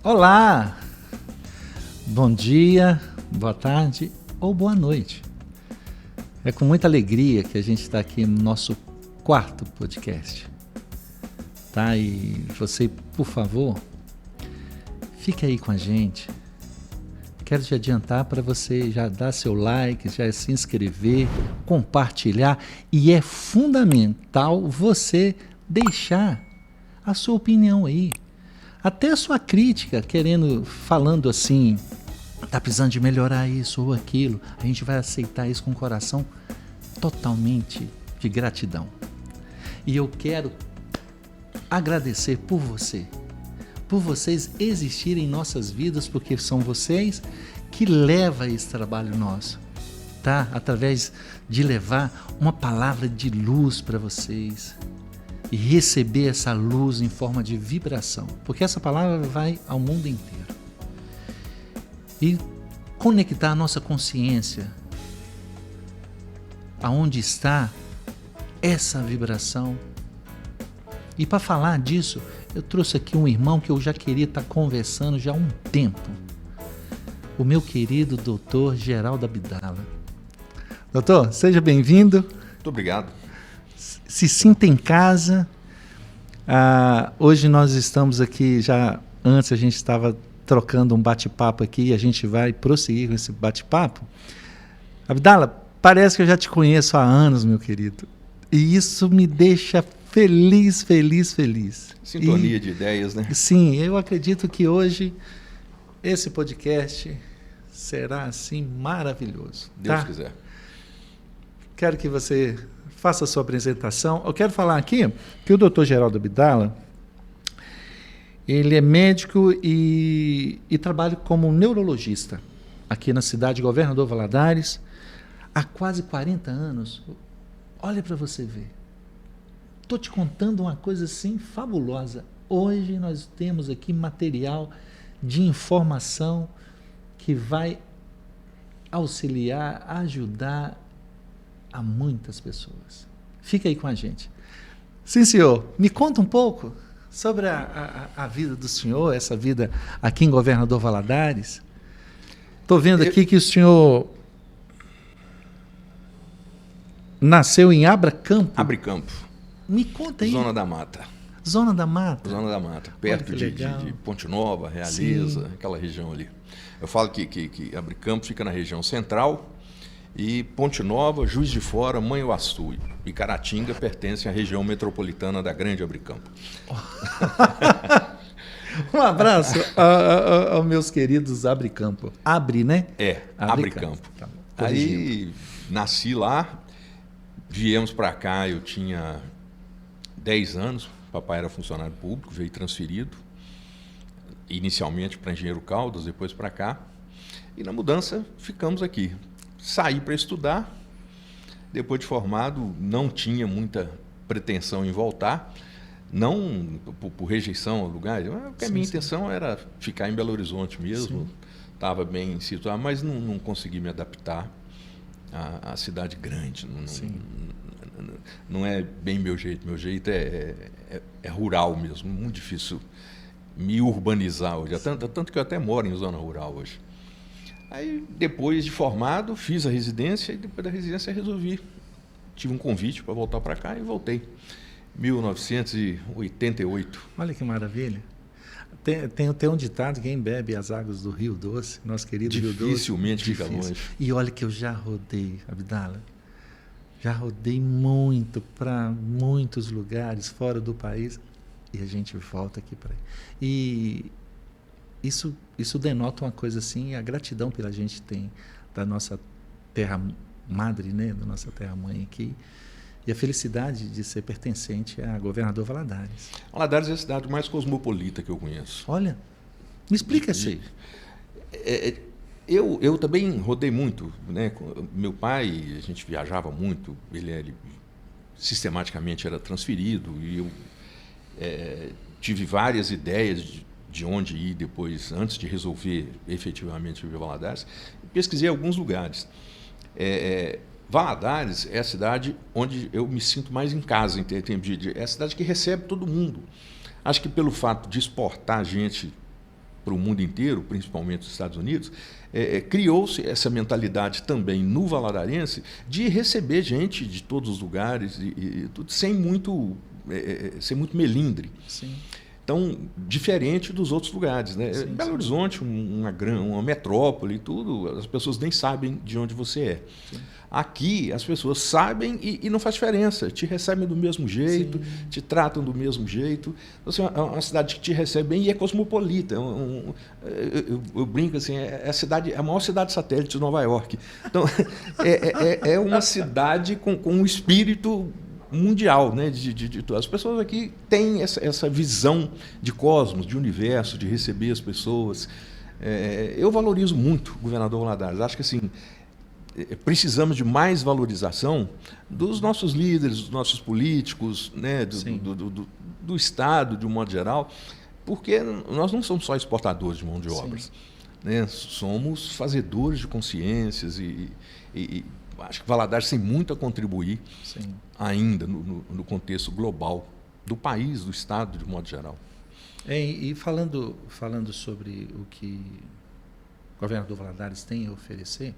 Olá! Bom dia, boa tarde ou boa noite. É com muita alegria que a gente está aqui no nosso quarto podcast. Tá? E você, por favor, fique aí com a gente. Quero te adiantar para você já dar seu like, já se inscrever, compartilhar. E é fundamental você deixar a sua opinião aí. Até a sua crítica, falando assim, tá precisando de melhorar isso ou aquilo. A gente vai aceitar isso com o coração totalmente de gratidão. E eu quero agradecer por vocês existirem em nossas vidas, porque são vocês que levam esse trabalho nosso, tá? Através de levar uma palavra de luz para vocês e receber essa luz em forma de vibração, porque essa palavra vai ao mundo inteiro e conectar a nossa consciência aonde está essa vibração. E para falar disso, eu trouxe aqui um irmão que eu já queria estar conversando já há um tempo. O meu querido doutor Geraldo Abdala. Doutor, seja bem-vindo. Muito obrigado. Se sinta em casa. Hoje nós estamos aqui, já antes a gente estava trocando um bate-papo aqui e a gente vai prosseguir com esse bate-papo. Abdala, parece que eu já te conheço há anos, meu querido. E isso me deixa feliz. Sintonia de ideias, né? Sim, eu acredito que hoje esse podcast será assim maravilhoso. Deus quiser. Quero que você faça a sua apresentação. Eu quero falar aqui que o Dr. Geraldo Abdala, ele é médico e trabalha como neurologista aqui na cidade de Governador Valadares há quase 40 anos. Olha para você ver. Estou te contando uma coisa assim fabulosa. Hoje nós temos aqui material de informação que vai auxiliar, ajudar a muitas pessoas. Fica aí com a gente. Sim, senhor. Me conta um pouco sobre a vida do senhor, essa vida aqui em Governador Valadares. Estou vendo aqui que o senhor nasceu em Abricampo. Abricampo. Me conta aí. Zona da Mata. Zona da Mata? Zona da Mata. Perto de Ponte Nova, Realeza, sim, aquela região ali. Eu falo que Abricampo fica na região central e Ponte Nova, Juiz de Fora, Manhuaçu e Caratinga pertencem à região metropolitana da Grande Abricampo. Um abraço aos meus queridos Abricampo. Né? Abricampo. Tá, aí nasci lá, viemos para cá, eu tinha 10 anos, papai era funcionário público, veio transferido, inicialmente para Engenheiro Caldas, depois para cá, e na mudança ficamos aqui. Saí para estudar, depois de formado, não tinha muita pretensão em voltar, não por rejeição ao lugar, porque a minha intenção era ficar em Belo Horizonte mesmo, estava bem situado, mas não consegui me adaptar à cidade grande, não é bem meu jeito é rural mesmo, muito difícil me urbanizar hoje, tanto que eu até moro em zona rural hoje. Aí, depois de formado, fiz a residência e depois da residência tive um convite para voltar para cá e voltei. 1988. Olha que maravilha. Tem um ditado: quem bebe as águas do Rio Doce, nosso querido Rio Doce. Dificilmente fica longe. E olha que eu já rodei, Abdala. Já rodei muito para muitos lugares fora do país e a gente volta aqui para aí. E isso denota uma coisa assim, a gratidão pela gente tem da nossa terra madre, né, da nossa terra mãe aqui, e a felicidade de ser pertencente a Governador Valadares. Valadares é a cidade mais cosmopolita que eu conheço. Olha, me explica isso aí. Eu também rodei muito, né? Meu pai, a gente viajava muito, ele sistematicamente era transferido e eu tive várias ideias de onde ir depois, antes de resolver efetivamente viver em Valadares. Pesquisei alguns lugares. Valadares é a cidade onde eu me sinto mais em casa, em termos de é a cidade que recebe todo mundo. Acho que pelo fato de exportar gente para o mundo inteiro, principalmente os Estados Unidos, criou-se essa mentalidade também no valadarense de receber gente de todos os lugares e tudo sem muito melindre. Sim. Então, diferente dos outros lugares, né? Sim, Belo Horizonte, uma metrópole, tudo, as pessoas nem sabem de onde você é. Sim. Aqui, as pessoas sabem e não faz diferença. Te recebem do mesmo jeito, sim, te tratam do mesmo jeito. Você é uma cidade que te recebe bem e é cosmopolita. Eu brinco assim, é a maior cidade satélite de Nova York. Então, é uma cidade com um espírito mundial, né? As pessoas aqui têm essa visão de cosmos, de universo, de receber as pessoas. Eu valorizo muito o governador Valadares. Acho que assim, precisamos de mais valorização dos nossos líderes, dos nossos políticos, né? Do Estado, de um modo geral, porque nós não somos só exportadores de mão de obras, né? Somos fazedores de consciências e acho que Valadares tem muito a contribuir, sim, ainda no contexto global do país, do Estado, de modo geral. E falando sobre o que o governador Valadares tem a oferecer,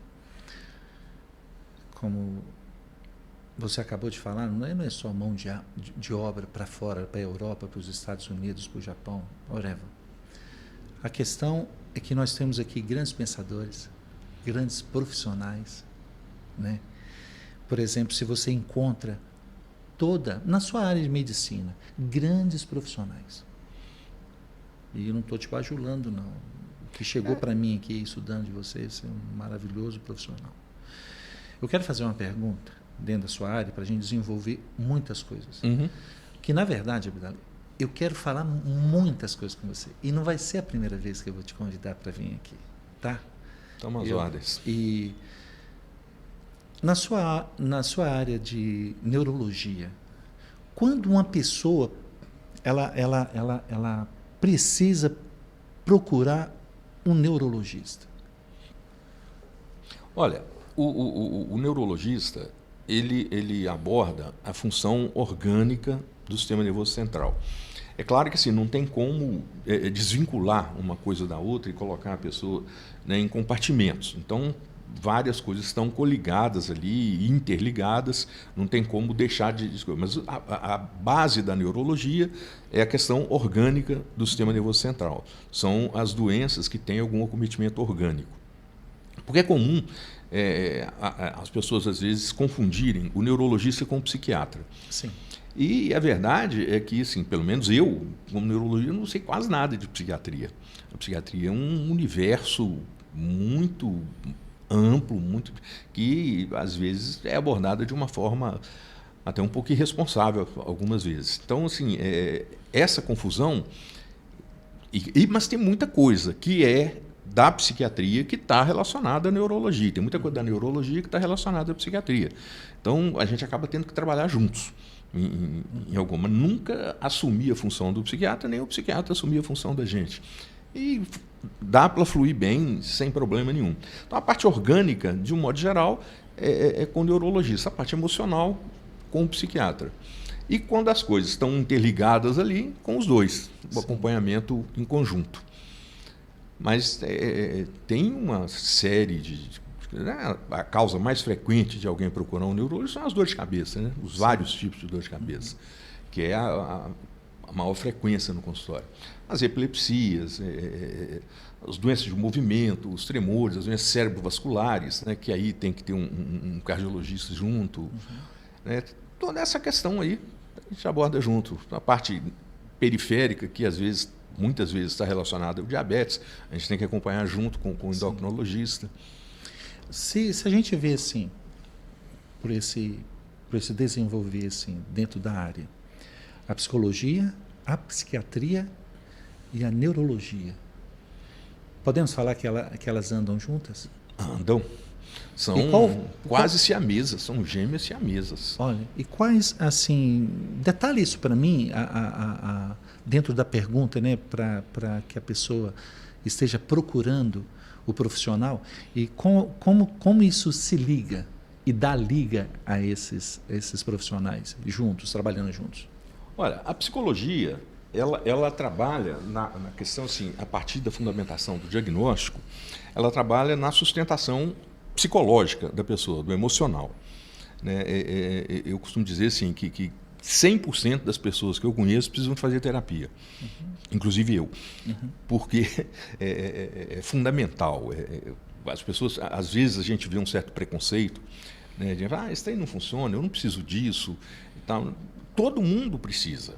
como você acabou de falar, não é só mão de obra para fora, para a Europa, para os Estados Unidos, para o Japão, whatever. A questão é que nós temos aqui grandes pensadores, grandes profissionais, né? Por exemplo, se você encontra na sua área de medicina, grandes profissionais, e eu não estou te bajulando, não, o que chegou para mim aqui estudando de vocês é um maravilhoso profissional. Eu quero fazer uma pergunta dentro da sua área para a gente desenvolver muitas coisas, que na verdade, Abdala, eu quero falar muitas coisas com você, e não vai ser a primeira vez que eu vou te convidar para vir aqui, tá? Toma as ordens. E na sua área de neurologia, quando uma pessoa ela precisa procurar um neurologista? Olha, o neurologista ele aborda a função orgânica do sistema nervoso central. É claro que assim, não tem como desvincular uma coisa da outra e colocar a pessoa, né, em compartimentos. Então, várias coisas estão coligadas ali, interligadas, não tem como deixar de... Mas a base da neurologia é a questão orgânica do sistema nervoso central. São as doenças que têm algum acometimento orgânico. Porque é comum as pessoas, às vezes, confundirem o neurologista com o psiquiatra. Sim. E a verdade é que, assim, pelo menos eu, como neurologista, não sei quase nada de psiquiatria. A psiquiatria é um universo muito amplo, que às vezes é abordada de uma forma até um pouco irresponsável algumas vezes. Então, assim, essa confusão, mas tem muita coisa que é da psiquiatria que está relacionada à neurologia, tem muita coisa da neurologia que está relacionada à psiquiatria. Então, a gente acaba tendo que trabalhar juntos em alguma. Nunca assumir a função do psiquiatra, nem o psiquiatra assumir a função da gente. E dá para fluir bem, sem problema nenhum. Então, a parte orgânica, de um modo geral, é com o neurologista. A parte emocional, com o psiquiatra. E quando as coisas estão interligadas ali, com os dois. O acompanhamento em conjunto. Mas tem uma série né, a causa mais frequente de alguém procurar um neurologista são as dores de cabeça, né? Os vários tipos de dor de cabeça, que é a maior frequência no consultório. As epilepsias, as doenças de movimento, os tremores, as doenças cerebrovasculares, né, que aí tem que ter um cardiologista junto. Né, toda essa questão aí a gente aborda junto. A parte periférica, que muitas vezes está relacionada ao diabetes, a gente tem que acompanhar junto com o endocrinologista. Se a gente vê assim, por esse desenvolver assim, dentro da área, a psicologia, a psiquiatria e a neurologia, podemos falar que elas andam juntas? Andam. São quase siamesas, são gêmeas siamesas. Olha, e quais, assim, detalhe isso para mim, dentro da pergunta, né, para que a pessoa esteja procurando o profissional, e como isso se liga e dá liga a esses profissionais juntos, trabalhando juntos? Olha, a psicologia ela trabalha na questão, assim, a partir da fundamentação do diagnóstico, ela trabalha na sustentação psicológica da pessoa, do emocional. Né? Eu costumo dizer assim, que 100% das pessoas que eu conheço precisam fazer terapia, inclusive eu, porque é fundamental. As pessoas, às vezes, a gente vê um certo preconceito, né? De, isso aí não funciona, eu não preciso disso. E tal. Todo mundo precisa.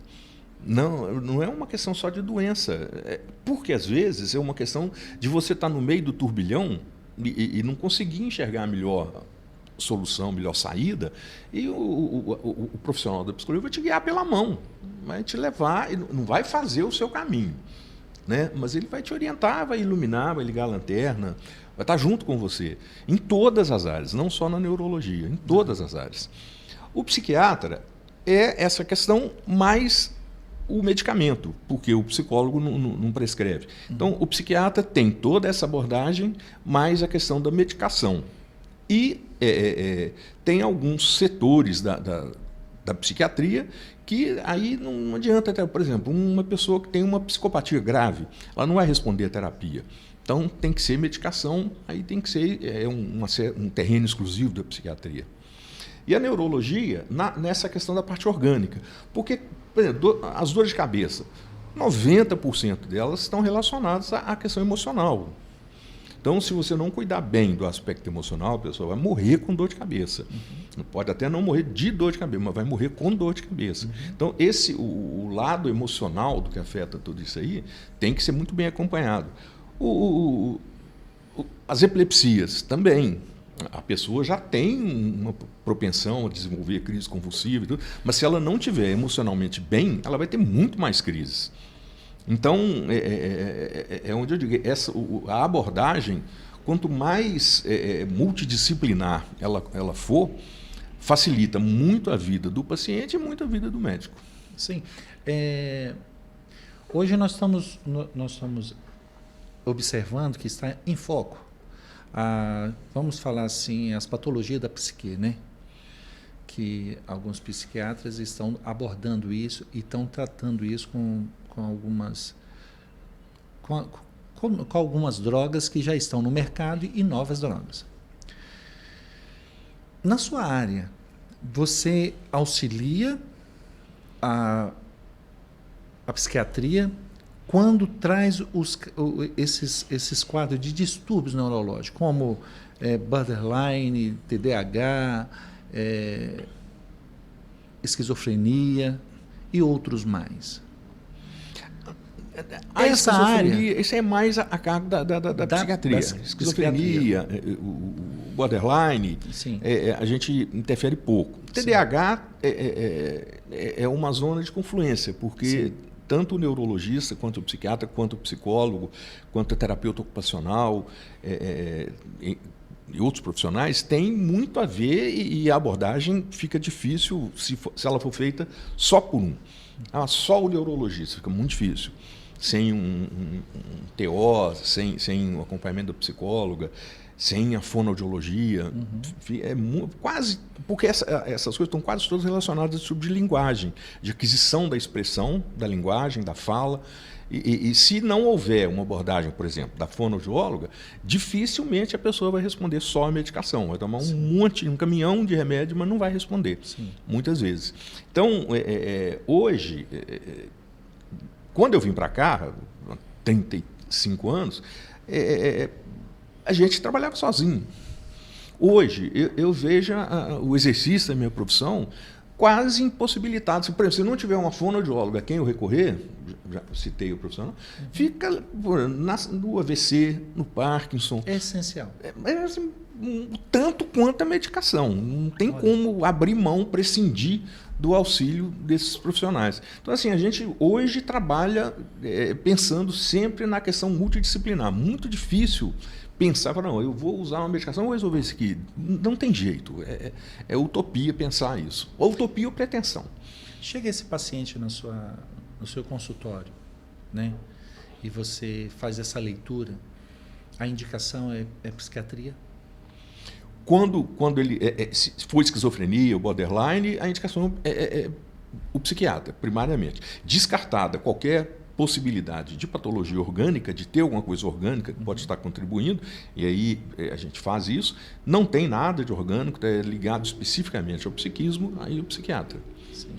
Não é uma questão só de doença, porque às vezes é uma questão de você estar no meio do turbilhão e não conseguir enxergar a melhor solução, melhor saída, e o profissional da psicologia vai te guiar pela mão, vai te levar, não vai fazer o seu caminho, né? Mas ele vai te orientar, vai iluminar, vai ligar a lanterna, vai estar junto com você, em todas as áreas, não só na neurologia, em todas as áreas. O psiquiatra é essa questão mais o medicamento, porque o psicólogo não prescreve. Então, o psiquiatra tem toda essa abordagem, mais a questão da medicação. E tem alguns setores da psiquiatria que aí não adianta. Por exemplo, uma pessoa que tem uma psicopatia grave, ela não vai responder à terapia. Então, tem que ser medicação, aí tem que ser um terreno exclusivo da psiquiatria. E a neurologia, nessa questão da parte orgânica. Porque, por exemplo, as dores de cabeça, 90% delas estão relacionadas à questão emocional. Então, se você não cuidar bem do aspecto emocional, a pessoa vai morrer com dor de cabeça. Pode até não morrer de dor de cabeça, mas vai morrer com dor de cabeça. Então, o lado emocional do que afeta tudo isso aí tem que ser muito bem acompanhado. As epilepsias também. A pessoa já tem uma propensão a desenvolver crise convulsiva, e tudo, mas se ela não estiver emocionalmente bem, ela vai ter muito mais crises. Então, é onde eu digo, a abordagem, quanto mais multidisciplinar ela for, facilita muito a vida do paciente e muito a vida do médico. Sim. Hoje nós estamos observando que está em foco, vamos falar assim, as patologias da psique, né? Que alguns psiquiatras estão abordando isso e estão tratando isso com algumas drogas que já estão no mercado e novas drogas. Na sua área, você auxilia a psiquiatria quando traz esses quadros de distúrbios neurológicos, como borderline, TDAH, esquizofrenia e outros mais. Essa área, isso é mais a cargo da psiquiatria. Esquizofrenia, o borderline, a gente interfere pouco. Sim. TDAH é uma zona de confluência, porque sim, tanto o neurologista, quanto o psiquiatra, quanto o psicólogo, quanto o terapeuta ocupacional e outros profissionais têm muito a ver, e a abordagem fica difícil se ela for feita só por um. Só o neurologista, fica muito difícil. Sem um TO, sem o acompanhamento da psicóloga, sem a fonoaudiologia. Quase, porque essas coisas estão quase todas relacionadas ao tipo de linguagem, de aquisição da expressão, da linguagem, da fala. E se não houver uma abordagem, por exemplo, da fonoaudióloga, dificilmente a pessoa vai responder só a medicação. Vai tomar um caminhão de remédio, mas não vai responder, muitas vezes. Então, hoje, quando eu vim para cá, há 35 anos, a gente trabalhava sozinho. Hoje, eu vejo o exercício da minha profissão quase impossibilitado. Por exemplo, se não tiver uma fonoaudióloga a quem eu recorrer, já citei o profissional, fica no AVC, no Parkinson. É essencial. Assim, tanto quanto a medicação. Não tem como abrir mão, prescindir do auxílio desses profissionais. Então, assim, a gente hoje trabalha pensando sempre na questão multidisciplinar. Muito difícil pensar, não, eu vou usar uma medicação, vou resolver isso aqui. Não tem jeito. É utopia pensar isso. Ou utopia ou pretensão. Chega esse paciente no seu consultório, né? E você faz essa leitura, a indicação é psiquiatria? Quando ele se for esquizofrenia ou borderline, a indicação o psiquiatra, primariamente. Descartada qualquer possibilidade de patologia orgânica, de ter alguma coisa orgânica que pode estar contribuindo, e aí a gente faz isso. Não tem nada de orgânico, é ligado especificamente ao psiquismo, aí o psiquiatra. Sim.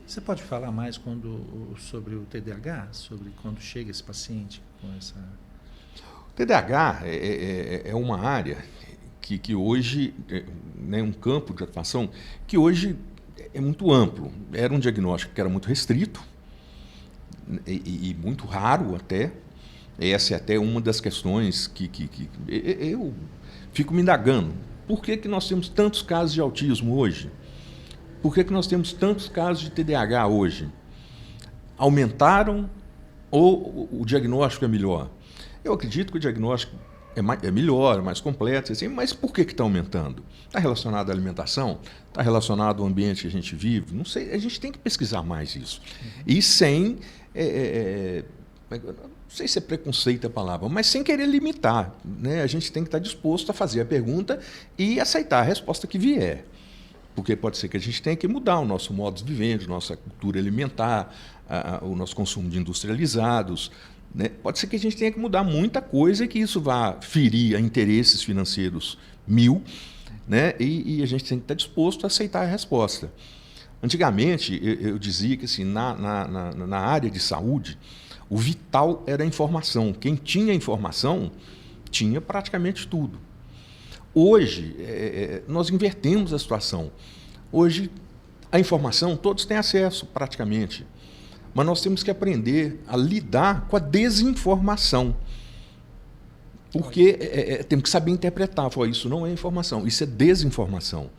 Você pode falar mais sobre o TDAH, sobre quando chega esse paciente com essa... O TDAH é uma área que hoje, né, um campo de atuação que hoje é muito amplo. Era um diagnóstico que era muito restrito, e muito raro até. Essa é até uma das questões que eu fico me indagando. Por que nós temos tantos casos de autismo hoje? Por que nós temos tantos casos de TDAH hoje? Aumentaram ou o diagnóstico é melhor? Eu acredito que o diagnóstico é melhor, é mais completo, assim, mas por que está aumentando? Está relacionado à alimentação? Está relacionado ao ambiente que a gente vive? Não sei, a gente tem que pesquisar mais isso. E sem... não sei se é preconceito a palavra, mas sem querer limitar, né? A gente tem que estar disposto a fazer a pergunta e aceitar a resposta que vier. Porque pode ser que a gente tenha que mudar o nosso modo de viver, nossa cultura alimentar, o nosso consumo de industrializados, né? Pode ser que a gente tenha que mudar muita coisa e que isso vá ferir a interesses financeiros né? E a gente tem que estar disposto a aceitar a resposta. Antigamente, eu dizia que assim, na área de saúde, o vital era a informação. Quem tinha informação tinha praticamente tudo. Hoje, nós invertemos a situação. Hoje, a informação, todos têm acesso, praticamente. Mas nós temos que aprender a lidar com a desinformação. Porque temos que saber interpretar. Isso não é informação, isso é desinformação.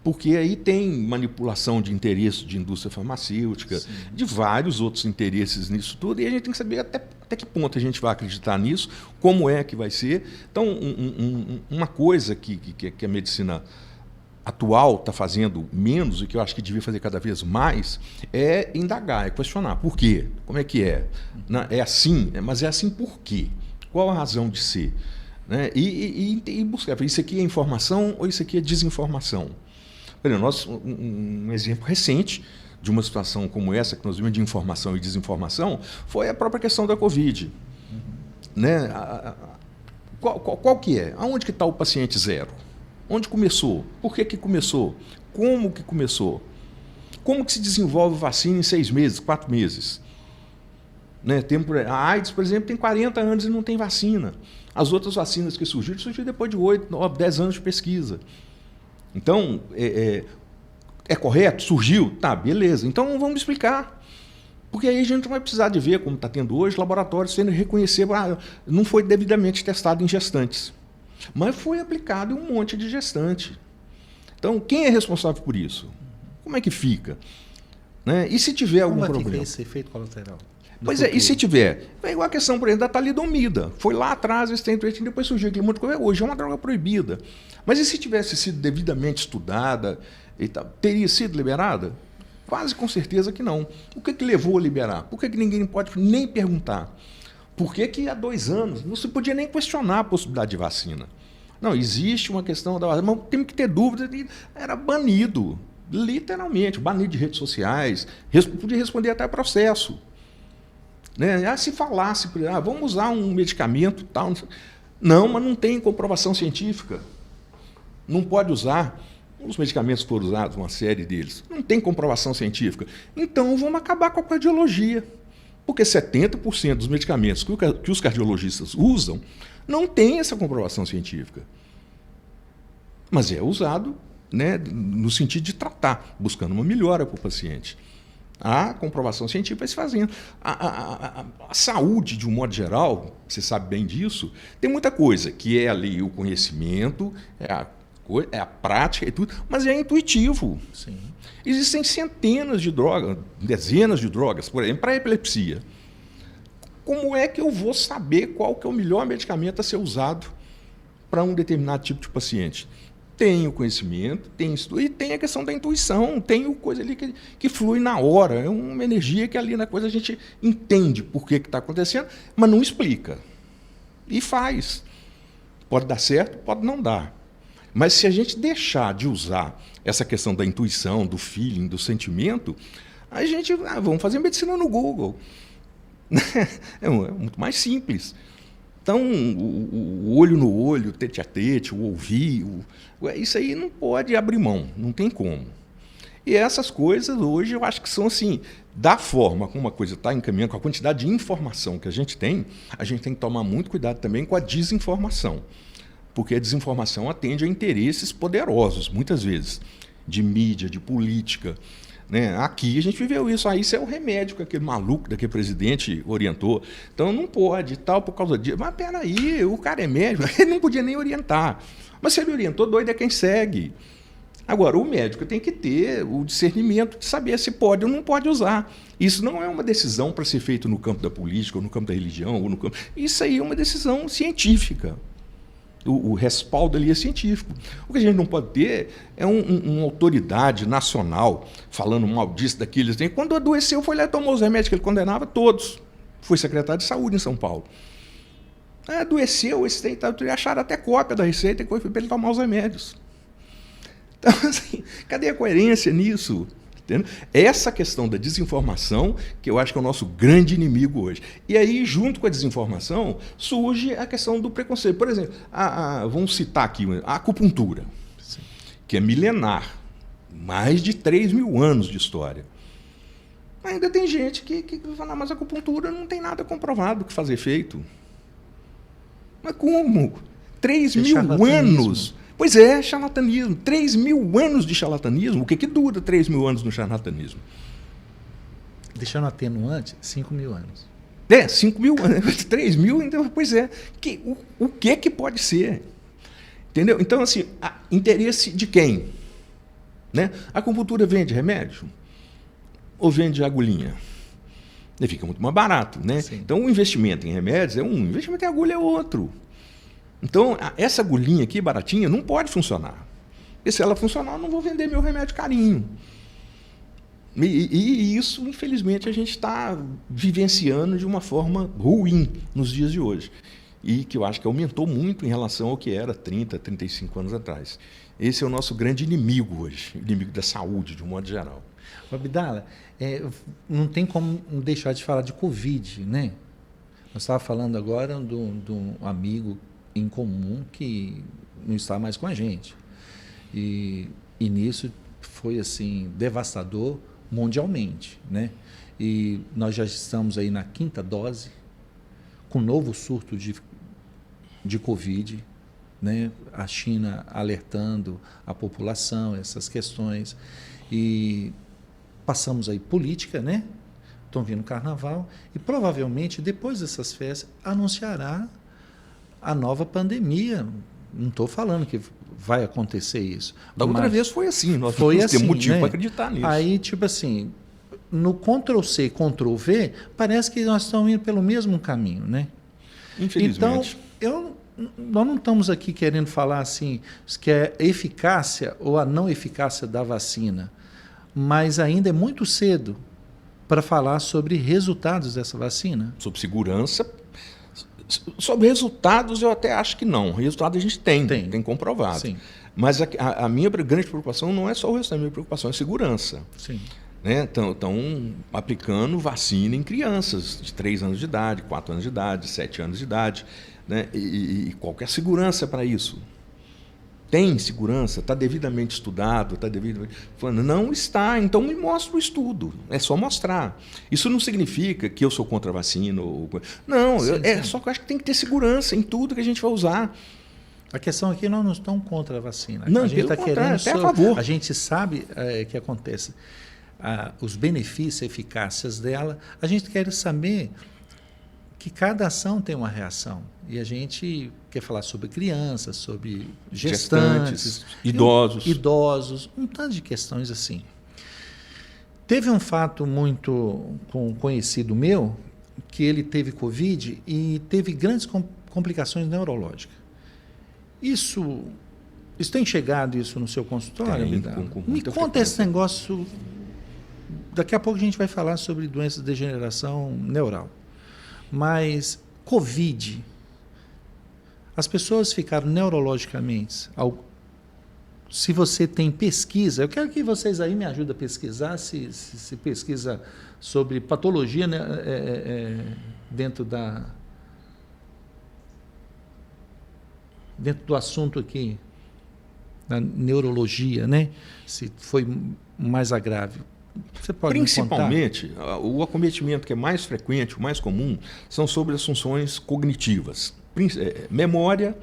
Porque aí tem manipulação de interesse de indústria farmacêutica, sim, de vários outros interesses nisso tudo, e a gente tem que saber até que ponto a gente vai acreditar nisso, como é que vai ser. Então, uma coisa que a medicina atual está fazendo menos, e que eu acho que devia fazer cada vez mais, é indagar, é questionar. Por quê? Como é que é? É assim, mas é assim por quê? Qual a razão de ser? Né? E buscar, isso aqui é informação ou isso aqui é desinformação? Um exemplo recente de uma situação como essa, que nós vimos de informação e desinformação, foi a própria questão da Covid. Né? Qual que é? Aonde que está o paciente zero? Onde começou? Por que começou? Como que começou? Como que se desenvolve vacina em 6 meses, 4 meses? Né? A AIDS, por exemplo, tem 40 anos e não tem vacina. As outras vacinas que surgiram depois de 8, 9, 10 anos de pesquisa. Então, é correto? Surgiu? Tá, beleza. Então, vamos explicar. Porque aí a gente não vai precisar de ver, como está tendo hoje, laboratórios tendo que reconhecer, não foi devidamente testado em gestantes, mas foi aplicado em um monte de gestante. Então, quem é responsável por isso? Como é que fica? Né? E se tiver algum problema? Como é que esse efeito colateral? Pois é, e se tiver? É igual a questão, por exemplo, da talidomida. Foi lá atrás, esse tempo, depois surgiu aquele monte de coisa. Hoje é uma droga proibida. Mas e se tivesse sido devidamente estudada, e tal, teria sido liberada? Quase com certeza que não. O que levou a liberar? Por que ninguém pode nem perguntar? Por que há 2 anos não se podia nem questionar a possibilidade de vacina? Não, existe uma questão da vacina, mas temos que ter dúvidas. Era banido, literalmente, banido de redes sociais, podia responder até processo. Né? Se falasse, vamos usar um medicamento tal, não, mas não tem comprovação científica, não pode usar. Os medicamentos foram usados, uma série deles, não tem comprovação científica. Então vamos acabar com a cardiologia, porque 70% dos medicamentos que os cardiologistas usam não tem essa comprovação científica, mas é usado, né, no sentido de tratar, buscando uma melhora para o paciente. A comprovação científica vai se fazendo. A saúde, de um modo geral, você sabe bem disso, tem muita coisa, que é ali o conhecimento, é a prática e tudo, mas é intuitivo. Sim. Existem centenas de drogas, dezenas de drogas, por exemplo, para a epilepsia. Como é que eu vou saber qual que é o melhor medicamento a ser usado para um determinado tipo de paciente? Tem o conhecimento, tem estudo, e tem a questão da intuição, tem coisa ali que flui na hora, é uma energia que ali na coisa a gente entende por que está acontecendo, mas não explica. E faz. Pode dar certo, pode não dar. Mas se a gente deixar de usar essa questão da intuição, do feeling, do sentimento, a gente, vamos fazer medicina no Google. É muito mais simples. Então, o olho no olho, o tete a tete, o ouvir, isso aí não pode abrir mão, não tem como. E essas coisas hoje eu acho que são assim, da forma como a coisa está encaminhando, com a quantidade de informação que a gente tem que tomar muito cuidado também com a desinformação. Porque a desinformação atende a interesses poderosos, muitas vezes, de mídia, de política. Né? Aqui a gente viveu isso. Isso é o remédio que aquele maluco daquele presidente orientou. Então não pode, tal, por causa disso. Mas peraí, o cara é médico, ele não podia nem orientar. Mas se ele orientou, doido é quem segue. Agora, o médico tem que ter o discernimento de saber se pode ou não pode usar. Isso não é uma decisão para ser feito no campo da política, ou no campo da religião, ou no campo... Isso aí é uma decisão científica. O respaldo ali é científico. O que a gente não pode ter é uma autoridade nacional falando mal disso, daquilo. Quando adoeceu, foi lá e tomou os remédios que ele condenava, todos. Foi secretário de saúde em São Paulo. Adoeceu, acharam até cópia da receita e foi para ele tomar os remédios. Então, assim, cadê a coerência nisso? Entendeu? Essa questão da desinformação, que eu acho que é o nosso grande inimigo hoje. E aí, junto com a desinformação, surge a questão do preconceito. Por exemplo, vamos citar aqui a acupuntura, que é milenar, mais de 3.000 anos de história. Ainda tem gente que fala, mas a acupuntura não tem nada comprovado que faz efeito. Mas como? 3.000 anos... Pois é, charlatanismo. 3.000 anos de charlatanismo. O que dura 3.000 anos no charlatanismo? Deixando atenuante, 5.000 anos. 5.000 anos. 3.000, então, pois é. O que pode ser? Entendeu? Então, assim, interesse de quem? Né? A acupuntura vende remédio? Ou vende agulhinha? E fica muito mais barato, né? Sim. Então, o investimento em remédios é um, o investimento em agulha é outro. Então, essa agulhinha aqui, baratinha, não pode funcionar. E se ela funcionar, eu não vou vender meu remédio carinho. E isso, infelizmente, a gente está vivenciando de uma forma ruim nos dias de hoje. E que eu acho que aumentou muito em relação ao que era 30, 35 anos atrás. Esse é o nosso grande inimigo hoje, inimigo da saúde, de um modo geral. Abdala, não tem como deixar de falar de Covid, né? Nós estávamos falando agora de um amigo em comum que não está mais com a gente. E nisso foi assim devastador mundialmente, né? E nós já estamos aí na 5ª dose, com novo surto de Covid, né? A China alertando a população, essas questões. E passamos aí política, né? Estão vindo carnaval, e provavelmente depois dessas festas anunciará a nova pandemia. Não estou falando que vai acontecer isso. Da outra vez foi assim, nós temos motivo, né, para acreditar nisso. Aí, tipo assim, no Ctrl-C, Ctrl-V, parece que nós estamos indo pelo mesmo caminho, né? Infelizmente. Então, nós não estamos aqui querendo falar assim que é eficácia ou a não eficácia da vacina, mas ainda é muito cedo para falar sobre resultados dessa vacina. Sobre segurança. Sobre resultados, eu até acho que não. Resultado a gente tem comprovado. Sim. Mas a minha grande preocupação não é só o resultado, a minha preocupação é a segurança. Sim. Né? Estão aplicando vacina em crianças de 3 anos de idade, 4 anos de idade, 7 anos de idade. Né? E qualquer segurança para isso? Tem segurança? Está devidamente estudado? Está devidamente... Falando, não está, então me mostra o estudo. É só mostrar. Isso não significa que eu sou contra a vacina. Não, sim. Só que eu acho que tem que ter segurança em tudo que a gente vai usar. A questão aqui, nós não estamos contra a vacina. Não, a gente está querendo até a favor. A gente sabe que acontece. Os benefícios, eficácias dela, a gente quer saber que cada ação tem uma reação. E a gente quer falar sobre crianças, sobre gestantes idosos, um tanto de questões assim. Teve um fato muito conhecido meu, que ele teve Covid e teve grandes complicações neurológicas. Isso tem chegado isso no seu consultório? Me conta esse negócio. Daqui a pouco a gente vai falar sobre doenças de degeneração neural. Mas Covid, as pessoas ficaram neurologicamente se você tem pesquisa, eu quero que vocês aí me ajudem a pesquisar, se pesquisa sobre patologia, né, dentro do assunto aqui, da neurologia, né? Se foi mais agravio. Você pode Principalmente, o acometimento que é mais frequente, o mais comum, são sobre as funções cognitivas. Memória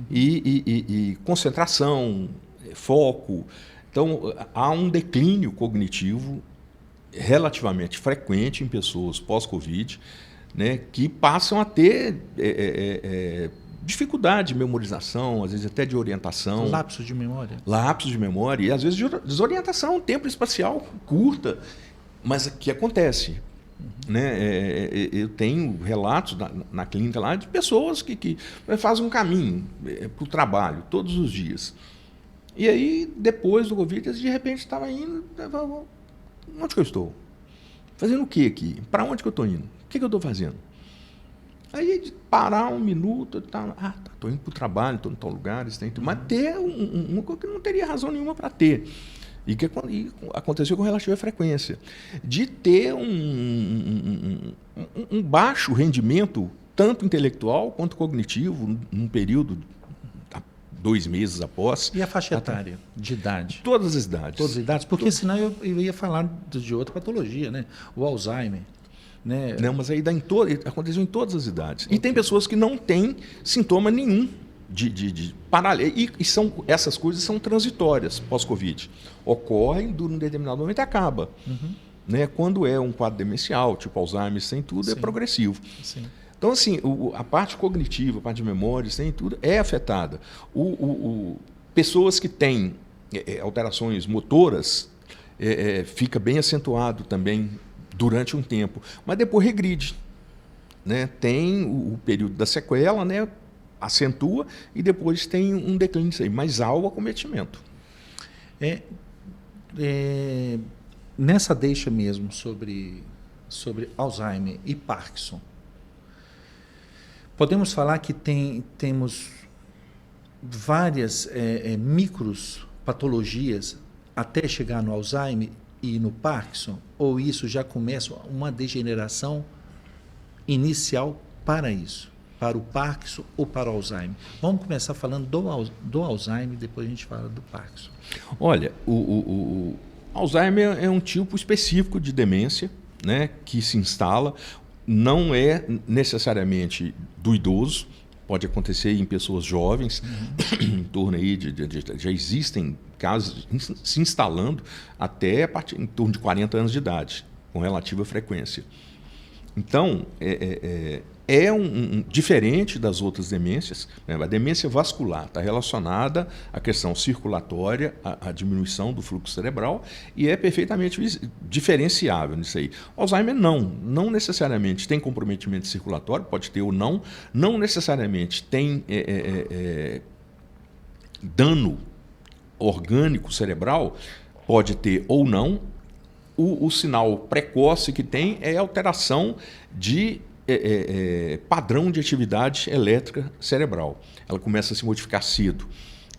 e concentração, foco. Então, há um declínio cognitivo relativamente frequente em pessoas pós-Covid, né, que passam a ter dificuldade de memorização, às vezes até de orientação. Lapsos de memória. Lapsos de memória e às vezes de desorientação, tempo espacial curta, mas que acontece. Né? Eu tenho relatos na clínica lá de pessoas que fazem um caminho para o trabalho todos os dias. E aí, depois do Covid, de repente estava indo, onde que eu estou? Fazendo o que aqui? Para onde que eu estou indo? O que eu estou fazendo? Aí, de parar um minuto, estou indo para o trabalho, estou em tal lugar, mas ter uma coisa que não teria razão nenhuma para ter. E que aconteceu com relativa frequência. De ter um baixo rendimento, tanto intelectual quanto cognitivo, num período 2 meses após. E a faixa etária de idade? Todas as idades. Todas as idades, porque senão eu ia falar de outra patologia, né? O Alzheimer. Né? Não, mas aí aconteceu em todas as idades. Okay. E tem pessoas que não têm sintoma nenhum de paralisia. E essas coisas são transitórias pós-Covid. Ocorrem durante um determinado momento e acaba. Né? Quando é um quadro demencial, tipo Alzheimer, sem tudo, é progressivo. Sim. Então, assim, a parte cognitiva, a parte de memória, sem tudo, é afetada. Pessoas que têm alterações motoras, fica bem acentuado também durante um tempo, mas depois regride. Né? Tem o período da sequela, né? Acentua e depois tem um declínio, mas há o acometimento. Nessa deixa mesmo sobre Alzheimer e Parkinson, podemos falar que temos várias micros patologias até chegar no Alzheimer e no Parkinson, ou isso já começa uma degeneração inicial para isso, para o Parkinson ou para o Alzheimer? Vamos começar falando do Alzheimer, depois a gente fala do Parkinson. Olha, o Alzheimer é um tipo específico de demência, né, que se instala, não é necessariamente do idoso, pode acontecer em pessoas jovens, em torno aí já existem casos se instalando até em torno de 40 anos de idade, com relativa frequência. Então, diferente das outras demências, né? A demência vascular está relacionada à questão circulatória, à diminuição do fluxo cerebral, e é perfeitamente diferenciável nisso aí. Alzheimer não necessariamente tem comprometimento circulatório, pode ter ou não necessariamente tem dano orgânico cerebral, pode ter ou não. O sinal precoce que tem é alteração de padrão de atividade elétrica cerebral. Ela começa a se modificar cedo.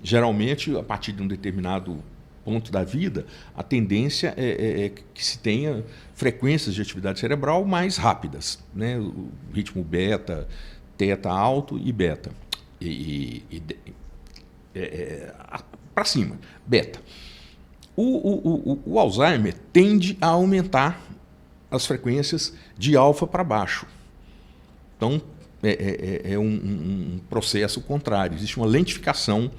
Geralmente, a partir de um determinado ponto da vida, a tendência é que se tenha frequências de atividade cerebral mais rápidas, né? O ritmo beta, teta alto e beta. Para cima, beta. O Alzheimer tende a aumentar as frequências de alfa para baixo. Então, é um processo contrário. Existe uma lentificação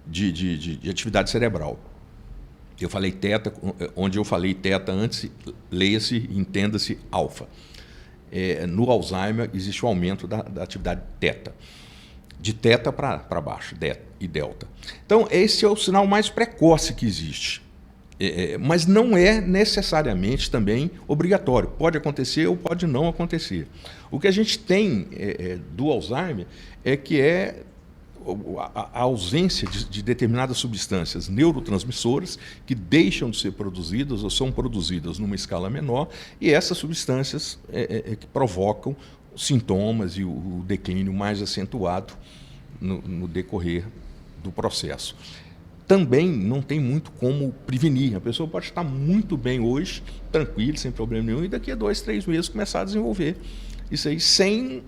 de atividade cerebral. Eu falei teta, onde eu falei teta antes, leia-se e entenda-se alfa. No Alzheimer, existe o aumento da atividade teta. De teta para baixo, e delta. Então, esse é o sinal mais precoce que existe. Mas não é necessariamente também obrigatório. Pode acontecer ou pode não acontecer. O que a gente tem do Alzheimer é que a ausência de determinadas substâncias neurotransmissoras que deixam de ser produzidas ou são produzidas numa escala menor, e essas substâncias que provocam sintomas e o declínio mais acentuado no decorrer do processo. também não tem muito como prevenir. A pessoa pode estar muito bem hoje, tranquilo, sem problema nenhum, e daqui a 2, 3 meses começar a desenvolver isso aí sem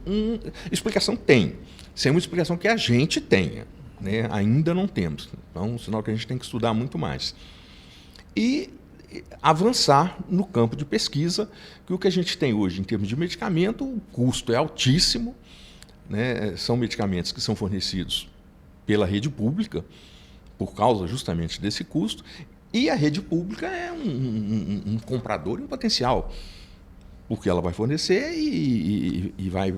explicação. Sem uma explicação que a gente tenha, né? Ainda não temos. Então, sinal que a gente tem que estudar muito mais. E avançar no campo de pesquisa, que o que a gente tem hoje em termos de medicamento, o custo é altíssimo, né? São medicamentos que são fornecidos pela rede pública, por causa justamente desse custo, e a rede pública é um comprador em potencial, porque ela vai fornecer e vai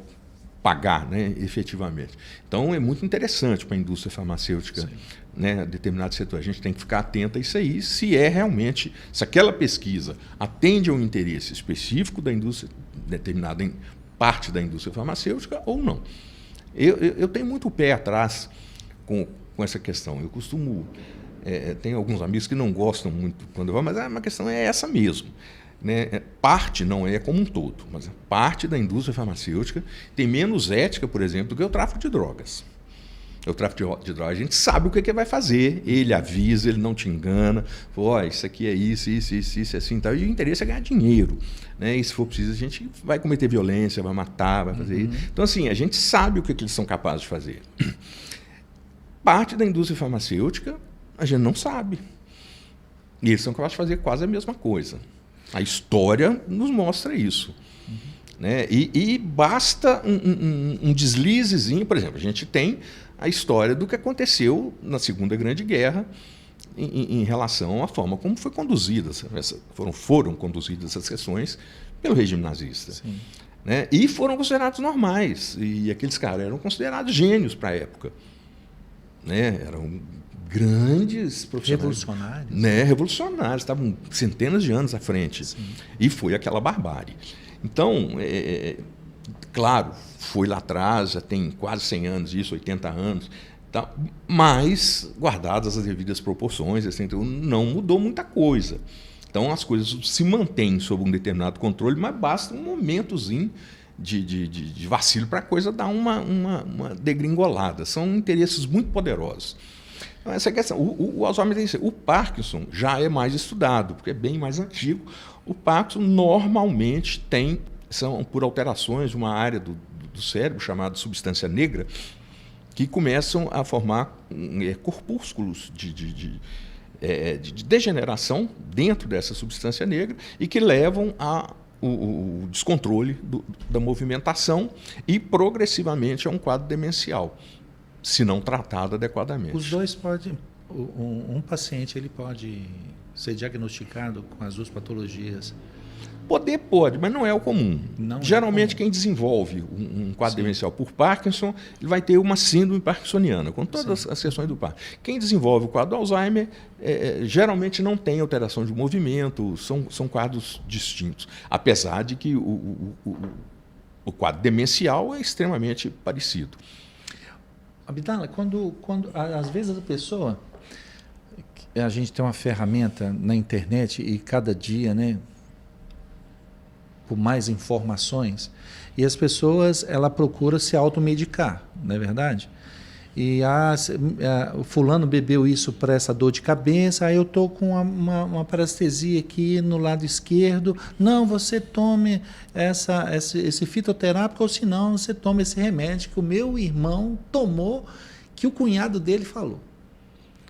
pagar, né, efetivamente. Então, é muito interessante para a indústria farmacêutica, né, determinado setor. A gente tem que ficar atento a isso aí, se aquela pesquisa atende a um interesse específico da indústria, determinada parte da indústria farmacêutica ou não. Eu tenho muito pé atrás com essa questão. Eu costumo... tenho alguns amigos que não gostam muito quando eu falo, mas a questão é essa mesmo. Né? Parte não é como um todo, mas parte da indústria farmacêutica tem menos ética, por exemplo, do que o tráfico de drogas. O tráfico de drogas, a gente sabe o que vai fazer, ele avisa, ele não te engana, isso aqui é isso, assim, tal. E o interesse é ganhar dinheiro. Né? E se for preciso, a gente vai cometer violência, vai matar, vai fazer isso. Então, assim, a gente sabe o que eles são capazes de fazer. Parte da indústria farmacêutica, a gente não sabe. E eles são capazes de fazer quase a mesma coisa. A história nos mostra isso. Né? E basta um deslizezinho. Por exemplo, a gente tem a história do que aconteceu na Segunda Grande Guerra em relação à forma como foi conduzida, foram conduzidas essas questões pelo regime nazista. Né? E foram considerados normais. E aqueles caras eram considerados gênios para a época. Né? Eram grandes profissionais. Revolucionários. Né? Revolucionários, estavam centenas de anos à frente. E foi aquela barbárie. Então, claro, foi lá atrás, já tem quase 100 anos isso, 80 anos, tá? Mas, guardadas as devidas proporções, assim, então, não mudou muita coisa. Então, as coisas se mantêm sob um determinado controle, mas basta um momentozinho de vacilo para a coisa dar uma degringolada. São interesses muito poderosos. Então, essa questão, o Alzheimer tem isso. O Parkinson já é mais estudado, porque é bem mais antigo. O Parkinson normalmente são por alterações de uma área do cérebro chamada substância negra, que começam a formar corpúsculos de degeneração dentro dessa substância negra e que levam o descontrole da movimentação e progressivamente a um quadro demencial, se não tratado adequadamente. Os dois podem... Um paciente ele pode ser diagnosticado com as duas patologias? Pode, mas não é o comum. Geralmente, quem desenvolve um quadro demencial por Parkinson, ele vai ter uma síndrome parkinsoniana, com todas as questões do Parkinson. Quem desenvolve o quadro do Alzheimer, geralmente não tem alteração de movimento, são quadros distintos. Apesar de que o quadro demencial é extremamente parecido. Abdala, quando às vezes a pessoa... A gente tem uma ferramenta na internet e cada dia, né, por mais informações, e as pessoas ela procura se automedicar, não é verdade? E o fulano bebeu isso para essa dor de cabeça, aí eu estou com uma parestesia aqui no lado esquerdo. Não, você tome esse fitoterápico, ou senão você toma esse remédio que o meu irmão tomou, que o cunhado dele falou.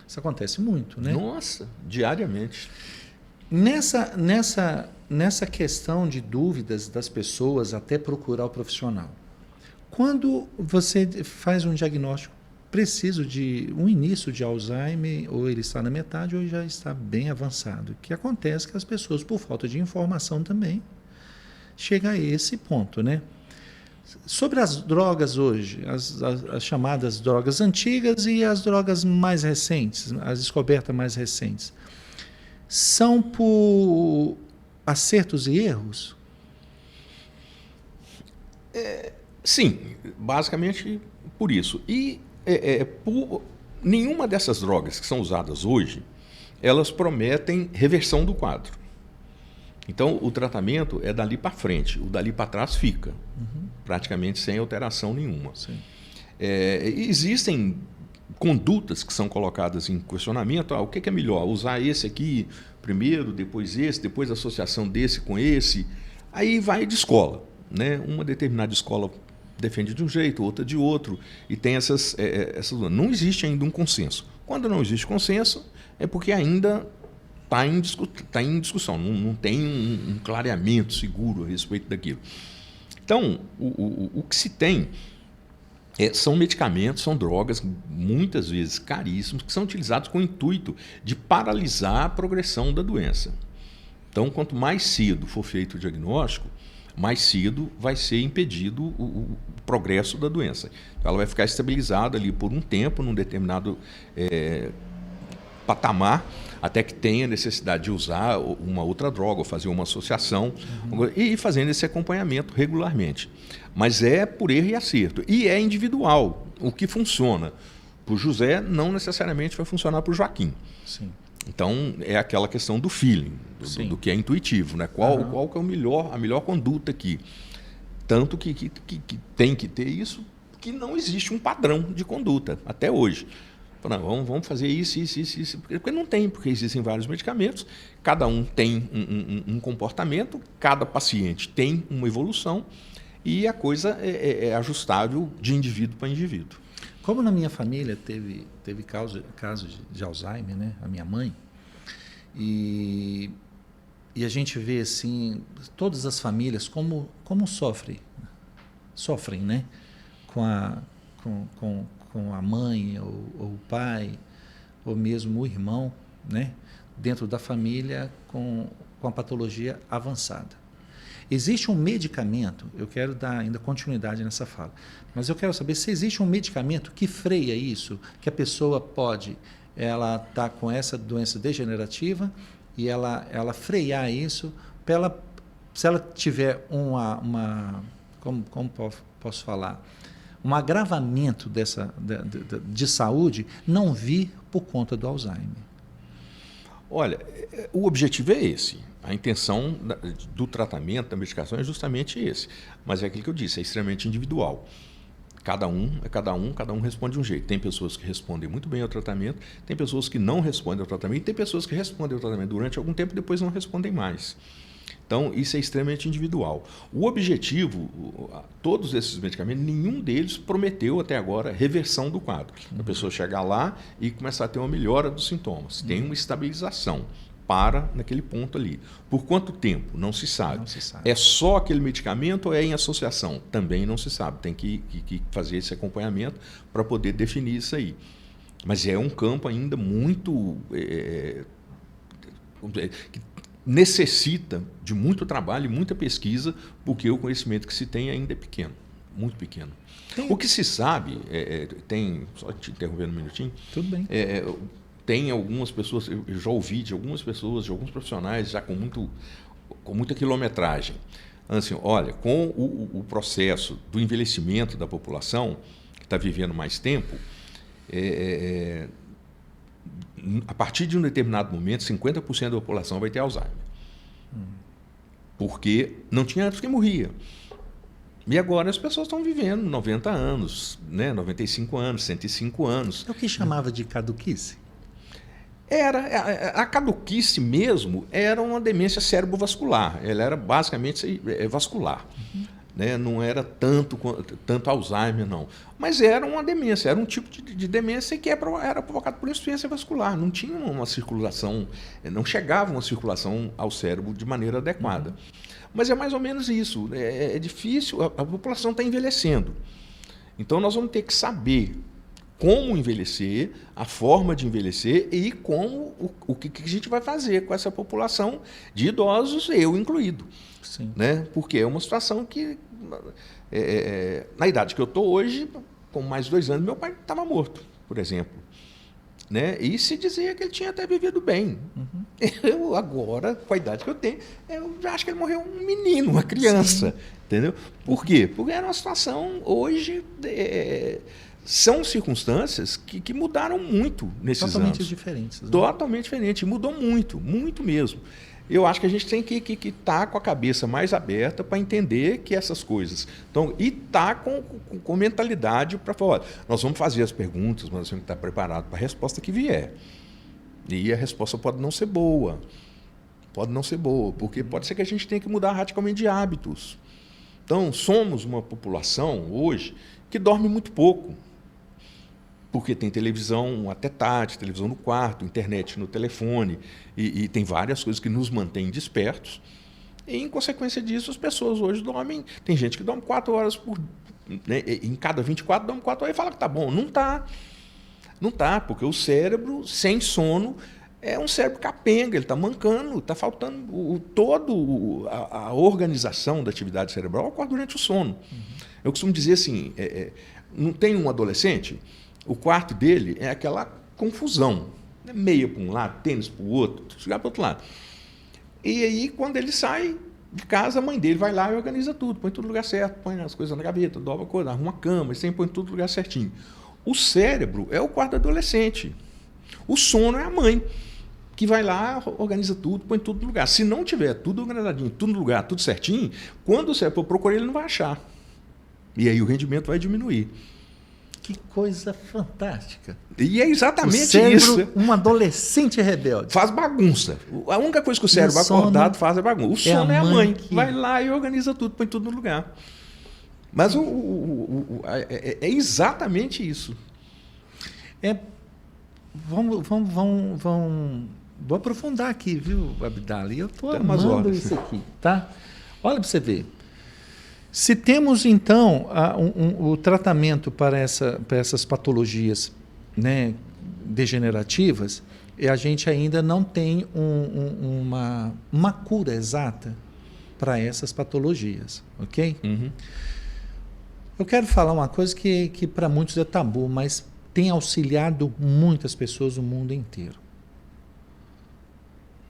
Isso acontece muito, né? Nossa, diariamente. Nessa questão de dúvidas das pessoas até procurar o profissional, quando você faz um diagnóstico preciso de um início de Alzheimer, ou ele está na metade ou já está bem avançado, o que acontece que as pessoas, por falta de informação também, chegam a esse ponto, né? Sobre as drogas hoje, as chamadas drogas antigas e as drogas mais recentes, as descobertas mais recentes, são por acertos e erros? Sim, basicamente por isso. E por nenhuma dessas drogas que são usadas hoje, elas prometem reversão do quadro. Então, o tratamento é dali para frente, o dali para trás fica, praticamente sem alteração nenhuma. Existem condutas que são colocadas em questionamento. O que é melhor? Usar esse aqui primeiro, depois esse, depois a associação desse com esse. Aí vai de escola, né? Uma determinada escola defende de um jeito, outra de outro, e tem essas. Não existe ainda um consenso. Quando não existe consenso, é porque ainda está em discussão, não tem um clareamento seguro a respeito daquilo. Então, o que se tem são medicamentos, são drogas, muitas vezes caríssimos, que são utilizados com o intuito de paralisar a progressão da doença. Então, quanto mais cedo for feito o diagnóstico, mais cedo vai ser impedido o progresso da doença. Então, ela vai ficar estabilizada ali por um tempo, num determinado patamar, até que tenha necessidade de usar uma outra droga, ou fazer uma associação, e ir fazendo esse acompanhamento regularmente. Mas é por erro e acerto. E é individual. O que funciona para o José não necessariamente vai funcionar para o Joaquim. Sim. Então, é aquela questão do feeling, do que é intuitivo, né? Qual que é a melhor conduta aqui. Tanto que tem que ter isso, que não existe um padrão de conduta, até hoje. Não, vamos fazer isso. Porque não tem, porque existem vários medicamentos, cada um tem um comportamento, cada paciente tem uma evolução, e a coisa é ajustável de indivíduo para indivíduo. Como na minha família teve caso de Alzheimer, né? A minha mãe, e a gente vê assim, todas as famílias como sofrem, né? Com a mãe, ou o pai, ou mesmo o irmão, né? Dentro da família com a patologia avançada. Existe um medicamento, eu quero dar ainda continuidade nessa fala, mas eu quero saber se existe um medicamento que freia isso, que a pessoa ela está com essa doença degenerativa e ela frear isso, se ela tiver como posso falar, um agravamento de saúde, não vir por conta do Alzheimer. Olha, o objetivo é esse. A intenção do tratamento, da medicação é justamente esse. Mas é aquilo que eu disse, é extremamente individual. Cada um responde de um jeito. Tem pessoas que respondem muito bem ao tratamento, tem pessoas que não respondem ao tratamento, e tem pessoas que respondem ao tratamento durante algum tempo e depois não respondem mais. Então, isso é extremamente individual. O objetivo, todos esses medicamentos, nenhum deles prometeu até agora reversão do quadro. A pessoa chegar lá e começar a ter uma melhora dos sintomas. Tem uma estabilização. Para naquele ponto ali. Por quanto tempo? Não se sabe. Não se sabe. É só aquele medicamento ou é em associação? Também não se sabe. Tem que fazer esse acompanhamento para poder definir isso aí. Mas é um campo ainda muito... que necessita de muito trabalho e muita pesquisa, porque o conhecimento que se tem ainda é pequeno, muito pequeno. O que se sabe, só te interrompendo um minutinho. Tudo bem. Tem algumas pessoas, eu já ouvi de algumas pessoas, de alguns profissionais, já com muita quilometragem. Assim, olha, com o processo do envelhecimento da população, que está vivendo mais tempo, a partir de um determinado momento, 50% da população vai ter Alzheimer. Porque não tinha antes que morria. E agora as pessoas estão vivendo 90 anos, né? 95 anos, 105 anos. É o que chamava de caduquice? A caduquice mesmo era uma demência cerebrovascular. Ela era basicamente vascular. Né? Não era tanto Alzheimer, não. Mas era uma demência, era um tipo de demência que era provocada por insuficiência vascular. Não tinha uma circulação, não chegava uma circulação ao cérebro de maneira adequada. Mas é mais ou menos isso. É difícil, a população está envelhecendo. Então nós vamos ter que saber como envelhecer, a forma de envelhecer e o que a gente vai fazer com essa população de idosos, eu incluído. Sim. Né? Porque é uma situação que, na idade que eu estou hoje, com mais de 2 anos, meu pai estava morto, por exemplo. Né? E se dizia que ele tinha até vivido bem. Eu, agora, com a idade que eu tenho, eu já acho que ele morreu um menino, uma criança. Entendeu? Por quê? Porque era uma situação, hoje... são circunstâncias que mudaram muito nesses anos. Totalmente diferentes. Né? Totalmente diferente. Mudou muito, muito mesmo. Eu acho que a gente tem que estar com a cabeça mais aberta para entender que essas coisas. Então, e estar com mentalidade para falar, olha, nós vamos fazer as perguntas, mas nós temos que estar preparados para a resposta que vier. E a resposta pode não ser boa. Pode não ser boa, porque pode ser que a gente tenha que mudar radicalmente de hábitos. Então, somos uma população hoje que dorme muito pouco. Porque tem televisão até tarde, televisão no quarto, internet no telefone, e tem várias coisas que nos mantêm despertos. E, em consequência disso, as pessoas hoje dormem. Tem gente que dorme 4 horas por. Né, em cada 24, dorme 4 horas e fala que está bom. Não está. Não está, porque o cérebro, sem sono, é um cérebro capenga, ele está mancando, está faltando. Toda a organização da atividade cerebral ocorre durante o sono. Eu costumo dizer assim: não tem um adolescente. O quarto dele é aquela confusão. Meia para um lado, tênis para o outro, chegar para o outro lado. E aí, quando ele sai de casa, a mãe dele vai lá e organiza tudo, põe tudo no lugar certo, põe as coisas na gaveta, dobra a coisa, arruma a cama, ele sempre põe tudo no lugar certinho. O cérebro é o quarto do adolescente. O sono é a mãe, que vai lá, organiza tudo, põe tudo no lugar. Se não tiver tudo organizadinho, tudo no lugar, tudo certinho, quando o cérebro procurar, ele não vai achar. E aí o rendimento vai diminuir. Que coisa fantástica. E é exatamente o cérebro, isso. Um adolescente rebelde. Faz bagunça. A única coisa que o cérebro acordado faz é bagunça. O sono é a mãe que vai lá e organiza tudo, põe tudo no lugar. Mas é exatamente isso. Vou aprofundar aqui, viu, Abdala? E eu estou amando isso aqui, tá? Olha para você ver. Se temos, então, o tratamento para essas patologias, né, degenerativas, a gente ainda não tem uma cura exata para essas patologias, ok? Uhum. Eu quero falar uma coisa que para muitos é tabu, mas tem auxiliado muitas pessoas no mundo inteiro.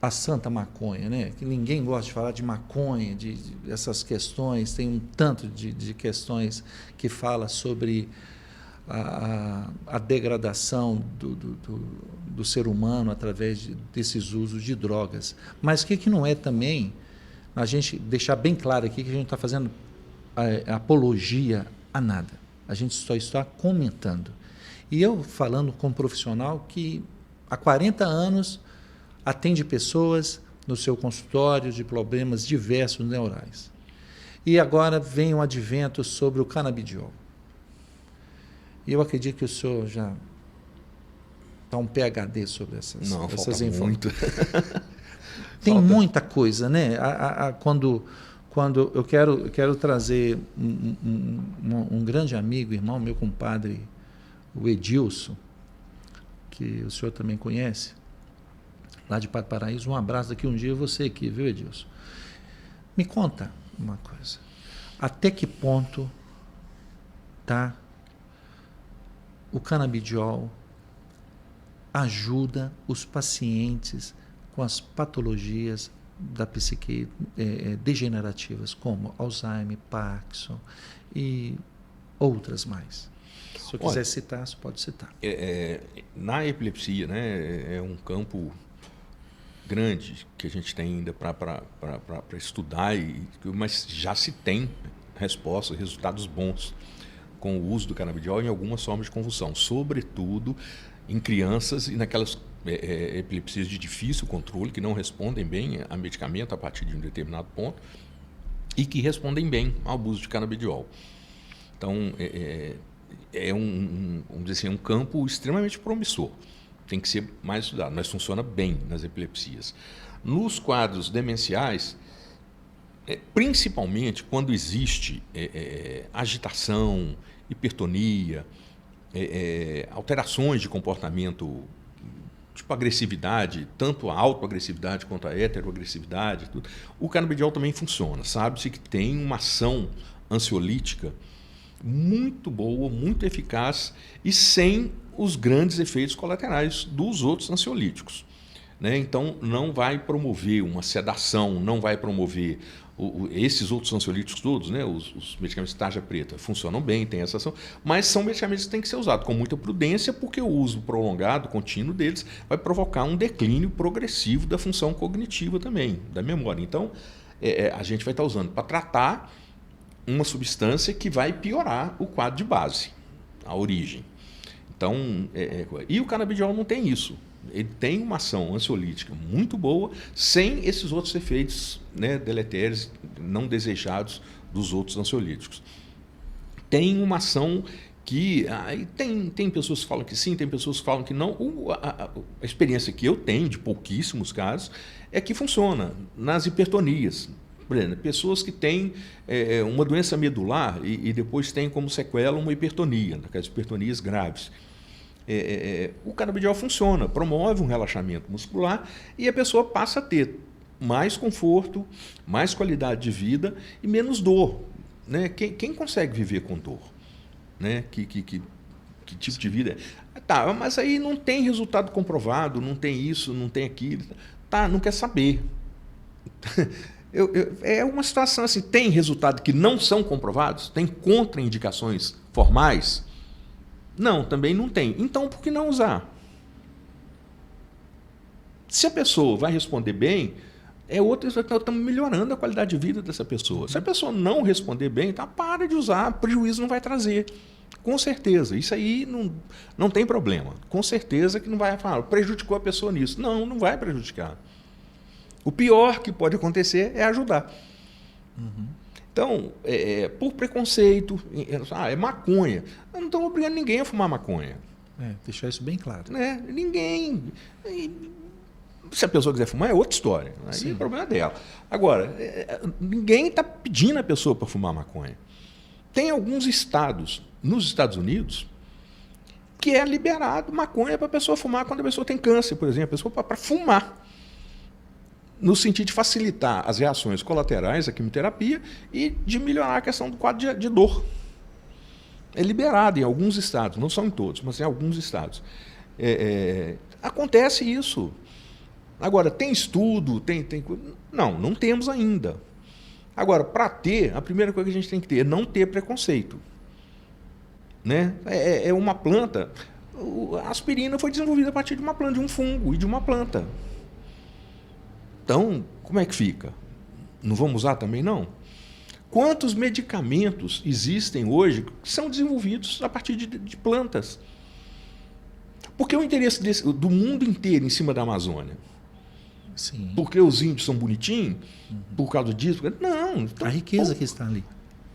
A santa maconha, né? Que ninguém gosta de falar de maconha, de essas questões, tem um tanto de questões que fala sobre a degradação do ser humano através desses usos de drogas. Mas o que não é também, a gente deixar bem claro aqui que a gente está fazendo apologia a nada. A gente só está comentando. E eu falando como profissional que há 40 anos atende pessoas no seu consultório de problemas diversos neurais. E agora vem um advento sobre o canabidiol. E eu acredito que o senhor já está um PhD sobre essas informações. Muito. Tem muita coisa, né? Quando eu quero trazer um grande amigo, irmão, meu compadre, o Edilson, que o senhor também conhece, lá de Pato Paraíso. Um abraço daqui um dia você aqui, viu, Edilson? Me conta uma coisa. Até que ponto o canabidiol ajuda os pacientes com as patologias da psique degenerativas, como Alzheimer, Parkinson e outras mais? Se eu quiser citar, você pode citar. Na epilepsia, né, é um campo grande que a gente tem ainda para estudar, mas já se tem respostas, resultados bons com o uso do canabidiol em algumas formas de convulsão, sobretudo em crianças e naquelas epilepsias de difícil controle, que não respondem bem a medicamento a partir de um determinado ponto e que respondem bem ao uso de canabidiol. Então, vamos dizer assim, um campo extremamente promissor. Tem que ser mais estudado, mas funciona bem nas epilepsias. Nos quadros demenciais, principalmente quando existe agitação, hipertonia, alterações de comportamento, tipo agressividade, tanto a autoagressividade quanto a heteroagressividade, tudo, o canabidiol também funciona. Sabe-se que tem uma ação ansiolítica muito boa, muito eficaz e sem os grandes efeitos colaterais dos outros ansiolíticos. né? Então, não vai promover uma sedação, não vai promover esses outros ansiolíticos todos, né? Os medicamentos de tarja preta funcionam bem, tem essa ação, mas são medicamentos que têm que ser usados com muita prudência, porque o uso prolongado, contínuo deles, vai provocar um declínio progressivo da função cognitiva também, da memória. Então, a gente vai estar usando para tratar uma substância que vai piorar o quadro de base, a origem. Então, e o canabidiol não tem isso. Ele tem uma ação ansiolítica muito boa, sem esses outros efeitos, né, deletérios, não desejados dos outros ansiolíticos. Tem uma ação que... tem pessoas que falam que sim, tem pessoas que falam que não. A experiência que eu tenho, de pouquíssimos casos, é que funciona nas hipertonias. Por exemplo, pessoas que têm uma doença medular e depois têm como sequela uma hipertonia, aquelas hipertonias graves. O canabidiol funciona, promove um relaxamento muscular e a pessoa passa a ter mais conforto, mais qualidade de vida e menos dor, né? Quem consegue viver com dor? Né? Que tipo de vida é? Tá, mas aí não tem resultado comprovado, não tem isso, não tem aquilo. Tá, não quer saber. É uma situação assim, tem resultados que não são comprovados? Tem contraindicações formais? Não, também não tem. Então, por que não usar? Se a pessoa vai responder bem, nós estamos melhorando a qualidade de vida dessa pessoa. Se a pessoa não responder bem, então para de usar, prejuízo não vai trazer. Com certeza, isso aí não tem problema. Com certeza que não vai falar, prejudicou a pessoa nisso. Não vai prejudicar. O pior que pode acontecer é ajudar. Então, por preconceito, é maconha. Eu não estou obrigando ninguém a fumar maconha. Deixar isso bem claro. Ninguém. Se a pessoa quiser fumar, é outra história. Aí o problema é dela. Agora, ninguém está pedindo a pessoa para fumar maconha. Tem alguns estados, nos Estados Unidos, que é liberado maconha para a pessoa fumar quando a pessoa tem câncer, por exemplo. A pessoa para fumar. No sentido de facilitar as reações colaterais da quimioterapia e de melhorar a questão do quadro de dor. É liberado em alguns estados, não são em todos, mas em alguns estados. Acontece isso. Agora, tem estudo, tem... Não temos ainda. Agora, para ter, a primeira coisa que a gente tem que ter é não ter preconceito. Né? É uma planta... A aspirina foi desenvolvida a partir de uma planta, de um fungo e de uma planta. Então, como é que fica? Não vamos usar também, não? Quantos medicamentos existem hoje que são desenvolvidos a partir de plantas? Por que o interesse do mundo inteiro em cima da Amazônia? Sim. Porque os índios são bonitinhos? Por causa disso? Não. Então, a riqueza que está ali.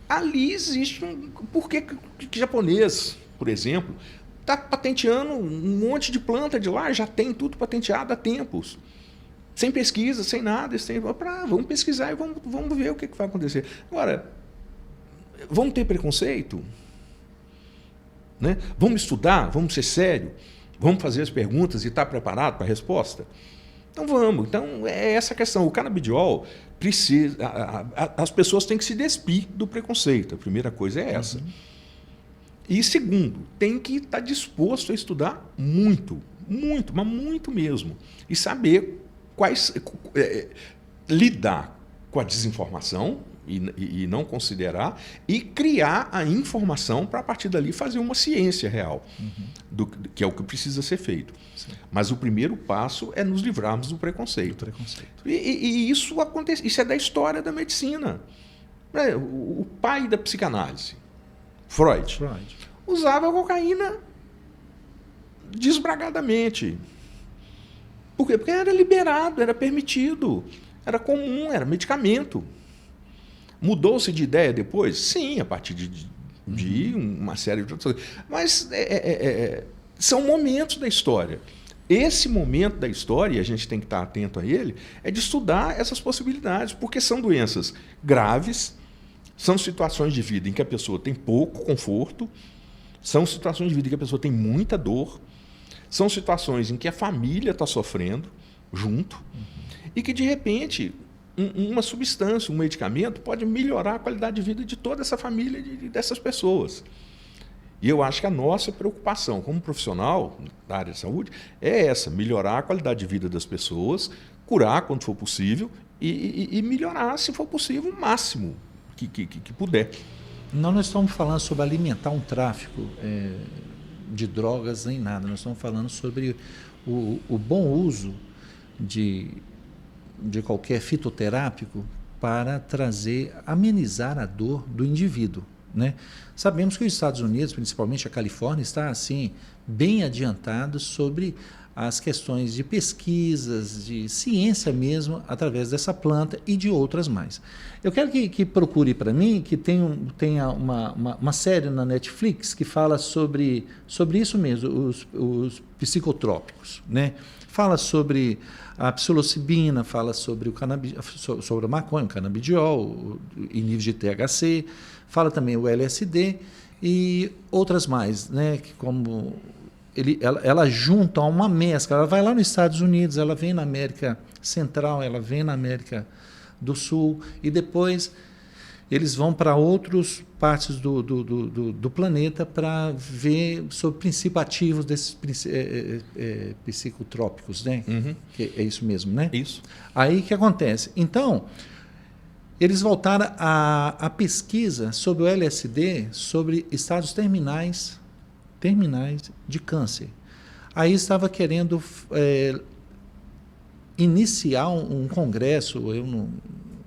Ali existe Por que japonês, por exemplo, está patenteando um monte de planta de lá, já tem tudo patenteado há tempos. Sem pesquisa, sem nada. Vamos pesquisar e vamos ver o que vai acontecer. Agora, vamos ter preconceito? Né? Vamos estudar? Vamos ser sério? Vamos fazer as perguntas e estar preparado para a resposta? Então vamos. Então é essa questão. O canabidiol precisa... As pessoas têm que se despir do preconceito. A primeira coisa é essa. E segundo, tem que estar disposto a estudar muito, mas muito mesmo. E saber lidar com a desinformação e não considerar, e criar a informação para, a partir dali, fazer uma ciência real, que é o que precisa ser feito. Sim. Mas o primeiro passo é nos livrarmos do preconceito. E isso acontece, isso é da história da medicina. O pai da psicanálise, Freud. Usava cocaína desbragadamente. Por quê? Porque era liberado, era permitido, era comum, era medicamento. Mudou-se de ideia depois? Sim, a partir de uma série de outras coisas. Mas são momentos da história. Esse momento da história, e a gente tem que estar atento a ele, é de estudar essas possibilidades, porque são doenças graves, são situações de vida em que a pessoa tem pouco conforto, são situações de vida em que a pessoa tem muita dor, são situações em que a família está sofrendo junto e que, de repente, uma substância, um medicamento pode melhorar a qualidade de vida de toda essa família e dessas pessoas. E eu acho que a nossa preocupação como profissional da área de saúde é essa, melhorar a qualidade de vida das pessoas, curar quando for possível e melhorar, se for possível, o máximo que puder. Não estamos falando sobre alimentar um tráfico de drogas nem nada, nós estamos falando sobre o bom uso de qualquer fitoterápico para amenizar a dor do indivíduo, né? Sabemos que os Estados Unidos, principalmente a Califórnia, está assim bem adiantado sobre as questões de pesquisas, de ciência mesmo, através dessa planta e de outras mais. Eu quero que procure para mim, que tenha uma série na Netflix que fala sobre isso mesmo, os psicotrópicos, né? Fala sobre a psilocibina, fala sobre sobre a maconha, o canabidiol, em níveis de THC, fala também o LSD e outras mais, né? Que como ela junta uma mescla, ela vai lá nos Estados Unidos, ela vem na América Central, ela vem na América do Sul e depois eles vão para outras partes do planeta para ver sobre princípios ativos desses psicotrópicos, né? Uhum. Que é isso mesmo, né? Isso. Aí o que acontece? Então, eles voltaram a pesquisa sobre o LSD, sobre estados terminais de câncer. Aí estava querendo iniciar um congresso, eu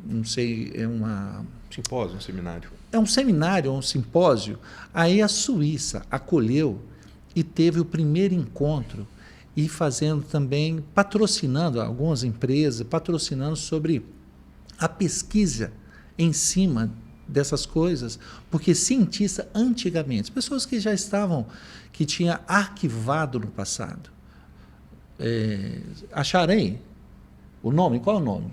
não sei, Simpósio, um seminário. É um seminário, um simpósio. Aí a Suíça acolheu e teve o primeiro encontro e fazendo também, patrocinando algumas empresas, patrocinando sobre a pesquisa em cima dessas coisas, porque cientistas antigamente, pessoas que já que tinham arquivado no passado, acharei o nome, qual é o nome?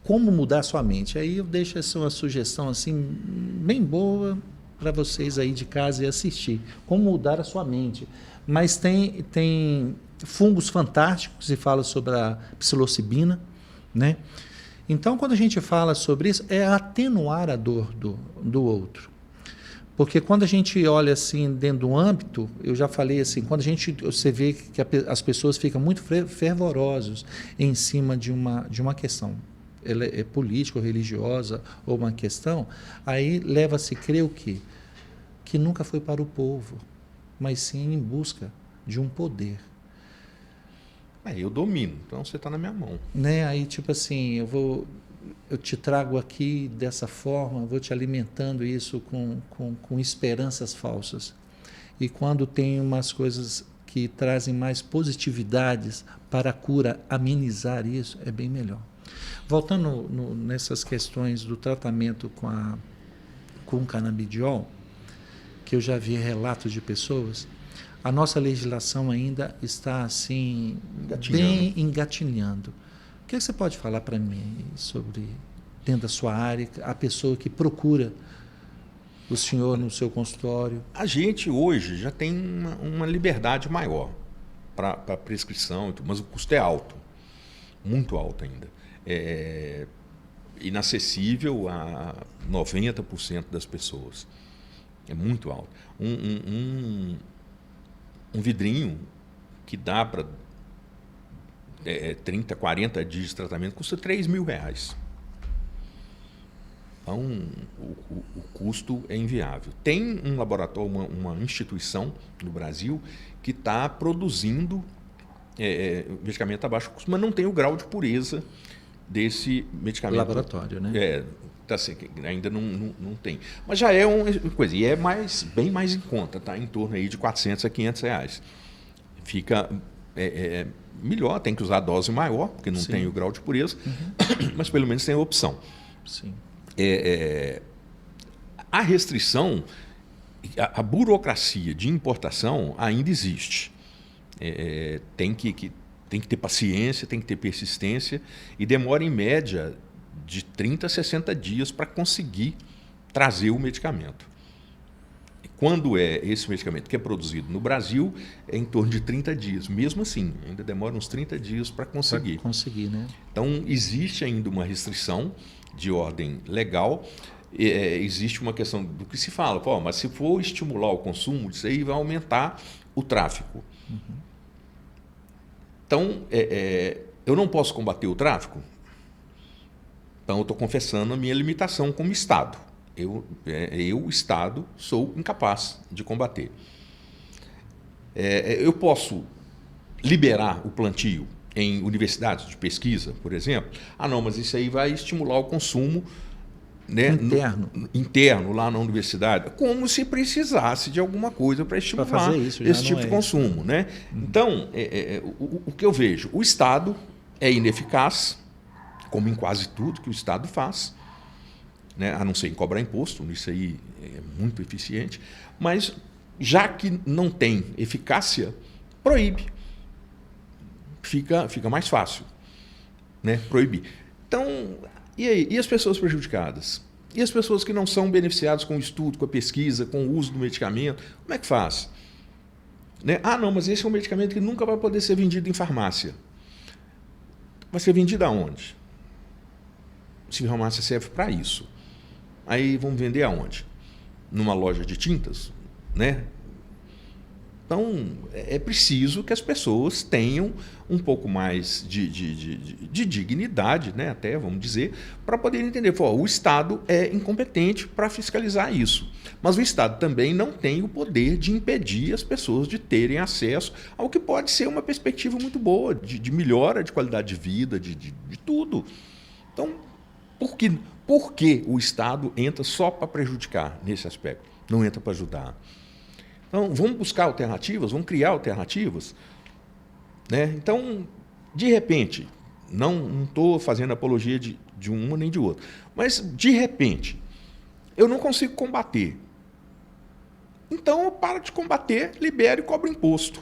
Como mudar sua mente. Aí eu deixo essa uma sugestão assim bem boa para vocês aí de casa e assistir. Como mudar a sua mente. Mas tem fungos fantásticos e fala sobre a psilocibina, né? Então, quando a gente fala sobre isso, é atenuar a dor do outro. Porque quando a gente olha assim dentro do âmbito, eu já falei assim, quando você vê que as pessoas ficam muito fervorosas em cima de uma questão, ela é política ou religiosa ou uma questão, aí leva-se a crer o quê? Que nunca foi para o povo, mas sim em busca de um poder. Eu domino, então você está na minha mão. Né? Aí tipo assim, eu te trago aqui dessa forma, vou te alimentando isso com esperanças falsas. E quando tem umas coisas que trazem mais positividades para a cura, amenizar isso, é bem melhor. Voltando nessas questões do tratamento com o canabidiol, que eu já vi relatos de pessoas, a nossa legislação ainda está assim bem engatinhando. O que você pode falar para mim sobre, dentro da sua área, a pessoa que procura o senhor no seu consultório? A gente hoje já tem uma liberdade maior para prescrição, mas o custo é alto, muito alto ainda. É inacessível a 90% das pessoas. É muito alto. Um vidrinho que dá para 30, 40 dias de tratamento custa R$3.000. Então, o custo é inviável. Tem um laboratório, uma instituição no Brasil que está produzindo medicamento a baixo custo, mas não tem o grau de pureza desse medicamento. Laboratório, né? Ainda não tem. Mas já é uma coisa, e é bem mais em conta, tá? Em torno aí de R$400 a R$500. Fica melhor, tem que usar a dose maior, porque não tem o grau de pureza, mas pelo menos tem a opção. Sim. A restrição, a burocracia de importação ainda existe. Tem que ter paciência, tem que ter persistência e demora em média de 30 a 60 dias para conseguir trazer o medicamento. Quando é esse medicamento que é produzido no Brasil, é em torno de 30 dias. Mesmo assim, ainda demora uns 30 dias para conseguir. Né? Então, existe ainda uma restrição de ordem legal. existe uma questão do que se fala, pô, mas se for estimular o consumo, isso aí vai aumentar o tráfico. Então, eu não posso combater o tráfico? Então, eu estou confessando a minha limitação como Estado. Eu, Estado, sou incapaz de combater. Eu posso liberar o plantio em universidades de pesquisa, por exemplo? Ah, não, mas isso aí vai estimular o consumo, né, interno lá na universidade, como se precisasse de alguma coisa para estimular esse tipo de consumo. Né? Então, o que eu vejo? O Estado é ineficaz, como em quase tudo que o Estado faz, né? A não ser em cobrar imposto, isso aí é muito eficiente, mas já que não tem eficácia, proíbe. Fica mais fácil, né? Proibir. Então, e aí? E as pessoas prejudicadas? E as pessoas que não são beneficiadas com o estudo, com a pesquisa, com o uso do medicamento? Como é que faz? Né? Ah, não, mas esse é um medicamento que nunca vai poder ser vendido em farmácia. Vai ser vendido aonde? Se a farmácia serve para isso. Aí vamos vender aonde? Numa loja de tintas? Né? Então, é preciso que as pessoas tenham um pouco mais de dignidade, né, até, vamos dizer, para poder entender. O Estado é incompetente para fiscalizar isso. Mas o Estado também não tem o poder de impedir as pessoas de terem acesso ao que pode ser uma perspectiva muito boa, de melhora de qualidade de vida, de tudo. Então, por que o Estado entra só para prejudicar nesse aspecto? Não entra para ajudar. Então, vamos buscar alternativas, vamos criar alternativas. Né? Então, de repente, não estou fazendo apologia de uma nem de outra, mas, de repente, eu não consigo combater. Então, eu paro de combater, libero e cobro imposto.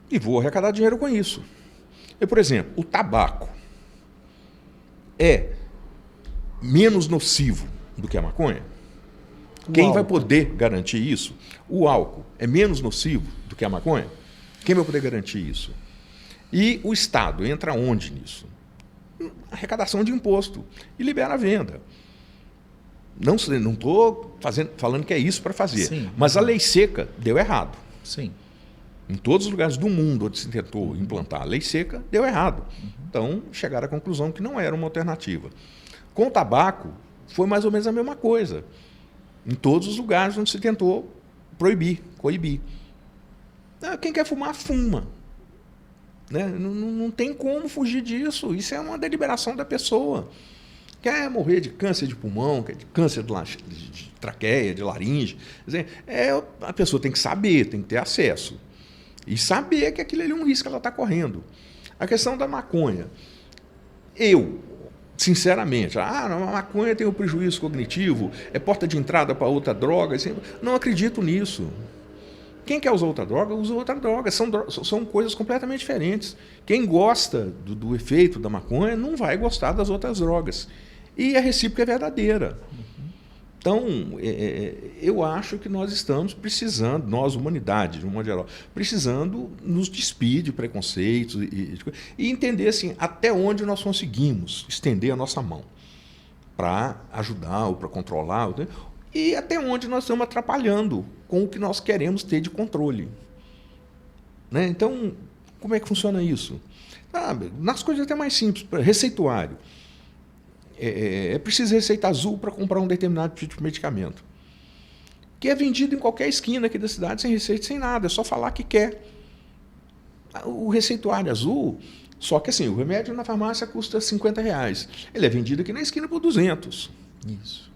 E vou arrecadar dinheiro com isso. Por exemplo, o tabaco é menos nocivo do que a maconha? Quem vai poder garantir isso? O álcool é menos nocivo do que a maconha? Quem vai poder garantir isso? E o Estado entra onde nisso? Arrecadação de imposto e libera a venda. Não estou falando que é isso para fazer, sim, mas a lei seca deu errado. Sim. Em todos os lugares do mundo onde se tentou implantar a lei seca, deu errado. Então, chegaram à conclusão que não era uma alternativa. Com o tabaco, foi mais ou menos a mesma coisa. Em todos os lugares onde se tentou proibir, coibir. Quem quer fumar, fuma. Né? Não tem como fugir disso. Isso é uma deliberação da pessoa. Quer morrer de câncer de pulmão, quer de câncer de traqueia, de laringe. Quer dizer, a pessoa tem que saber, tem que ter acesso. E saber que aquilo ali é um risco que ela está correndo. A questão da maconha. Sinceramente, a maconha tem um prejuízo cognitivo, é porta de entrada para outra droga. Assim, não acredito nisso. Quem quer usar outra droga, usa outra droga. São coisas completamente diferentes. Quem gosta do efeito da maconha não vai gostar das outras drogas. E a recíproca é verdadeira. Então, eu acho que nós estamos precisando, nós, humanidade, de um modo geral, precisando nos despir de preconceitos e entender assim, até onde nós conseguimos estender a nossa mão para ajudar ou para controlar, né? E até onde nós estamos atrapalhando com o que nós queremos ter de controle. Né? Então, como é que funciona isso? Nas coisas até mais simples, receituário. É preciso receita azul para comprar um determinado tipo de medicamento, que é vendido em qualquer esquina aqui da cidade, sem receita, sem nada, é só falar que quer. O receituário azul, só que assim, o remédio na farmácia custa R$50. Ele é vendido aqui na esquina por 200. Isso.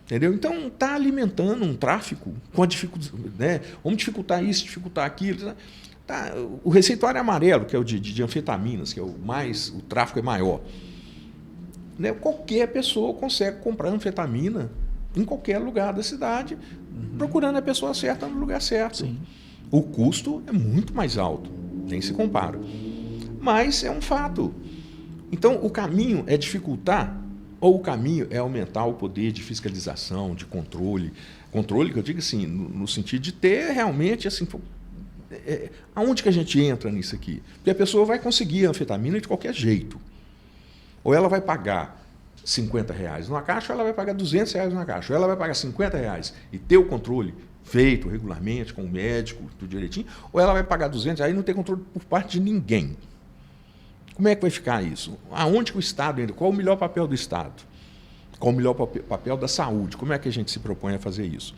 Entendeu? Então, está alimentando um tráfico com a dificuldade. Né? Vamos dificultar isso, dificultar aquilo. Tá. O receituário amarelo, que é o de anfetaminas, que é o tráfico é maior. Né? Qualquer pessoa consegue comprar anfetamina em qualquer lugar da cidade, procurando a pessoa certa no lugar certo. Sim. O custo é muito mais alto, nem se compara. Mas é um fato. Então, o caminho é dificultar, ou o caminho é aumentar o poder de fiscalização, de controle. Controle, que eu digo assim, no sentido de ter realmente assim, aonde que a gente entra nisso aqui? Porque a pessoa vai conseguir a anfetamina de qualquer jeito. Ou ela vai pagar R$50 numa caixa, ou ela vai pagar R$200 numa caixa, ou ela vai pagar R$50 e ter o controle feito regularmente com o médico, tudo direitinho, ou ela vai pagar R$200 e não ter controle por parte de ninguém. Como é que vai ficar isso? Aonde que o Estado entra? Qual o melhor papel do Estado? Qual o melhor papel da saúde? Como é que a gente se propõe a fazer isso?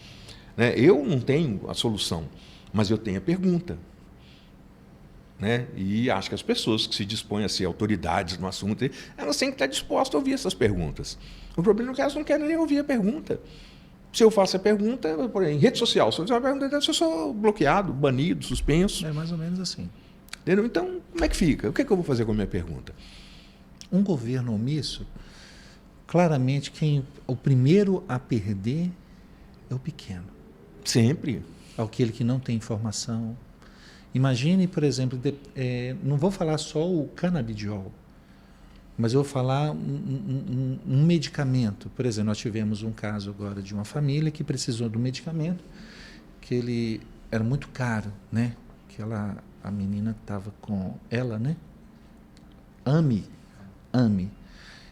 Né? Eu não tenho a solução, mas eu tenho a pergunta. Né? E acho que as pessoas que se dispõem a ser autoridades no assunto, elas têm que estar dispostas a ouvir essas perguntas. O problema é que elas não querem nem ouvir a pergunta. Se eu faço a pergunta, por exemplo, em rede social, se eu fizer uma pergunta, eu sou bloqueado, banido, suspenso. É mais ou menos assim. Entendeu? Então, como é que fica? O que é que eu vou fazer com a minha pergunta? Um governo omisso, claramente, o primeiro a perder é o pequeno. Sempre. Aquele que não tem informação. Imagine, por exemplo, não vou falar só o canabidiol, mas eu vou falar um medicamento. Por exemplo, nós tivemos um caso agora de uma família que precisou de um medicamento, que ele era muito caro, né? Que a menina estava com ela, né? AMI.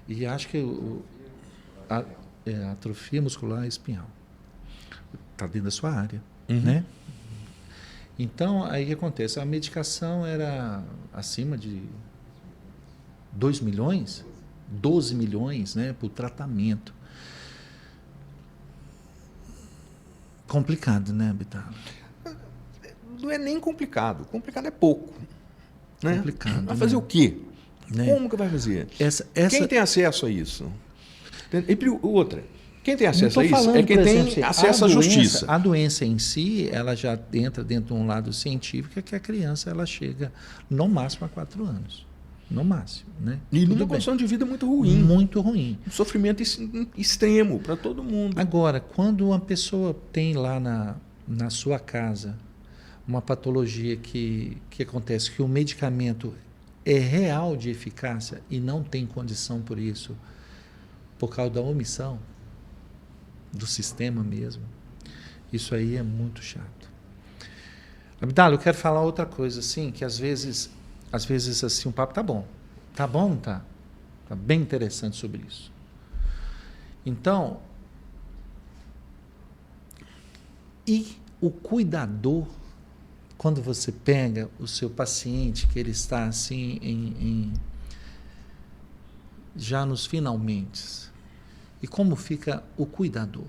E acho que atrofia muscular espinhal. Está dentro da sua área, né? Então, aí o que acontece? A medicação era acima de 2 milhões, 12 milhões, né, para o tratamento. Complicado, né, Abdala? Não é nem complicado. Complicado é pouco. Né? Complicado. Vai fazer o quê? Né? Como que vai fazer? Quem tem acesso a isso? E outra, quem tem acesso a isso é quem tem acesso à justiça. A doença em si, ela já entra dentro de um lado científico, que a criança ela chega no máximo a 4 anos. No máximo. Né? E numa condição de vida muito ruim. Muito ruim. Um sofrimento extremo para todo mundo. Agora, quando uma pessoa tem lá na sua casa uma patologia que acontece, que o medicamento é real de eficácia e não tem condição por isso, por causa da omissão do sistema mesmo, isso aí é muito chato. Abdala, eu quero falar outra coisa, assim, que às vezes assim, o papo tá bom, não tá? Tá bem interessante sobre isso. Então, e o cuidador, quando você pega o seu paciente, que ele está assim já nos finalmente, e como fica o cuidador?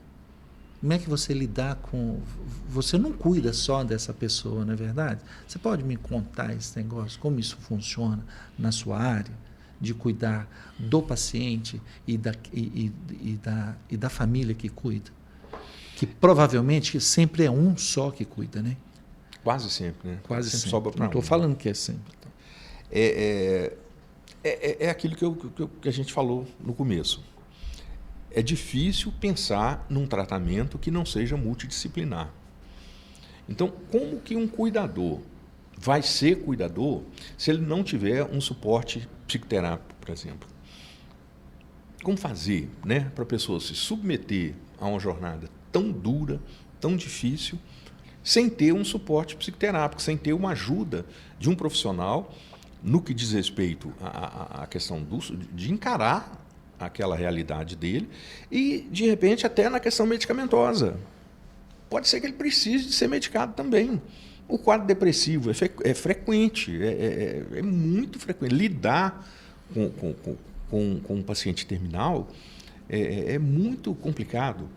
Como é que você lidar com... Você não cuida só dessa pessoa, não é verdade? Você pode me contar esse negócio, como isso funciona na sua área, de cuidar do paciente e da família que cuida? Que provavelmente sempre é um só que cuida, né? Quase sempre, né? Quase sempre. Sobra para não estou falando que é sempre. É aquilo que a gente falou no começo. É difícil pensar num tratamento que não seja multidisciplinar. Então, como que um cuidador vai ser cuidador se ele não tiver um suporte psicoterápico, por exemplo? Como fazer, né, para a pessoa se submeter a uma jornada tão dura, tão difícil, sem ter um suporte psicoterápico, sem ter uma ajuda de um profissional no que diz respeito à questão de encarar aquela realidade dele e, de repente, até na questão medicamentosa. Pode ser que ele precise de ser medicado também. O quadro depressivo é frequente, é muito frequente. Lidar com um paciente terminal é muito complicado.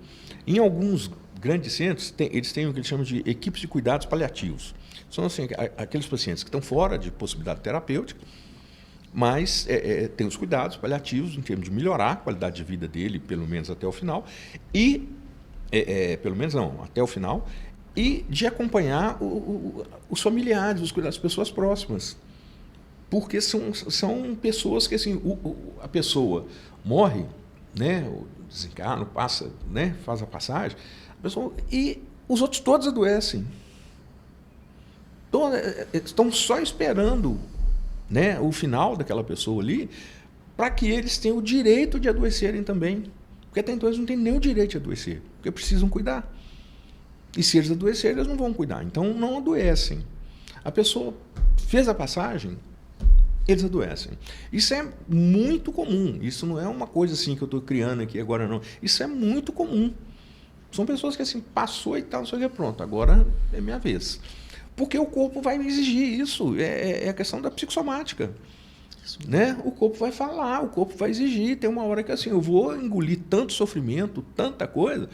Em alguns grandes centros, eles têm o que eles chamam de equipes de cuidados paliativos. São assim, aqueles pacientes que estão fora de possibilidade terapêutica, mas tem os cuidados paliativos em termos de melhorar a qualidade de vida dele, pelo menos até o final, e pelo menos não, até o final, e de acompanhar os familiares, os cuidados das pessoas próximas. Porque são pessoas que, assim, a pessoa morre, né, desencarna, passa, né, faz a passagem, e os outros todos adoecem. Estão só esperando, né, o final daquela pessoa ali, para que eles tenham o direito de adoecerem também. Porque até então eles não têm nem o direito de adoecer, porque precisam cuidar. E se eles adoecerem, eles não vão cuidar. Então não adoecem. A pessoa fez a passagem, eles adoecem. Isso é muito comum. Isso não é uma coisa assim que eu estou criando aqui agora, não. Isso é muito comum. São pessoas que assim, passou e tal, não sei o que, pronto, agora é minha vez. Porque o corpo vai exigir isso. É a questão da psicossomática. Né? O corpo vai falar, o corpo vai exigir. Tem uma hora que assim, eu vou engolir tanto sofrimento, tanta coisa,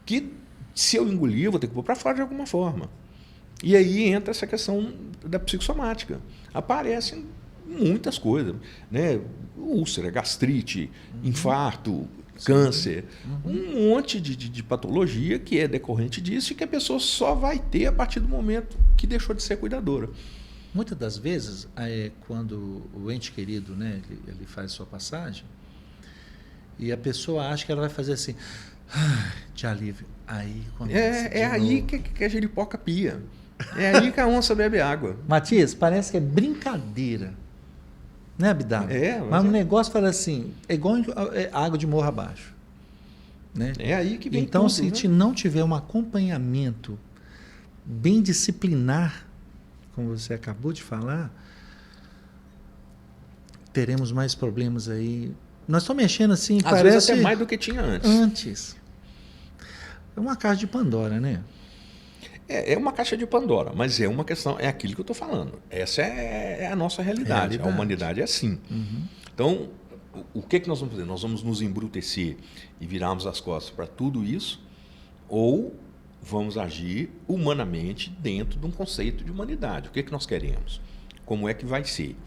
que se eu engolir, eu vou ter que pôr para fora de alguma forma. E aí entra essa questão da psicossomática. Aparecem muitas coisas, né? Úlcera, gastrite, infarto, câncer, um monte de patologia que é decorrente disso e que a pessoa só vai ter a partir do momento que deixou de ser cuidadora. Muitas das vezes, quando o ente querido, né, ele faz sua passagem, e a pessoa acha que ela vai fazer assim, de alívio. Aí aí que a jeripoca pia. É aí que a onça bebe água. Matias, parece que é brincadeira. Né, Abdala? Mas o negócio fala assim, é igual água de morro abaixo. Né? É aí que vem então, tudo, se a gente né? não tiver um acompanhamento bem disciplinar, como você acabou de falar, teremos mais problemas aí. Nós estamos mexendo assim, às parece... vezes até mais do que tinha antes. É uma caixa de Pandora, né? É uma caixa de Pandora, mas é uma questão, é aquilo que eu estou falando. Essa é a nossa realidade. A humanidade é assim. Então, o que nós vamos fazer? Nós vamos nos embrutecer e virarmos as costas para tudo isso, ou vamos agir humanamente dentro de um conceito de humanidade. O que nós queremos? Como é que vai ser?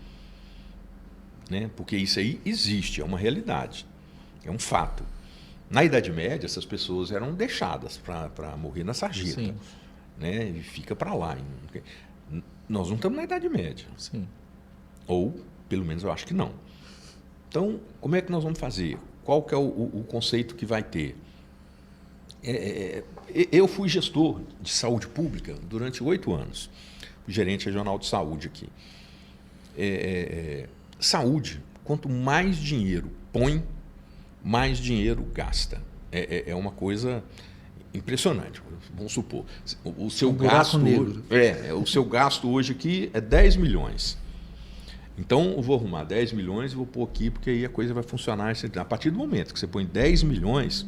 Né? Porque isso aí existe, é uma realidade, é um fato. Na Idade Média, essas pessoas eram deixadas para morrer na sarjeta. Sim. Né? E fica para lá. Nós não estamos na Idade Média. Sim. Ou, pelo menos, eu acho que não. Então, como é que nós vamos fazer? Qual que é o conceito que vai ter? Eu fui gestor de saúde pública durante 8 anos. Fui gerente regional de saúde aqui. Saúde, quanto mais dinheiro põe, mais dinheiro gasta. É uma coisa impressionante. Vamos supor, o seu gasto o seu gasto hoje aqui é 10 milhões. Então, eu vou arrumar 10 milhões e vou pôr aqui, porque aí a coisa vai funcionar. A partir do momento que você põe 10 milhões,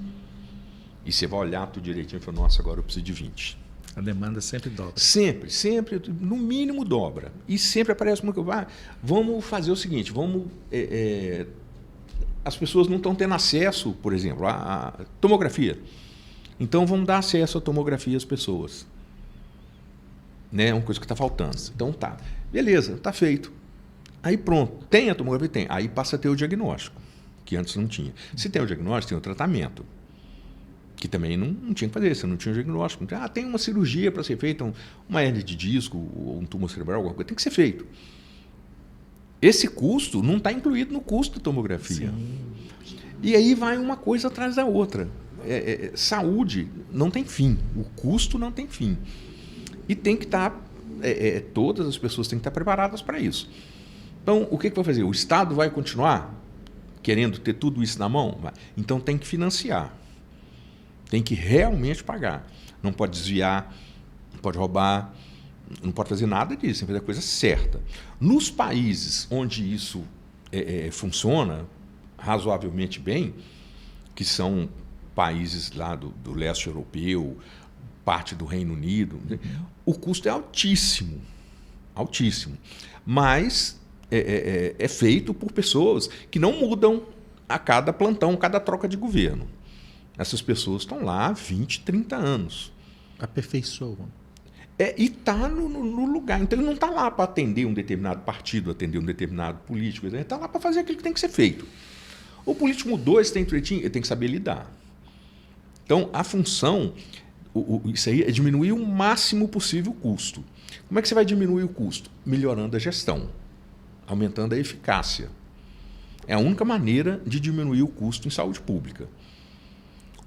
e você vai olhar tudo direitinho e falar, nossa, agora eu preciso de 20. A demanda sempre dobra. Sempre, no mínimo dobra. E sempre aparece uma coisa, vamos fazer o seguinte, as pessoas não estão tendo acesso, por exemplo, à tomografia. Então, vamos dar acesso à tomografia às pessoas. Né? É uma coisa que está faltando. Então, tá. Beleza, está feito. Aí, pronto. Tem a tomografia? Tem. Aí passa a ter o diagnóstico, que antes não tinha. Se tem o diagnóstico, tem o tratamento, que também não tinha que fazer. Você não tinha o diagnóstico. Tem uma cirurgia para ser feita, uma hernia de disco, ou um tumor cerebral, alguma coisa. Tem que ser feito. Esse custo não está incluído no custo da tomografia. Sim. E aí vai uma coisa atrás da outra. Saúde não tem fim, o custo não tem fim. E tem que estar, todas as pessoas têm que estar preparadas para isso. Então, o que vai fazer? O Estado vai continuar querendo ter tudo isso na mão? Então, tem que financiar. Tem que realmente pagar. Não pode desviar, não pode roubar, não pode fazer nada disso, tem que fazer a coisa certa. Nos países onde isso funciona razoavelmente bem, que são países lá do leste europeu, parte do Reino Unido, o custo é altíssimo, altíssimo. Mas é feito por pessoas que não mudam a cada plantão, cada troca de governo. Essas pessoas estão lá há 20, 30 anos. Aperfeiçoam. E está no lugar. Então, ele não está lá para atender um determinado partido, atender um determinado político. Ele está lá para fazer aquilo que tem que ser feito. O político mudou, ele tem que saber lidar. Então, a função, isso aí é diminuir o máximo possível o custo. Como é que você vai diminuir o custo? Melhorando a gestão, aumentando a eficácia. É a única maneira de diminuir o custo em saúde pública.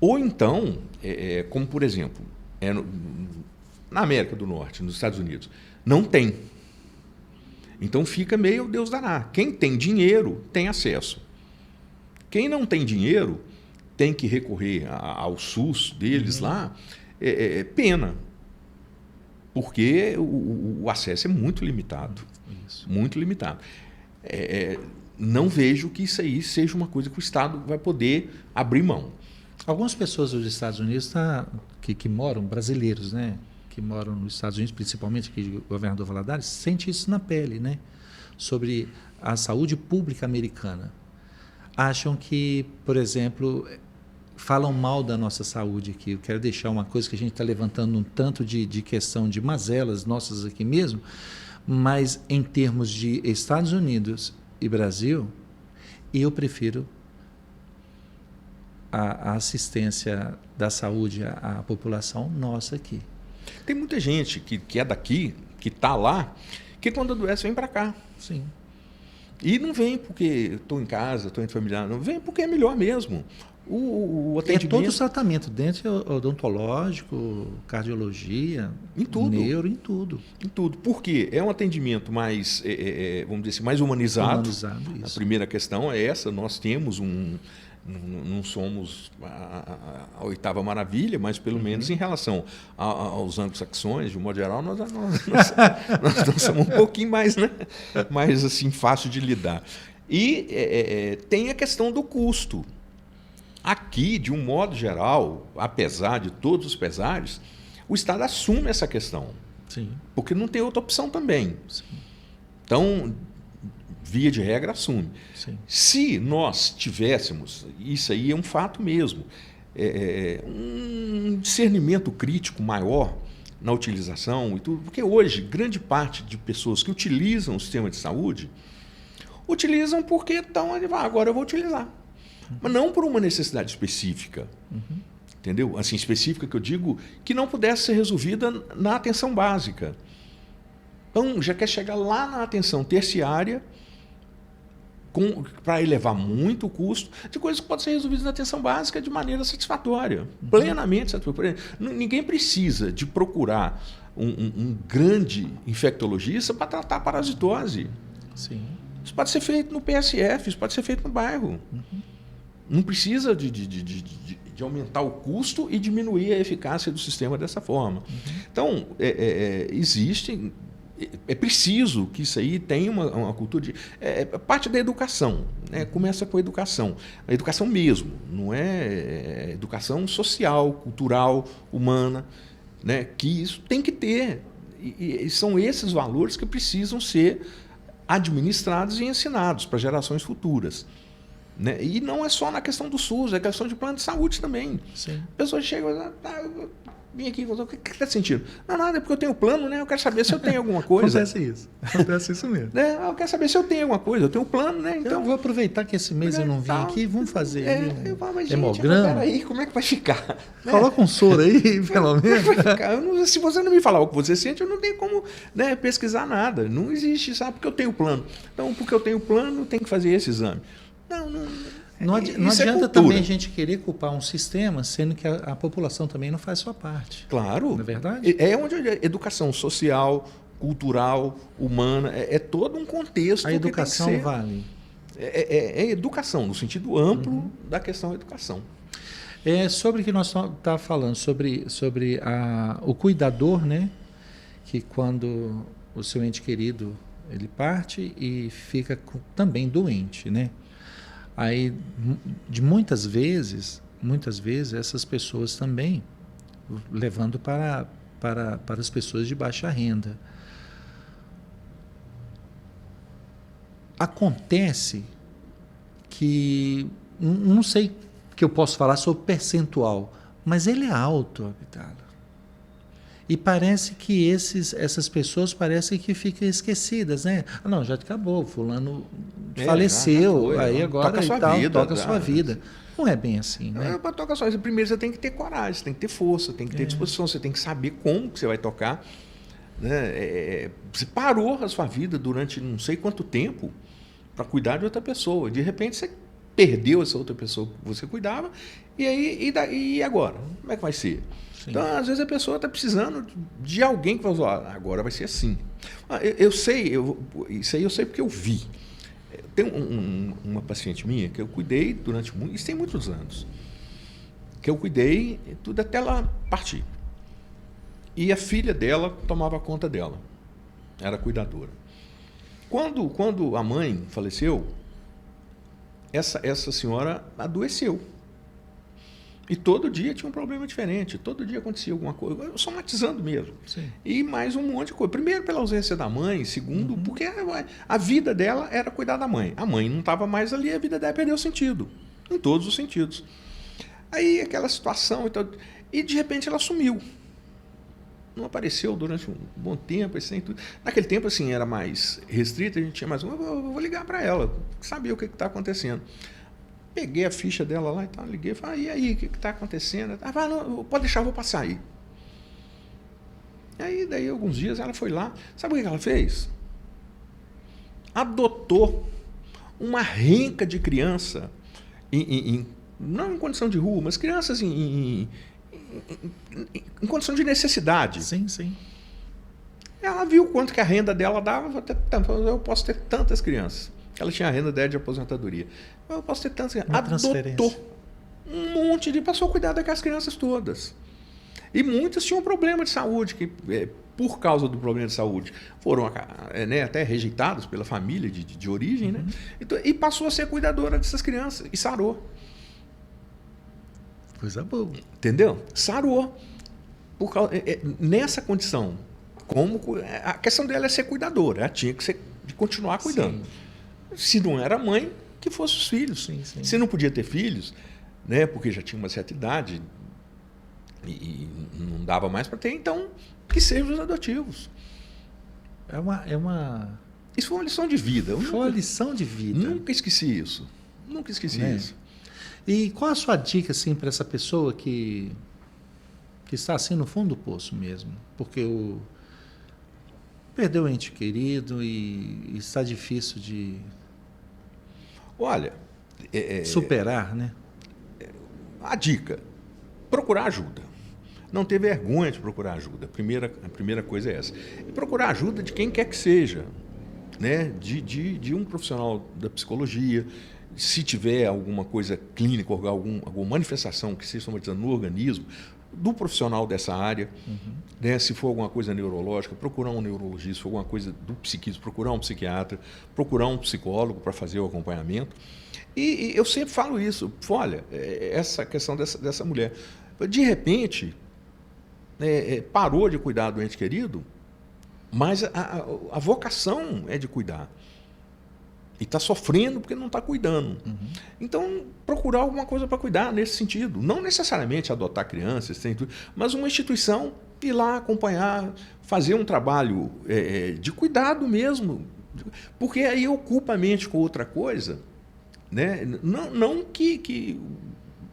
Ou então, como por exemplo, na América do Norte, nos Estados Unidos, não tem. Então fica meio Deus dará. Quem tem dinheiro tem acesso. Quem não tem dinheiro tem que recorrer ao SUS deles lá, pena. Porque o acesso é muito limitado. Isso. Muito limitado. não vejo que isso aí seja uma coisa que o Estado vai poder abrir mão. Algumas pessoas dos Estados Unidos que moram, brasileiros, né, que moram nos Estados Unidos, principalmente aqui o governador Valadares, sente isso na pele, né, sobre a saúde pública americana. Acham que, por exemplo, falam mal da nossa saúde aqui. Eu quero deixar uma coisa que a gente está levantando um tanto de questão de mazelas nossas aqui mesmo, mas em termos de Estados Unidos e Brasil, eu prefiro a assistência da saúde à população nossa aqui. Tem muita gente que é daqui, que está lá, que quando adoece vem para cá. Sim. E não vem porque estou em casa, estou entre familiar, não vem porque é melhor mesmo. O atendimento... É todo o tratamento, dentro odontológico, cardiologia, em tudo. Neuro, em tudo. Em tudo. Por quê? É um atendimento mais, vamos dizer assim, mais humanizado. Isso. A primeira questão é essa, nós temos não somos a oitava maravilha, mas pelo menos em relação aos anglo-saxões, de um modo geral, nós somos um pouquinho mais, né? Mais assim, fácil de lidar. E tem a questão do custo. Aqui, de um modo geral, apesar de todos os pesares, o Estado assume essa questão. Sim. Porque não tem outra opção também. Sim. Então, via de regra, assume. Sim. Se nós tivéssemos, isso aí é um fato mesmo, um discernimento crítico maior na utilização e tudo, porque hoje grande parte de pessoas que utilizam o sistema de saúde utilizam porque estão ali, agora eu vou utilizar. Mas não por uma necessidade específica. Entendeu? Assim, específica que eu digo que não pudesse ser resolvida na atenção básica. Então, já quer chegar lá na atenção terciária para elevar muito o custo de coisas que podem ser resolvidas na atenção básica de maneira satisfatória, plenamente satisfatória. Ninguém precisa de procurar um grande infectologista para tratar a parasitose. Sim. Isso pode ser feito no PSF, isso pode ser feito no bairro. Não precisa de aumentar o custo e diminuir a eficácia do sistema dessa forma. Então, existe... É preciso que isso aí tenha uma cultura de... parte da educação, né? Começa com a educação. A educação mesmo, não é educação social, cultural, humana, né? Que isso tem que ter. E são esses valores que precisam ser administrados e ensinados para gerações futuras. Né? E não é só na questão do SUS, é questão de plano de saúde também. Sim. A pessoa chega e vim aqui, o que está sentindo? Não, nada, é porque eu tenho plano, né? Eu quero saber se eu tenho alguma coisa. Acontece isso mesmo. Né? Eu quero saber se eu tenho alguma coisa, eu tenho plano, né? Então, eu vou aproveitar que esse mês eu não vim aqui, vamos fazer hemograma. Peraí, como é que vai ficar? Coloca um soro aí, pelo menos. Se você não me falar o que você sente, eu não tenho como, né, pesquisar nada. Não existe, sabe? Porque eu tenho plano. Então, porque eu tenho plano, tem que fazer esse exame. Não adianta também a gente querer culpar um sistema, sendo que a população também não faz sua parte. Claro. Não é verdade? É onde a educação social, cultural, humana, é todo um contexto. A educação que tem que ser. vale. É educação, no sentido amplo da questão educação. Sobre o que nós estamos falando, sobre o cuidador, né? Que quando o seu ente querido ele parte e fica também doente, né? Aí, muitas vezes, essas pessoas também, levando para as pessoas de baixa renda. Acontece que, não sei que eu posso falar sobre percentual, mas ele é alto, Abdala. E parece que essas pessoas parecem que ficam esquecidas, né? Ah, não, já acabou, fulano faleceu, foi, aí agora toca a sua vida. Não é bem assim, né? Para tocar a sua vida, primeiro você tem que ter coragem, você tem que ter força, tem que ter disposição, você tem que saber como que você vai tocar. Né? Você parou a sua vida durante não sei quanto tempo para cuidar de outra pessoa. De repente você perdeu essa outra pessoa que você cuidava, e agora? Como é que vai ser? Sim. Então, às vezes a pessoa está precisando de alguém que vai falar, agora vai ser assim. Isso aí eu sei porque eu vi. Tem uma paciente minha que eu cuidei durante isso tem muitos anos, que eu cuidei tudo até ela partir. E a filha dela tomava conta dela, era cuidadora. Quando a mãe faleceu, essa senhora adoeceu. E todo dia tinha um problema diferente, todo dia acontecia alguma coisa, somatizando mesmo. Sim. E mais um monte de coisa. Primeiro, pela ausência da mãe. Segundo, porque a vida dela era cuidar da mãe. A mãe não estava mais ali, a vida dela perdeu sentido, em todos os sentidos. Aí aquela situação, e de repente ela sumiu. Não apareceu durante um bom tempo. Assim, tudo. Naquele tempo assim, era mais restrito, a gente tinha mais eu vou ligar para ela, saber o que está acontecendo. Peguei a ficha dela lá e tal, liguei e falei, e aí, o que está acontecendo? Ela falou, não, pode deixar, eu vou passar aí. Aí, daí, alguns dias, ela foi lá. Sabe o que ela fez? Adotou uma renca de criança, não em condição de rua, mas crianças em condição de necessidade. Sim, sim. Ela viu quanto que a renda dela dava, eu posso ter tantas crianças. Ela tinha a renda dela de aposentadoria. Eu posso ter tantas crianças. Adotou um monte de... Passou a cuidar daquelas crianças todas. E muitas tinham problema de saúde, que por causa do problema de saúde foram até rejeitadas pela família de origem, né? Então, e passou a ser cuidadora dessas crianças e sarou. Coisa boa. Entendeu? Sarou. Por causa, nessa condição, a questão dela é ser cuidadora, ela tinha que de continuar cuidando. Sim. Se não era mãe, que fosse os filhos. Sim, sim. Se não podia ter filhos, né, porque já tinha uma certa idade e não dava mais para ter, então que sejam os adotivos. Isso foi uma lição de vida. Foi uma lição de vida. Nunca esqueci isso. Nunca esqueci isso. E qual a sua dica assim, para essa pessoa que está assim no fundo do poço mesmo? Porque perdeu o ente querido e está difícil de... Olha... superar, né? A dica, procurar ajuda. Não ter vergonha de procurar ajuda. A primeira coisa é essa. E procurar ajuda de quem quer que seja. Né? De um profissional da psicologia. Se tiver alguma coisa clínica, alguma manifestação que seja somatizando no organismo, do profissional dessa área. Né? Se for alguma coisa neurológica, procurar um neurologista. Se for alguma coisa do psiquismo, procurar um psiquiatra, procurar um psicólogo para fazer o acompanhamento. E eu sempre falo isso. Olha, essa questão dessa mulher. De repente, parou de cuidar do ente querido, mas a vocação é de cuidar. E está sofrendo porque não está cuidando. Então, procurar alguma coisa para cuidar nesse sentido. Não necessariamente adotar crianças, mas uma instituição ir lá acompanhar, fazer um trabalho de cuidado mesmo. Porque aí ocupa a mente com outra coisa. Né? Não que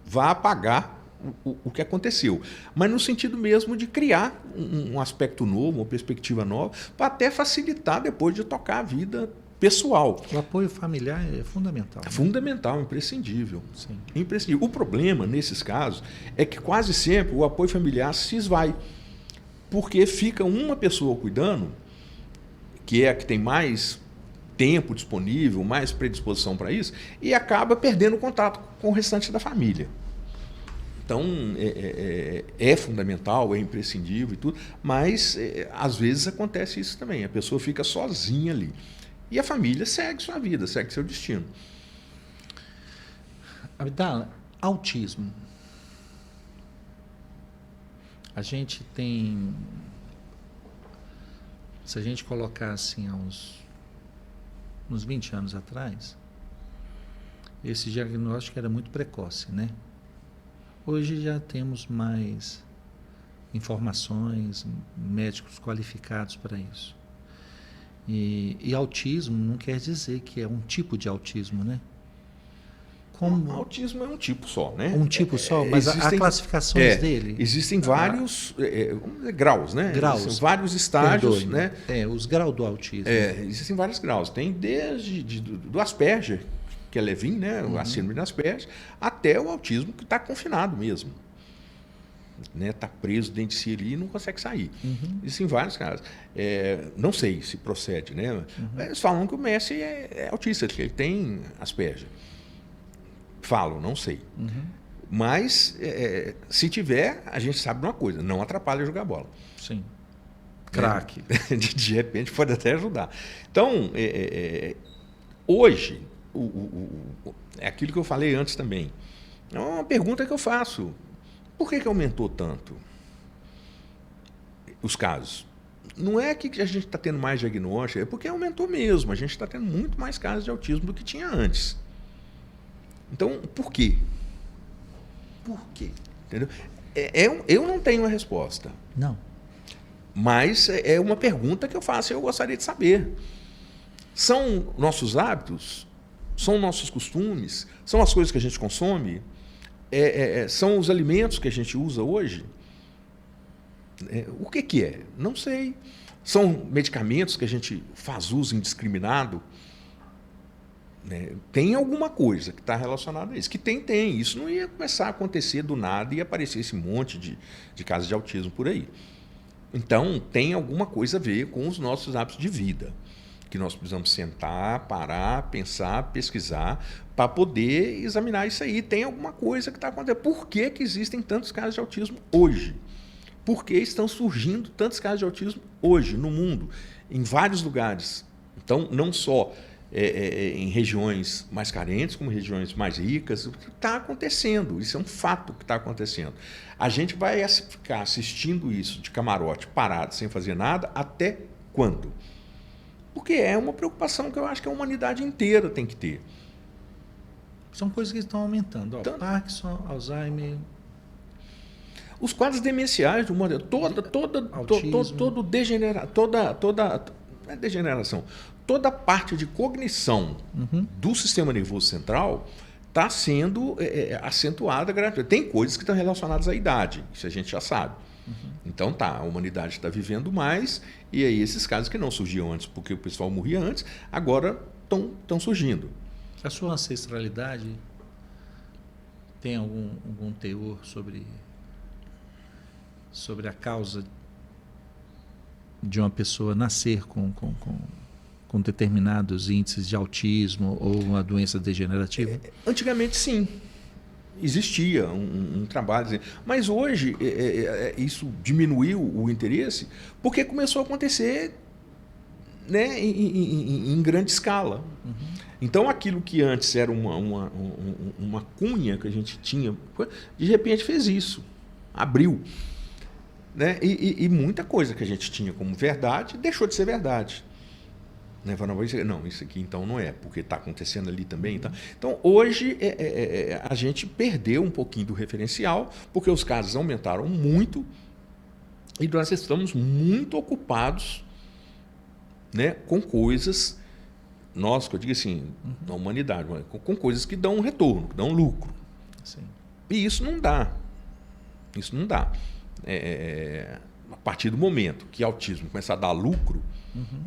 vá apagar o que aconteceu, mas no sentido mesmo de criar um aspecto novo, uma perspectiva nova, para até facilitar depois de tocar a vida pessoal. O apoio familiar é fundamental. É fundamental, imprescindível. Sim. Imprescindível. O problema, nesses casos, é que quase sempre o apoio familiar se esvai, porque fica uma pessoa cuidando, que é a que tem mais tempo disponível, mais predisposição para isso, e acaba perdendo o contato com o restante da família. Então, é fundamental, é imprescindível e tudo, mas às vezes acontece isso também. A pessoa fica sozinha ali. E a família segue sua vida, segue seu destino. Abdala, autismo. A gente tem... Se a gente colocar assim uns 20 anos atrás, esse diagnóstico era muito precoce, né? Hoje já temos mais informações, médicos qualificados para isso. E autismo não quer dizer que é um tipo de autismo, né? Como... Autismo é um tipo só, né? Um tipo só, mas há classificações dele? Existem vários graus, né? Graus. Existem vários estágios, né? Os graus do autismo. Existem vários graus. Tem desde do Asperger, que é levinho, né? A síndrome de Asperger, até o autismo que está confinado mesmo. Está preso dentro de si ali e não consegue sair. Existem vários casos. Não sei se procede, né? Eles falam que o Messi é autista, que ele tem Asperger. Falam, não sei. Mas, se tiver, a gente sabe de uma coisa, não atrapalha jogar bola. Sim. Craque. De repente pode até ajudar. Então, hoje, é aquilo que eu falei antes também. É uma pergunta que eu faço. Por que aumentou tanto os casos? Não é que a gente está tendo mais diagnóstico, é porque aumentou mesmo. A gente está tendo muito mais casos de autismo do que tinha antes. Então, por quê? Por quê? Entendeu? Eu não tenho a resposta. Não. Mas é uma pergunta que eu faço e eu gostaria de saber. São nossos hábitos? São nossos costumes? São as coisas que a gente consome? São os alimentos que a gente usa hoje? O que é? Não sei. São medicamentos que a gente faz uso indiscriminado? Tem alguma coisa que está relacionada a isso. Que tem. Isso não ia começar a acontecer do nada e aparecer esse monte de casos de autismo por aí. Então, tem alguma coisa a ver com os nossos hábitos de vida, que nós precisamos sentar, parar, pensar, pesquisar, para poder examinar isso aí. Tem alguma coisa que está acontecendo. Por que existem tantos casos de autismo hoje? Por que estão surgindo tantos casos de autismo hoje no mundo, em vários lugares? Então, não só em regiões mais carentes, como regiões mais ricas, o que está acontecendo? Isso é um fato que está acontecendo. A gente vai ficar assistindo isso de camarote, parado, sem fazer nada, até quando? Porque é uma preocupação que eu acho que a humanidade inteira tem que ter. São coisas que estão aumentando. Então, Parkinson, Alzheimer... Os quadros demenciais do mundo, toda parte de cognição do sistema nervoso central está sendo acentuada gratuitamente. Tem coisas que estão relacionadas à idade, isso a gente já sabe. Então a humanidade está vivendo mais, e aí esses casos que não surgiam antes, porque o pessoal morria antes, agora estão surgindo. A sua ancestralidade tem algum teor sobre a causa de uma pessoa nascer com determinados índices de autismo ou uma doença degenerativa? Antigamente, sim. Existia um trabalho. Mas hoje isso diminuiu o interesse porque começou a acontecer, né, em grande escala. Então, aquilo que antes era uma cunha que a gente tinha, de repente fez isso. Abriu. Né? E muita coisa que a gente tinha como verdade deixou de ser verdade. Né? Não, isso aqui então não é, porque está acontecendo ali também. Então, hoje, a gente perdeu um pouquinho do referencial, porque os casos aumentaram muito e nós estamos muito ocupados, né, com coisas, nós, que eu digo assim, na humanidade, com coisas que dão um retorno, que dão um lucro. Sim. E isso não dá. Isso não dá. A partir do momento que autismo começar a dar lucro,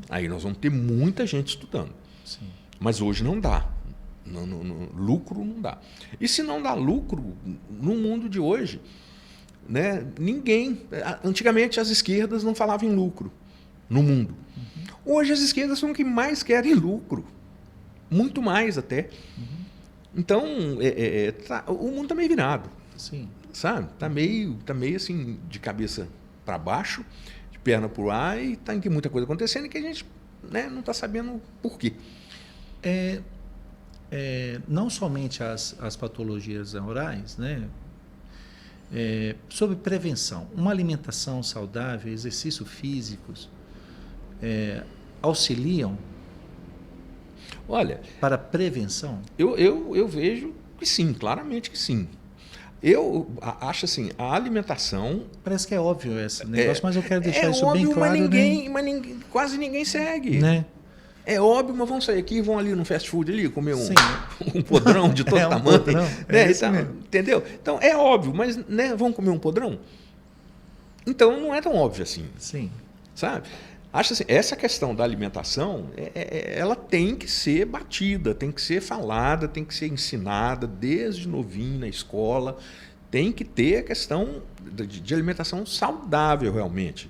aí nós vamos ter muita gente estudando. Sim. Mas hoje não dá. Lucro não dá. E se não dá lucro, no mundo de hoje, né, ninguém... Antigamente as esquerdas não falavam em lucro no mundo. Hoje as esquerdas são as que mais querem lucro. Muito mais até. Então, o mundo está meio virado. Sim. Sabe? Tá meio assim, de cabeça para baixo, de perna para o ar, e tem muita coisa acontecendo e que a gente, né, não está sabendo por quê. Não somente as patologias neurais, né? Sobre prevenção, uma alimentação saudável, exercícios físicos, auxiliam? Olha, para prevenção? Eu vejo que sim, claramente que sim. Eu acho assim, a alimentação... Parece que é óbvio esse negócio, mas eu quero deixar isso óbvio, bem claro. Mas quase ninguém segue. Né? É óbvio, mas vão sair aqui e vão ali no fast food ali comer um podrão de todo tamanho. Podrão. Entendeu? Então, é óbvio, mas, né, vão comer um podrão? Então, não é tão óbvio assim. Sim. Sabe? Acho assim, essa questão da alimentação, ela tem que ser batida, tem que ser falada, tem que ser ensinada desde novinho na escola. Tem que ter a questão de alimentação saudável, realmente.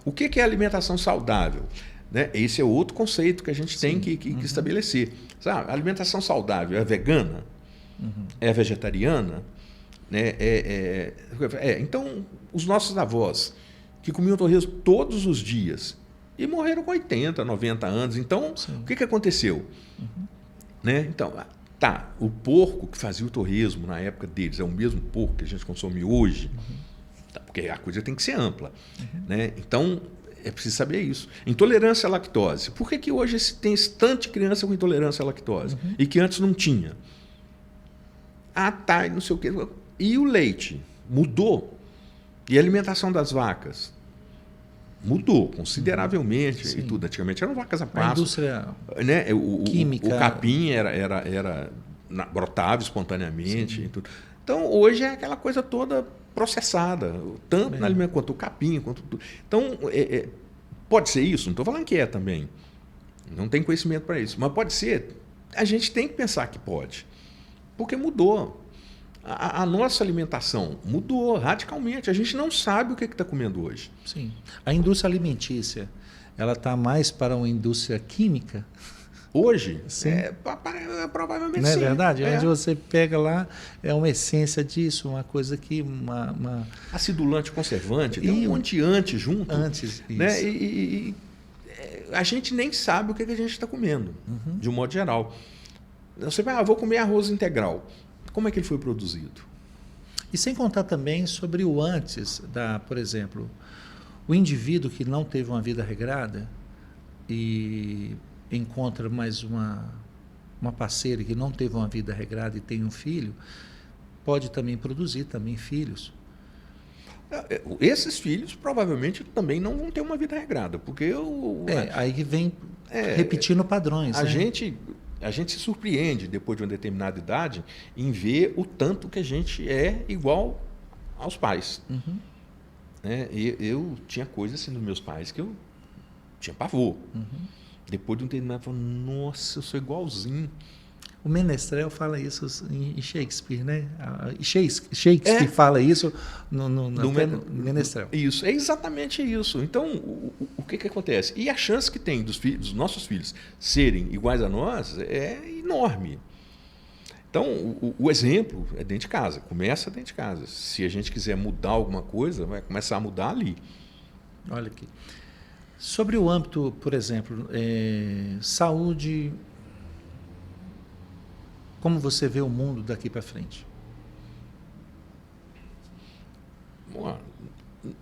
O que é alimentação saudável? Né? Esse é outro conceito que a gente tem que estabelecer. Sabe? A alimentação saudável é vegana? É vegetariana? Né? Então, os nossos avós que comiam torresmo todos os dias e morreram com 80, 90 anos. Então, o que aconteceu? Né? Então, o porco que fazia o torresmo na época deles é o mesmo porco que a gente consome hoje, porque a coisa tem que ser ampla. Né? Então, é preciso saber isso. Intolerância à lactose. Por que hoje tem tanta criança com intolerância à lactose e que antes não tinha? E não sei o quê. E o leite? Mudou. E a alimentação das vacas? Mudou consideravelmente e tudo. Antigamente eram vacas a pasto. A indústria né? química. O capim brotava espontaneamente. E tudo. Então, hoje é aquela coisa toda processada, tanto na alimentação quanto o capim. Quanto tudo. Então, pode ser isso? Não estou falando que é também. Não tem conhecimento para isso. Mas pode ser. A gente tem que pensar que pode. Porque mudou. A nossa alimentação mudou radicalmente. A gente não sabe o que está comendo hoje. Sim. A indústria alimentícia, ela está mais para uma indústria química? Hoje? Sim. Provavelmente não sim. Não é verdade? Onde você pega lá, é uma essência disso, uma coisa que... Acidulante, conservante, tem um monte de antes junto. Antes, né? E a gente nem sabe o que a gente está comendo, de um modo geral. Você vai, vou comer arroz integral. Como é que ele foi produzido? E sem contar também sobre o antes, por exemplo, o indivíduo que não teve uma vida regrada e encontra mais uma parceira que não teve uma vida regrada e tem um filho, pode também produzir também filhos. Esses filhos provavelmente também não vão ter uma vida regrada, porque aí que vem repetindo padrões. A gente se surpreende, depois de uma determinada idade, em ver o tanto que a gente é igual aos pais. Né? Eu tinha coisas assim dos meus pais que eu tinha pavor. Depois de um determinado, eu falei, nossa, eu sou igualzinho. O Menestrel fala isso em Shakespeare, né? Shakespeare fala isso no Menestrel. Isso, é exatamente isso. Então, o que acontece? E a chance que tem dos nossos filhos serem iguais a nós é enorme. Então, o exemplo é dentro de casa, começa dentro de casa. Se a gente quiser mudar alguma coisa, vai começar a mudar ali. Olha aqui. Sobre o âmbito, por exemplo, saúde... Como você vê o mundo daqui para frente?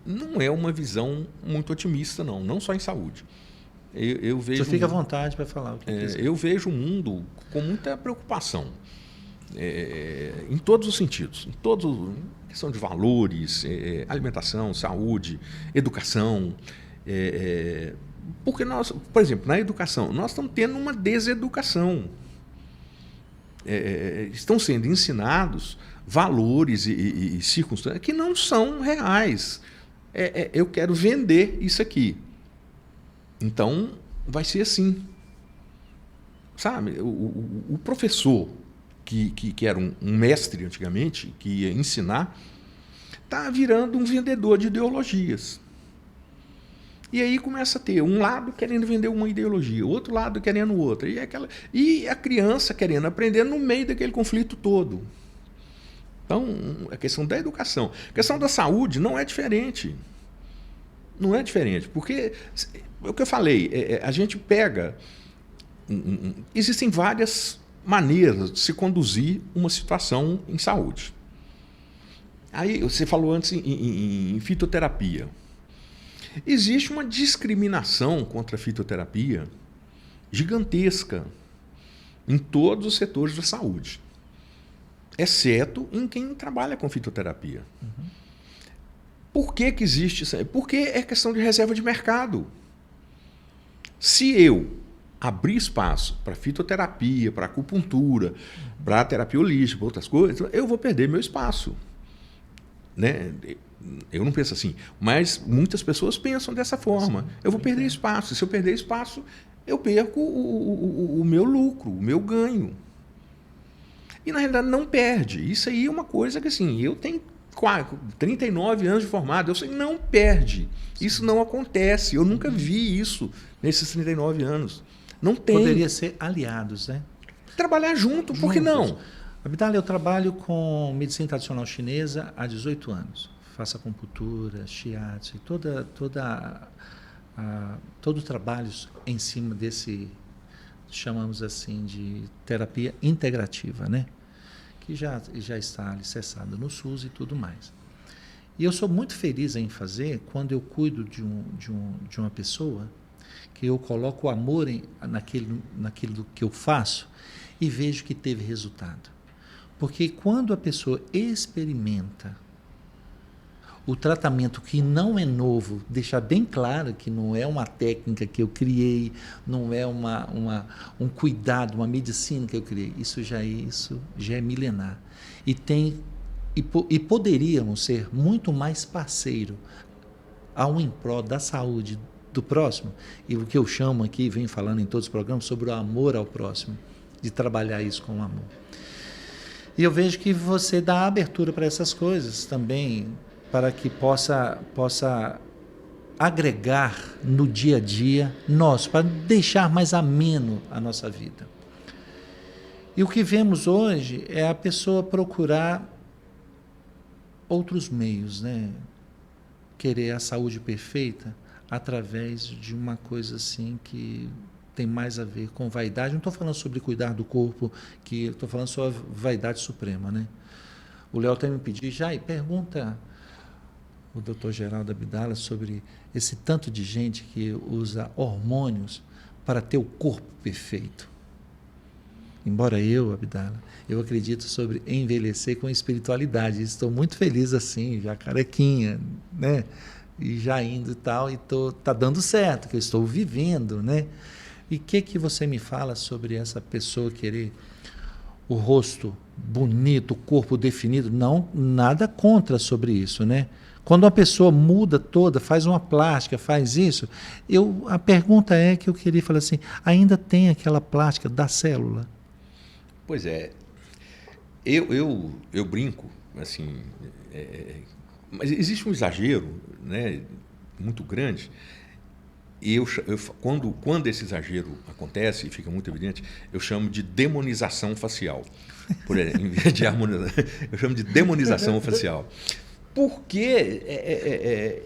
Não é uma visão muito otimista, não só em saúde. Eu vejo você fica à vontade para falar o que quiser. Eu vejo o mundo com muita preocupação, em todos os sentidos, questão de valores, alimentação, saúde, educação. Porque nós, por exemplo, na educação, nós estamos tendo uma deseducação. Estão sendo ensinados valores e circunstâncias que não são reais. Eu quero vender isso aqui. Então, vai ser assim. Sabe, o professor, que era um mestre antigamente, que ia ensinar, está virando um vendedor de ideologias. E aí começa a ter um lado querendo vender uma ideologia, outro lado querendo outra. E a criança querendo aprender no meio daquele conflito todo. Então, a questão da educação. A questão da saúde não é diferente. Não é diferente. Porque, é o que eu falei, a gente pega... Existem várias maneiras de se conduzir uma situação em saúde. Aí, você falou antes em fitoterapia. Existe uma discriminação contra a fitoterapia gigantesca em todos os setores da saúde, exceto em quem trabalha com fitoterapia. Por que existe isso? Porque é questão de reserva de mercado. Se eu abrir espaço para fitoterapia, para acupuntura, para terapia holística, para outras coisas, eu vou perder meu espaço. Né? Eu não penso assim, mas muitas pessoas pensam dessa forma. Eu vou perder espaço. Se eu perder espaço, eu perco o meu lucro, o meu ganho. E, na realidade, não perde. Isso aí é uma coisa que, assim, eu tenho 39 anos de formado, eu sei, não perde. Isso não acontece. Eu nunca vi isso nesses 39 anos. Não tem. Poderia ser aliados, né? Trabalhar junto, por que não? Abdala, eu trabalho com medicina tradicional chinesa há 18 anos. faço acupuntura, shiatsu, todo o trabalho em cima desse, chamamos assim, de terapia integrativa, né? Que já está alicerçada no SUS e tudo mais. E eu sou muito feliz em fazer quando eu cuido de uma pessoa, que eu coloco o amor naquilo que eu faço e vejo que teve resultado. Porque quando a pessoa experimenta o tratamento que não é novo, deixar bem claro que não é uma técnica que eu criei, não é um cuidado, uma medicina que eu criei, isso já é milenar. E poderíamos ser muito mais parceiro ao em prol da saúde do próximo, e o que eu chamo aqui, venho falando em todos os programas, sobre o amor ao próximo, de trabalhar isso com amor. E eu vejo que você dá abertura para essas coisas também, para que possa agregar no dia a dia nosso, para deixar mais ameno a nossa vida. E o que vemos hoje é a pessoa procurar outros meios, né? Querer a saúde perfeita através de uma coisa assim que tem mais a ver com vaidade. Não estou falando sobre cuidar do corpo, que estou falando sobre a vaidade suprema, né? O Léo até me pediu, Jair, pergunta o Dr. Geraldo Abdala sobre esse tanto de gente que usa hormônios para ter o corpo perfeito. Embora eu acredito sobre envelhecer com espiritualidade. Estou muito feliz assim, já carequinha, né? E já indo e tal, e tá dando certo, que eu estou vivendo, né? E o que você me fala sobre essa pessoa querer o rosto bonito, o corpo definido? Não, nada contra sobre isso, né? Quando uma pessoa muda toda, faz uma plástica, faz isso, a pergunta é que eu queria falar assim, ainda tem aquela plástica da célula? Pois é, eu brinco, assim, mas existe um exagero, né, muito grande. E quando esse exagero acontece, e fica muito evidente, eu chamo de demonização facial. Por exemplo, em vez de harmonização, eu chamo de demonização facial. Porque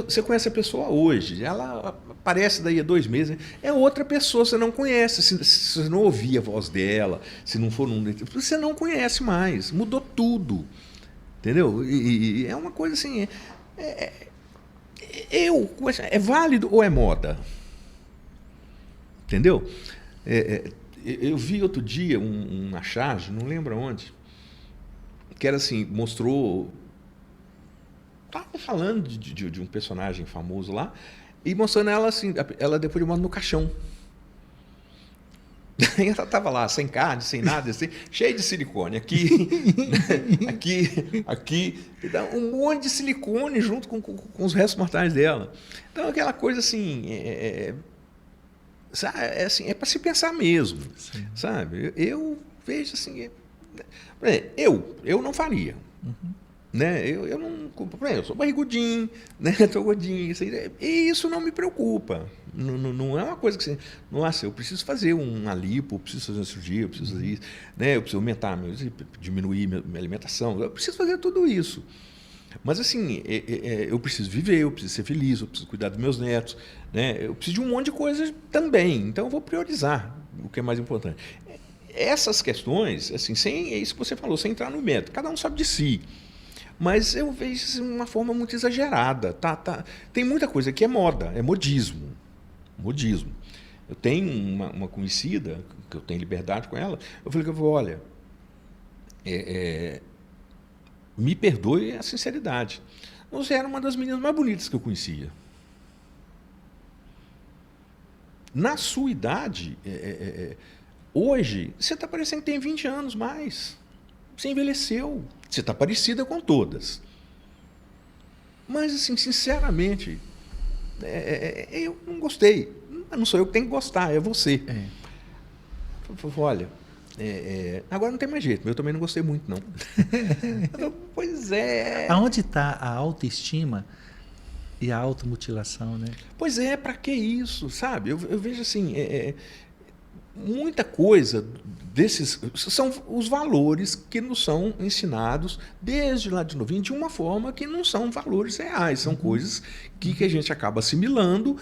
você conhece a pessoa hoje, ela aparece daí a 2 meses, é outra pessoa, você não conhece, se você não ouvir a voz dela, se não for você não conhece mais, mudou tudo, entendeu? E é uma coisa assim, é válido ou é moda? Entendeu? Eu vi outro dia uma charge, não lembro onde, que era assim, mostrou... Estava falando de um personagem famoso lá e mostrando ela assim, ela depois de morta no caixão. Ela estava lá, sem carne, sem nada, assim, cheia de silicone. Aqui, um monte de silicone junto com os restos mortais dela. Então, aquela coisa assim, assim, é para se pensar mesmo. Sim. Sabe? Eu vejo assim, eu não faria. Uhum. Né? Eu sou barrigudinho, né? Estou gordinho, e isso não me preocupa. Não é uma coisa que você, nossa, eu preciso fazer uma lipo, eu preciso fazer uma cirurgia, eu preciso fazer isso, né? Eu preciso diminuir minha alimentação, eu preciso fazer tudo isso. Mas assim, eu preciso viver, eu preciso ser feliz, eu preciso cuidar dos meus netos, né? Eu preciso de um monte de coisas também. Então eu vou priorizar o que é mais importante. Essas questões, assim, é isso que você falou, sem entrar no mérito, cada um sabe de si. Mas eu vejo isso de uma forma muito exagerada. Tem muita coisa que é moda, é modismo. Modismo. Eu tenho uma conhecida, que eu tenho liberdade com ela, eu falei olha, me perdoe a sinceridade. Você era uma das meninas mais bonitas que eu conhecia. Na sua idade, hoje, você está parecendo que tem 20 anos mais. Você envelheceu. Você está parecida com todas. Mas, assim, sinceramente, eu não gostei. Não sou eu que tenho que gostar, é você. Olha, agora não tem mais jeito, eu também não gostei muito, não. Pois é. Aonde está a autoestima e a automutilação, né? Pois é, para que isso, sabe? Eu vejo assim, muita coisa são os valores que nos são ensinados desde lá de novinho, de uma forma que não são valores reais, são coisas que a gente acaba assimilando,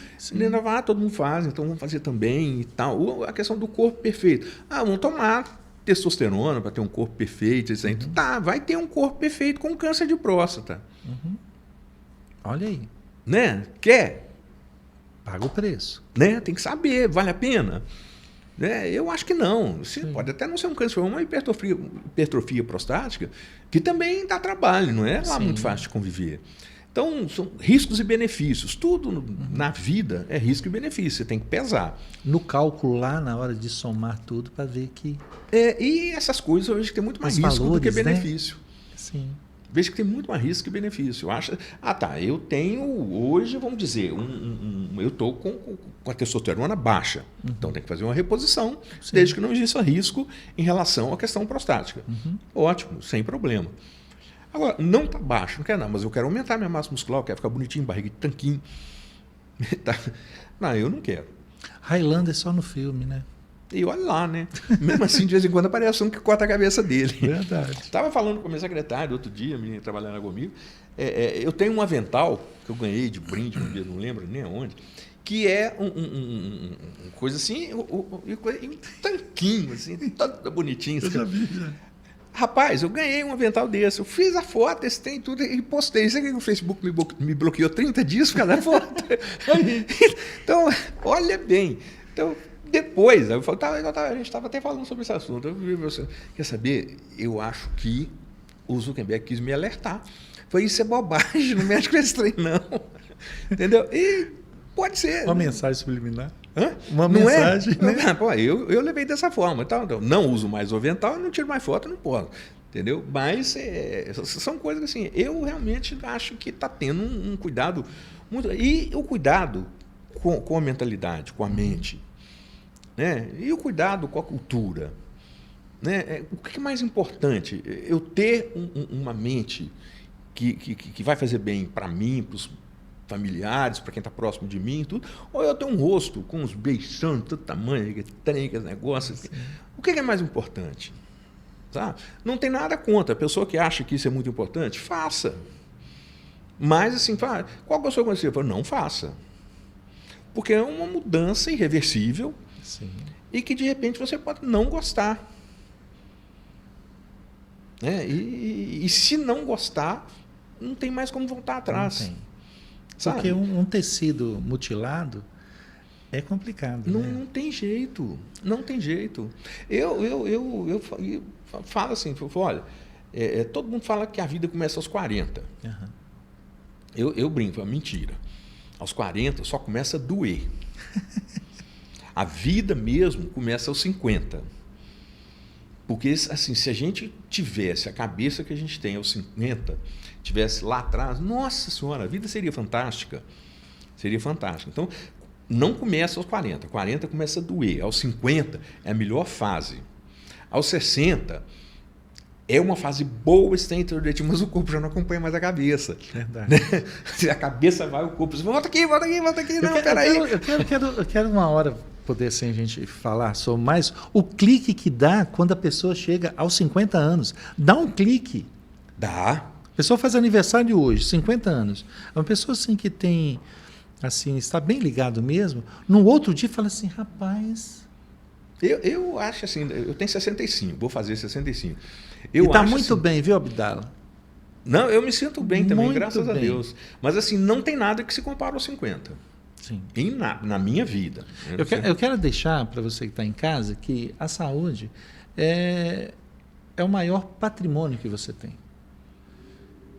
todo mundo faz, então vamos fazer também e tal. Ou a questão do corpo perfeito. Vamos tomar testosterona para ter um corpo perfeito, isso aí. Tá, vai ter um corpo perfeito com câncer de próstata. Olha aí. Né? Quer? Paga o preço. Né? Tem que saber, vale a pena? Eu acho que não. Pode até não ser um câncer, uma hipertrofia prostática, que também dá trabalho, não é lá muito fácil de conviver. Então, são riscos e benefícios. Tudo na vida é risco e benefício, você tem que pesar. No cálculo lá, na hora de somar tudo, para ver que... E essas coisas hoje tem muito mais risco do que benefício. Né? Sim. Vejo que tem muito mais risco que benefício. Eu tenho hoje, vamos dizer, eu estou com a testosterona baixa. Então tem que fazer uma reposição, desde que não exista risco em relação à questão prostática. Ótimo, sem problema. Agora, não está baixo, não quero não, mas eu quero aumentar minha massa muscular, eu quero ficar bonitinho, barriga de tanquinho. Não, eu não quero. Highlander só no filme, né? E olha lá, né? Mesmo assim, de vez em quando aparece um que corta a cabeça dele. Verdade. Estava falando com a minha secretária outro dia, a menina trabalhando comigo. Eu tenho um avental que eu ganhei de brinde, não lembro nem aonde, que é coisa assim, um tanquinho, assim, todo bonitinho. Eu já vi, já. Rapaz, eu ganhei um avental desse. Eu fiz a foto, esse tem tudo e postei. Você que o Facebook me bloqueou 30 dias por causa da foto? Então, olha bem. Então, depois, a gente estava até falando sobre esse assunto. Quer saber? Eu acho que o Zuckerberg quis me alertar. Foi isso é bobagem, não mexe com esse trem, não. Entendeu? E pode ser. Uma mensagem subliminar. Uma não mensagem. Né? Pô, eu levei dessa forma. Então, não uso mais o avental, não tiro mais foto, não posso. Entendeu? Mas são coisas que assim, eu realmente acho que está tendo um cuidado muito. E o cuidado com a mentalidade, com a mente. Né? E o cuidado com a cultura. Né? O que é mais importante? Eu ter uma mente que vai fazer bem para mim, para os familiares, para quem está próximo de mim, tudo, ou eu ter um rosto com os beiçando, todo tamanho, que tem aqueles negócios. Sim. O que é mais importante? Tá? Não tem nada contra. A pessoa que acha que isso é muito importante, faça. Mas, assim, qual que é o seu conselho? Eu falo, não faça. Porque é uma mudança irreversível. Sim. E que, de repente, você pode não gostar. Né? E se não gostar, não tem mais como voltar atrás. Não tem. Porque um tecido mutilado é complicado. Não, né? Não tem jeito. Não tem jeito. Eu falo assim, olha, todo mundo fala que a vida começa aos 40. Uhum. Eu brinco, é mentira. Aos 40 só começa a doer. A vida mesmo começa aos 50. Porque, assim, se a gente tivesse a cabeça que a gente tem aos 50, tivesse lá atrás, nossa senhora, a vida seria fantástica. Seria fantástica. Então, não começa aos 40. 40 começa a doer. Aos 50 é a melhor fase. Aos 60 é uma fase boa, mas o corpo já não acompanha mais a cabeça. Verdade. Né? A cabeça vai, o corpo diz, volta aqui. Não, peraí. Eu quero uma hora poder assim, a gente falar sobre mais o clique que dá quando a pessoa chega aos 50 anos. Dá um clique. Dá. A pessoa faz aniversário hoje, 50 anos. Uma pessoa assim que tem, assim, está bem ligado mesmo, no outro dia fala assim, rapaz... Eu acho assim, eu tenho 65, vou fazer 65. E está muito assim, bem, viu, Abdala? Não, eu me sinto bem também, muito graças bem. A Deus. Mas assim, não tem nada que se compare aos 50. Sim. Na minha vida. Eu quero deixar para você que está em casa que a saúde é o maior patrimônio que você tem.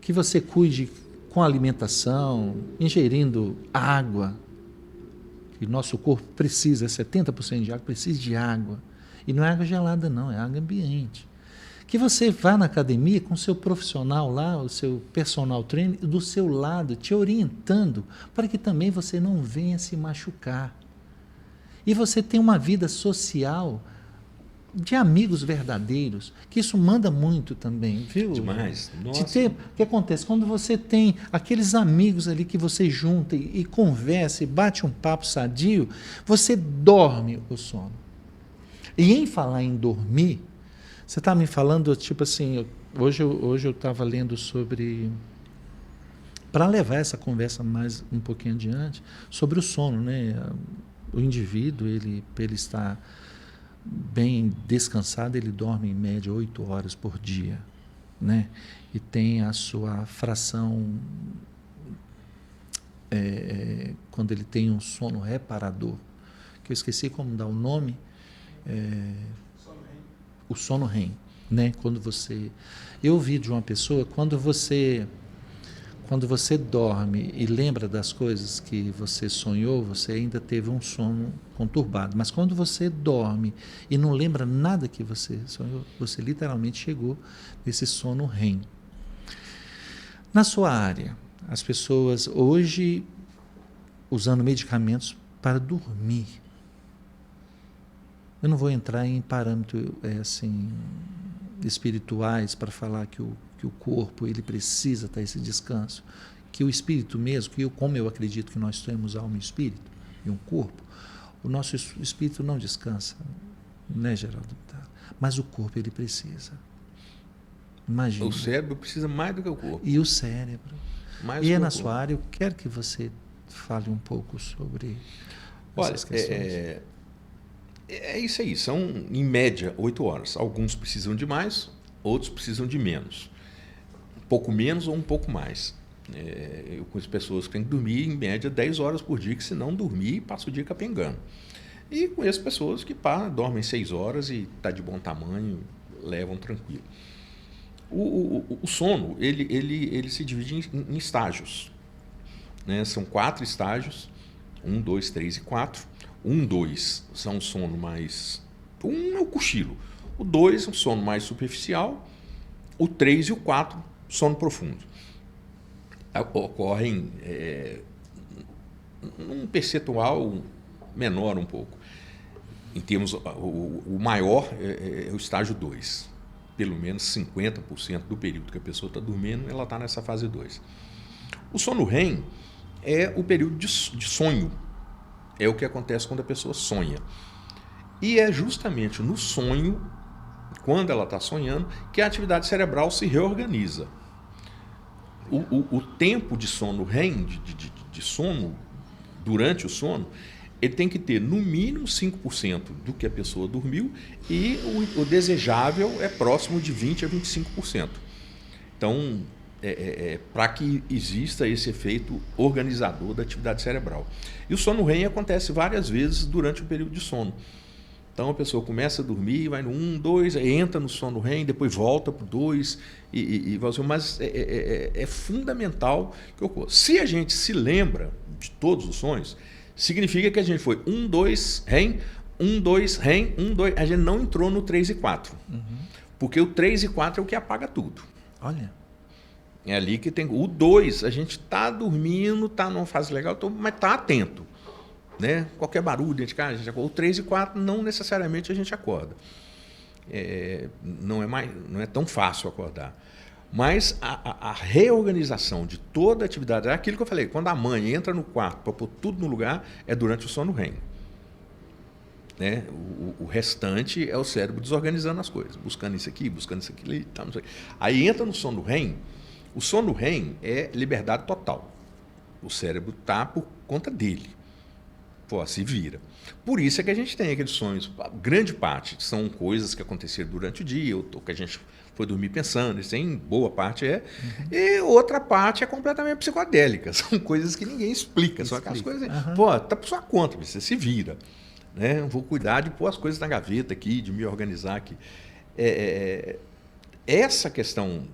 Que você cuide com alimentação, ingerindo água. E nosso corpo precisa, 70% de água, precisa de água. E não é água gelada, não, é água ambiente. Que você vá na academia com o seu profissional lá, o seu personal trainer, do seu lado, te orientando, para que também você não venha se machucar. E você tem uma vida social de amigos verdadeiros, que isso manda muito também, viu? Demais. Nossa. O que acontece? Quando você tem aqueles amigos ali que você junta e conversa e bate um papo sadio, você dorme o sono. E em falar em dormir, você está me falando, tipo assim, hoje eu estava lendo sobre, para levar essa conversa mais um pouquinho adiante, sobre o sono, né? O indivíduo, para ele estar bem descansado, ele dorme em média 8 horas por dia, né? E tem a sua fração, quando ele tem um sono reparador, que eu esqueci como dar o nome, o sono REM, né? Eu ouvi de uma pessoa, quando você dorme e lembra das coisas que você sonhou, você ainda teve um sono conturbado. Mas quando você dorme e não lembra nada que você sonhou, você literalmente chegou nesse sono REM. Na sua área, as pessoas hoje usando medicamentos para dormir. Eu não vou entrar em parâmetros assim, espirituais para falar que o corpo ele precisa ter esse descanso, que o espírito mesmo, como eu acredito que nós temos alma e espírito e um corpo, o nosso espírito não descansa, né, Geraldo? Mas o corpo ele precisa. Imagina. O cérebro precisa mais do que o corpo. E o cérebro. Mais e na sua área, eu quero que você fale um pouco sobre essas questões. É isso aí, são em média 8 horas. Alguns precisam de mais, outros precisam de menos. Um pouco menos ou um pouco mais. Eu conheço pessoas que têm que dormir em média 10 horas por dia, que se não dormir, passa o dia capengando. E conheço pessoas que dormem 6 horas e está de bom tamanho, levam tranquilo. O sono, ele se divide em estágios. Né? São 4 estágios, 1, 2, 3 e 4. 1, 2 são um sono mais... 1 é o cochilo. O 2 é um sono mais superficial. O 3 e o 4, sono profundo. Ocorrem num percentual menor um pouco. Em termos, o maior é o estágio 2. Pelo menos 50% do período que a pessoa está dormindo, ela está nessa fase 2. O sono REM é o período de sonho. É o que acontece quando a pessoa sonha. E é justamente no sonho, quando ela está sonhando, que a atividade cerebral se reorganiza. O tempo de sono REM, de sono, durante o sono, ele tem que ter no mínimo 5% do que a pessoa dormiu e o desejável é próximo de 20% a 25%. Então, para que exista esse efeito organizador da atividade cerebral. E o sono REM acontece várias vezes durante o período de sono. Então a pessoa começa a dormir, vai no 1, 2, entra no sono REM, depois volta para o 2, mas é fundamental que ocorra. Se a gente se lembra de todos os sonhos, significa que a gente foi 1, 2, REM, 1, 2, REM, 1, 2, a gente não entrou no 3 e 4. Uhum. Porque o 3 e 4 é o que apaga tudo. Olha. É ali que tem... O 2, a gente está dormindo, está numa fase legal, mas está atento. Né? Qualquer barulho dentro de casa, a gente acorda. O 3 e 4, não necessariamente a gente acorda. Não é tão fácil acordar. Mas a reorganização de toda a atividade, é aquilo que eu falei, quando a mãe entra no quarto para pôr tudo no lugar, é durante o sono REM. Né? O restante é o cérebro desorganizando as coisas, buscando isso aqui ali, tá, não sei. Aí entra no sono REM. O sono REM é liberdade total. O cérebro está por conta dele. Pô, se vira. Por isso é que a gente tem aqueles sonhos. A grande parte são coisas que aconteceram durante o dia, ou que a gente foi dormir pensando. Isso em boa parte é. Uhum. E outra parte é completamente psicodélica. São coisas que ninguém explica. São aquelas coisas. Uhum. Pô, tá por sua conta, você se vira. Né? Eu vou cuidar de pôr as coisas na gaveta aqui, de me organizar aqui. Essa questão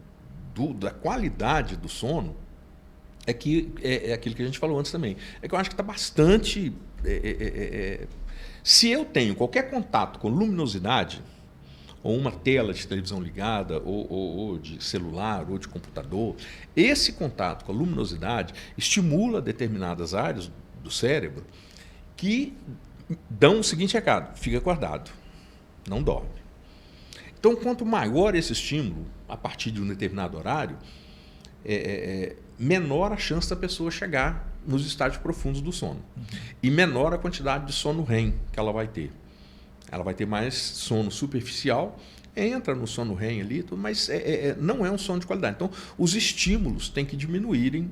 da qualidade do sono é aquilo que a gente falou antes também. É que eu acho que está bastante... Se eu tenho qualquer contato com luminosidade, ou uma tela de televisão ligada, ou de celular, ou de computador, esse contato com a luminosidade estimula determinadas áreas do cérebro que dão o seguinte recado: fica acordado, não dorme. Então, quanto maior esse estímulo, a partir de um determinado horário, menor a chance da pessoa chegar nos estágios profundos do sono. Uhum. E menor a quantidade de sono REM que ela vai ter. Ela vai ter mais sono superficial, entra no sono REM ali, mas não é um sono de qualidade. Então, os estímulos têm que diminuírem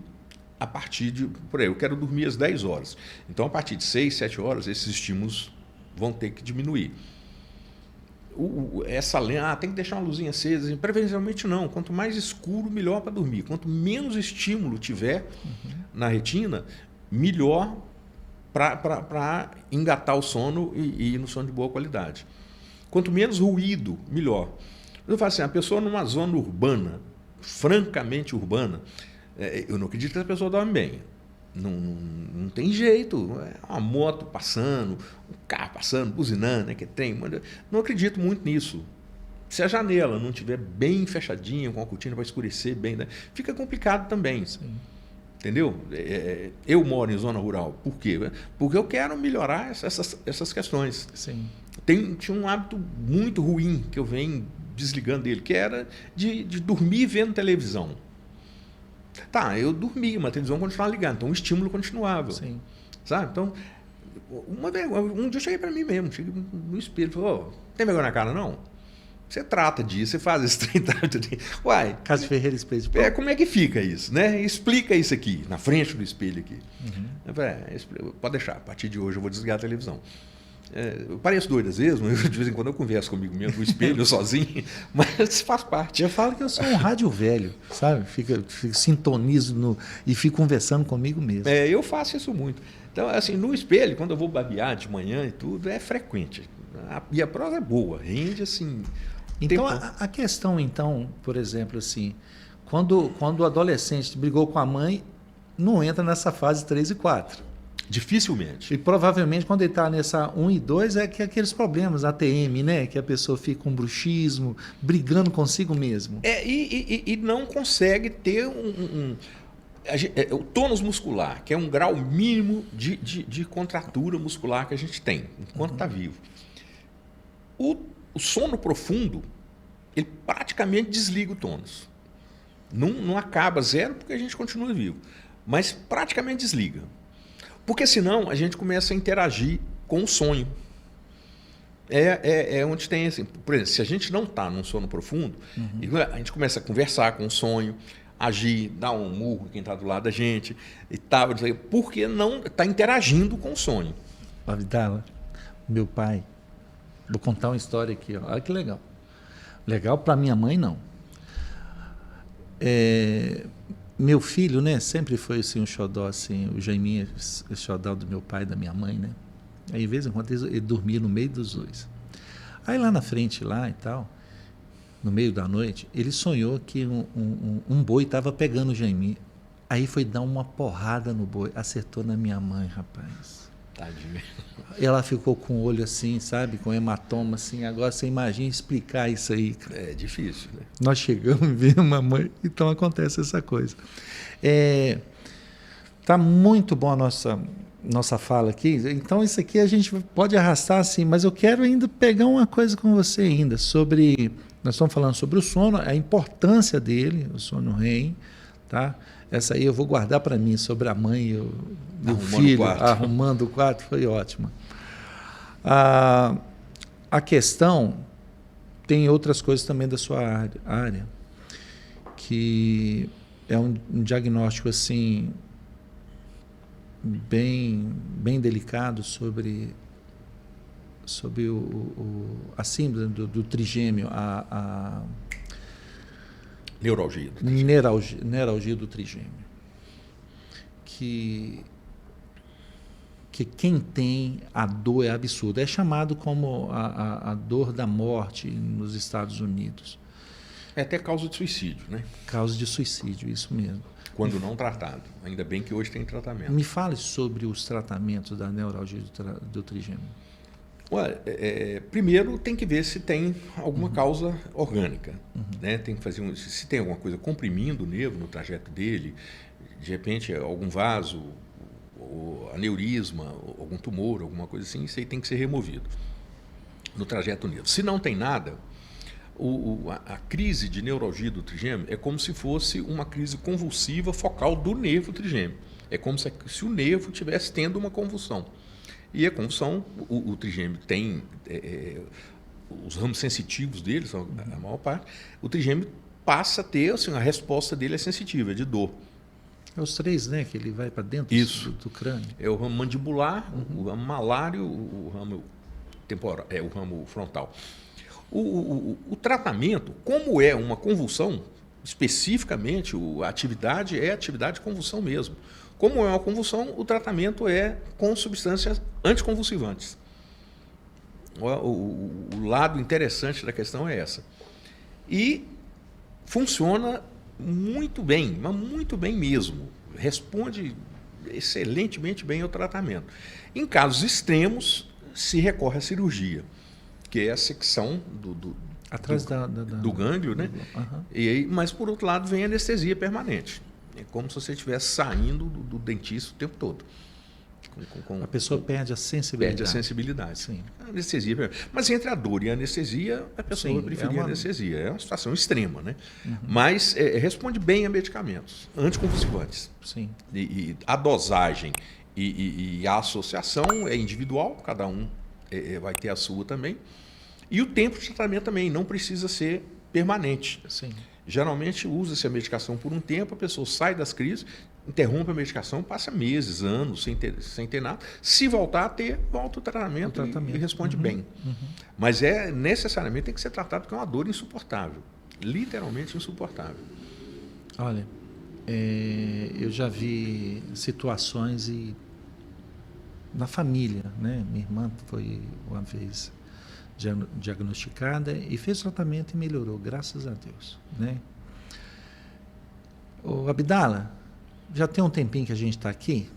a partir de... Por aí, eu quero dormir às 10 horas. Então, a partir de 6, 7 horas, esses estímulos vão ter que diminuir. Essa lenda, tem que deixar uma luzinha acesa. Preferencialmente não. Quanto mais escuro, melhor para dormir. Quanto menos estímulo tiver na retina, melhor para engatar o sono e ir no sono de boa qualidade. Quanto menos ruído, melhor. Eu falo assim, a pessoa numa zona urbana, francamente urbana, eu não acredito que a pessoa dorme bem. Não tem jeito. É uma moto passando, um carro passando, buzinando, né, que tem. Não acredito muito nisso. Se a janela não estiver bem fechadinha, com a cortina para escurecer bem, né, fica complicado também. Sim. Entendeu? Eu moro em zona rural. Por quê? Porque eu quero melhorar essas questões. Sim. Tinha um hábito muito ruim que eu venho desligando dele, que era de dormir vendo televisão. Tá, eu dormia, mas a televisão continuava ligada, então o estímulo continuava. Sim. Sabe? Então, um dia eu cheguei para mim mesmo, cheguei no espelho e falei, tem vergonha na cara, não? Você trata disso, você faz esse trem. Uai. Cássio Ferreira Espelho. Como é que fica isso, né? Explica isso aqui, na frente do espelho aqui. Eu falei, pode deixar, a partir de hoje eu vou desligar a televisão. Eu pareço doido às vezes, mas de vez em quando eu converso comigo mesmo no espelho, sozinho, mas faz parte. Eu falo que eu sou um rádio velho, sabe? Sintonizo e fico conversando comigo mesmo. Eu faço isso muito. Então, assim, no espelho, quando eu vou babear de manhã e tudo, é frequente. E a prosa é boa, rende assim. Então, a questão, então, por exemplo, assim, quando o adolescente brigou com a mãe, não entra nessa fase 3 e 4. Dificilmente. E provavelmente quando ele está nessa 1 e 2 é que aqueles problemas, ATM, né? Que a pessoa fica com bruxismo, brigando consigo mesmo. E não consegue ter o tônus muscular, que é um grau mínimo de contratura muscular que a gente tem, enquanto está vivo. O sono profundo, ele praticamente desliga o tônus. Não acaba zero porque a gente continua vivo, mas praticamente desliga. Porque senão a gente começa a interagir com o sonho. É onde tem assim, por exemplo, se a gente não está num sono profundo, a gente começa a conversar com o sonho, agir, dar um murro quem está do lado da gente e tal, porque não está interagindo com o sonho. Abdala, meu pai, vou contar uma história aqui, ó. Olha que legal. Legal para minha mãe, não. Meu filho, né, sempre foi assim, um xodó, assim, o Jaiminho, o xodó do meu pai e da minha mãe, né? Aí, de vez em quando, ele dormia no meio dos dois. Aí, lá na frente, lá e tal, no meio da noite, ele sonhou que um boi estava pegando o Jaiminho. Aí foi dar uma porrada no boi, acertou na minha mãe, rapaz. Tadinho. Ela ficou com o olho assim, sabe, com hematoma assim. Agora você imagina explicar isso aí, cara. É difícil, né? Nós chegamos e vimos a mãe, então acontece essa coisa. Tá muito bom a nossa fala aqui. Então isso aqui a gente pode arrastar assim, mas eu quero ainda pegar uma coisa com você ainda sobre, nós estamos falando sobre o sono, a importância dele, o sono REM, tá? Essa aí eu vou guardar para mim, sobre a mãe e o filho arrumando o quarto, foi ótima. A questão, tem outras coisas também da sua área, que é um diagnóstico assim, bem delicado sobre a síndrome do trigêmeo, Neuralgia do trigêmeo. Que quem tem a dor é absurda. É chamado como a dor da morte nos Estados Unidos. É até causa de suicídio, né? Causa de suicídio, isso mesmo. Quando não tratado. Ainda bem que hoje tem tratamento. Me fale sobre os tratamentos da neuralgia do trigêmeo. Olha, primeiro tem que ver se tem alguma causa orgânica. Né? Tem que fazer se tem alguma coisa comprimindo o nervo no trajeto dele, de repente algum vaso, ou aneurisma, ou algum tumor, alguma coisa assim, isso aí tem que ser removido no trajeto do nervo. Se não tem nada, a crise de neuralgia do trigêmeo é como se fosse uma crise convulsiva focal do nervo trigêmeo. É como se o nervo estivesse tendo uma convulsão. E a convulsão, o trigêmeo tem os ramos sensitivos dele, são a maior parte, o trigêmeo passa a ter, assim, a resposta dele é sensitiva, é de dor. É os 3, né? Que ele vai para dentro do crânio. É o ramo mandibular, o ramo malário, o ramo temporal, o ramo frontal. O tratamento, como é uma convulsão, especificamente a atividade é atividade de convulsão mesmo. Como é uma convulsão, o tratamento é com substâncias anticonvulsivantes. O lado interessante da questão é essa. E funciona muito bem, mas muito bem mesmo. Responde excelentemente bem ao tratamento. Em casos extremos, se recorre à cirurgia, que é a secção atrás do gânglio, né? Mas, por outro lado, vem a anestesia permanente. É como se você estivesse saindo do dentista o tempo todo. A pessoa perde a sensibilidade. Perde a sensibilidade. Sim. A anestesia. Mas entre a dor e a anestesia, a pessoa vai preferir a anestesia. É uma situação extrema, né? Mas responde bem a medicamentos anticonvulsivantes. Sim. E a dosagem e a associação é individual, cada um vai ter a sua também. E o tempo de tratamento também não precisa ser permanente. Sim. Geralmente usa-se a medicação por um tempo, a pessoa sai das crises, interrompe a medicação, passa meses, anos sem ter nada. Se voltar a ter, volta o tratamento. E responde bem. Mas necessariamente tem que ser tratado porque é uma dor insuportável. Literalmente insuportável. Olha, eu já vi situações na família, né? Minha irmã foi uma vez diagnosticada e fez tratamento e melhorou, graças a Deus, né? Ô, Abdala, já tem um tempinho que a gente está aqui.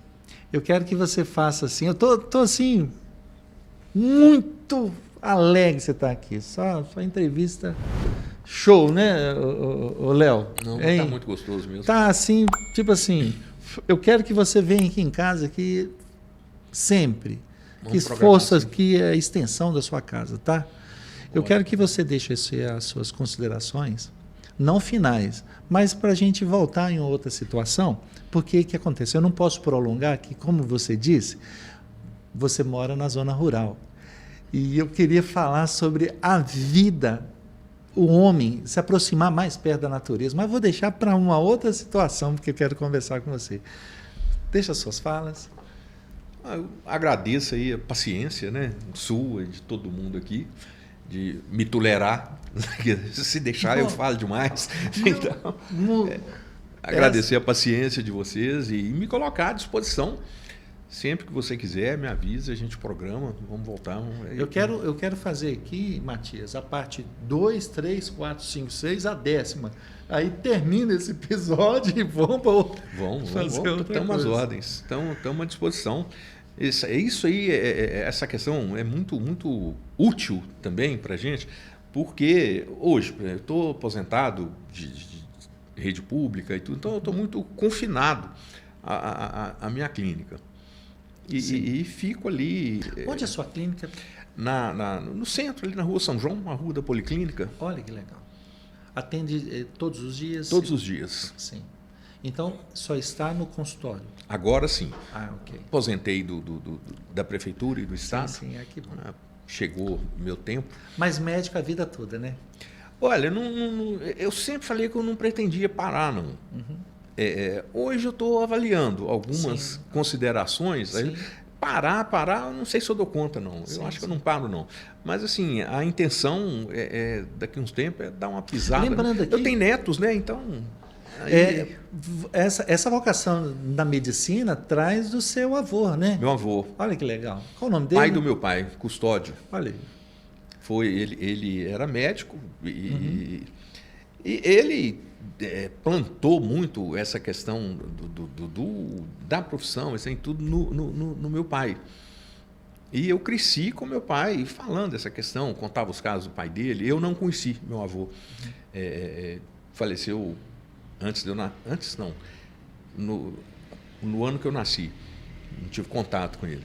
Eu quero que você faça assim. Eu tô assim muito alegre de você estar aqui. Só entrevista show, né, o Léo? Não, está muito gostoso mesmo. Tá assim, tipo assim. Eu quero que você venha aqui em casa aqui sempre. Que força aqui é a extensão da sua casa, tá? Eu quero que você deixe as suas considerações, não finais, mas para a gente voltar em outra situação, porque o que acontece? Eu não posso prolongar que, como você disse, você mora na zona rural. E eu queria falar sobre a vida, o homem se aproximar mais perto da natureza, mas vou deixar para uma outra situação, porque eu quero conversar com você. Deixa as suas falas. Eu agradeço aí a paciência, né, sua e de todo mundo aqui, de me tolerar. Se deixar, eu falo demais. Então, agradecer a paciência de vocês e me colocar à disposição. Sempre que você quiser, me avisa, a gente programa, vamos voltar. Eu quero fazer aqui, Matias, a parte 2, 3, 4, 5, 6, a 10ª. Aí termina esse episódio e vamos fazer outra coisa. Estamos às ordens, estamos à disposição. Isso aí, essa questão é muito, muito útil também para a gente, porque hoje eu estou aposentado de rede pública e tudo, então eu estou muito confinado à minha clínica. E fico ali. Onde é a sua clínica? No centro, ali na Rua São João, a rua da Policlínica. Olha que legal. Atende todos os dias? Todos os dias. Sim. Então, só está no consultório? Agora sim. Ok. Aposentei da Prefeitura e do Estado. Sim, aqui. Chegou meu tempo. Mas médico a vida toda, né? Olha, eu sempre falei que eu não pretendia parar, não. Hoje eu estou avaliando algumas considerações. Parar, eu não sei se eu dou conta, não. Eu acho que eu não paro, não. Mas, assim, a intenção, daqui a uns tempos, é dar uma pisada. Lembrando aqui, eu tenho netos, né? Então... essa vocação na medicina traz do seu avô, né? Meu avô. Olha que legal. Qual o nome dele? Pai do meu pai, Custódio. Olha aí. Ele era médico e ele plantou muito essa questão da profissão, isso aí, tudo no meu pai. E eu cresci com meu pai falando essa questão, contava os casos do pai dele. Eu não conheci meu avô. Faleceu no ano que eu nasci. Não tive contato com ele.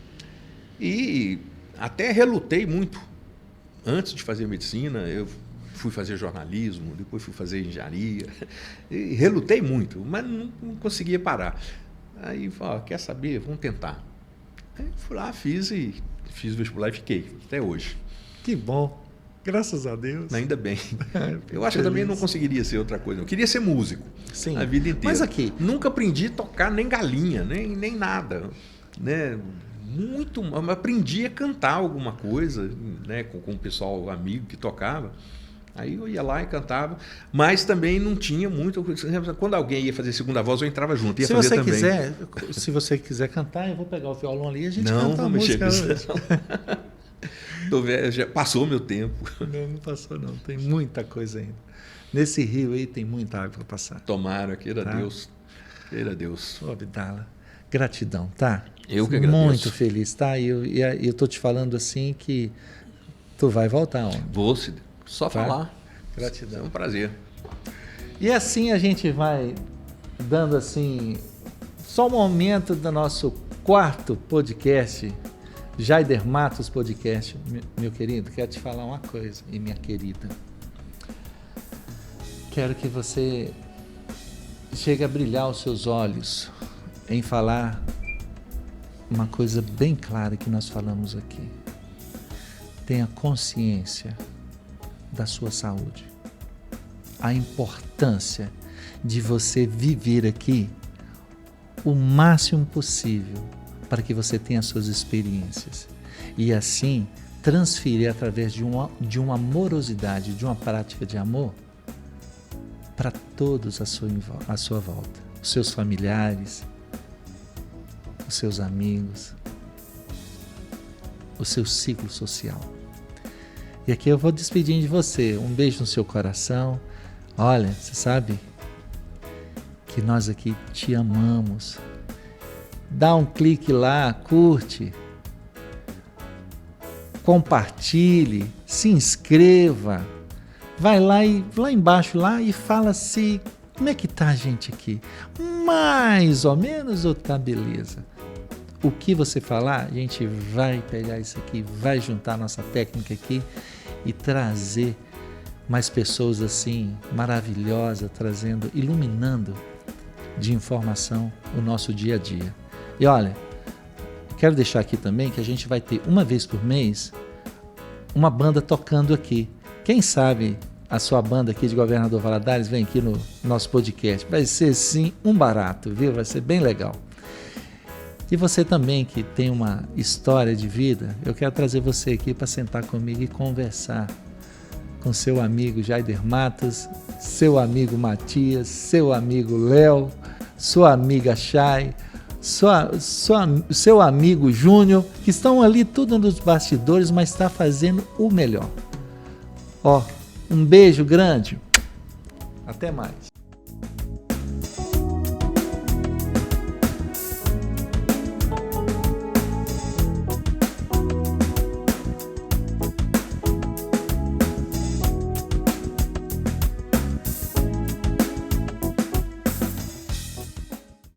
E até relutei muito. Antes de fazer medicina, eu fui fazer jornalismo, depois fui fazer engenharia. E relutei muito, mas não conseguia parar. Aí, quer saber? Vamos tentar. Aí fui lá, fiz o vestibular e fiquei, até hoje. Que bom. Graças a Deus. Ainda bem. Eu acho que eu também não conseguiria ser outra coisa. Eu queria ser músico. Sim. A vida inteira. Mas aqui... Nunca aprendi a tocar nem galinha, nem nada. Né? Aprendi a cantar alguma coisa, né? com o pessoal amigo que tocava. Aí eu ia lá e cantava, mas também não tinha muito. Quando alguém ia fazer segunda voz, eu entrava junto. Se você quiser cantar, eu vou pegar o violão ali e a gente canta a música. Já passou meu tempo. Não passou não. Tem muita coisa ainda. Nesse rio aí tem muita água para passar. Tomara, queira Deus. Queira Deus. Ô, Abdala, gratidão, tá? Eu que agradeço. Muito feliz, tá? E eu tô te falando assim que tu vai voltar, homem. Vou, só tá? falar. Gratidão. É um prazer. E assim a gente vai dando assim, só um momento do nosso 4º podcast, Jaider Matos Podcast. Meu querido, quero te falar uma coisa, e minha querida. Quero que você chegue a brilhar os seus olhos em falar uma coisa bem clara que nós falamos aqui. Tenha consciência da sua saúde. A importância de você viver aqui o máximo possível para que você tenha suas experiências e assim transferir através de uma amorosidade, de uma prática de amor para todos à sua volta, os seus familiares, os seus amigos, o seu ciclo social. E aqui eu vou despedindo de você. Um beijo no seu coração. Olha, você sabe que nós aqui te amamos. Dá um clique lá, curte, compartilhe, se inscreva. Vai lá embaixo lá e fala assim, como é que tá a gente aqui? Mais ou menos ou tá beleza? O que você falar, a gente vai pegar isso aqui, vai juntar nossa técnica aqui e trazer mais pessoas assim, maravilhosas, iluminando de informação o nosso dia a dia. E olha, quero deixar aqui também que a gente vai ter uma vez por mês uma banda tocando aqui. Quem sabe a sua banda aqui de Governador Valadares vem aqui no nosso podcast. Vai ser sim um barato, viu? Vai ser bem legal. E você também que tem uma história de vida, eu quero trazer você aqui para sentar comigo e conversar com seu amigo Jaider Matos, seu amigo Matias, seu amigo Léo, sua amiga Chay, seu amigo Júnior, que estão ali tudo nos bastidores, mas está fazendo o melhor. Ó, um beijo grande. Até mais.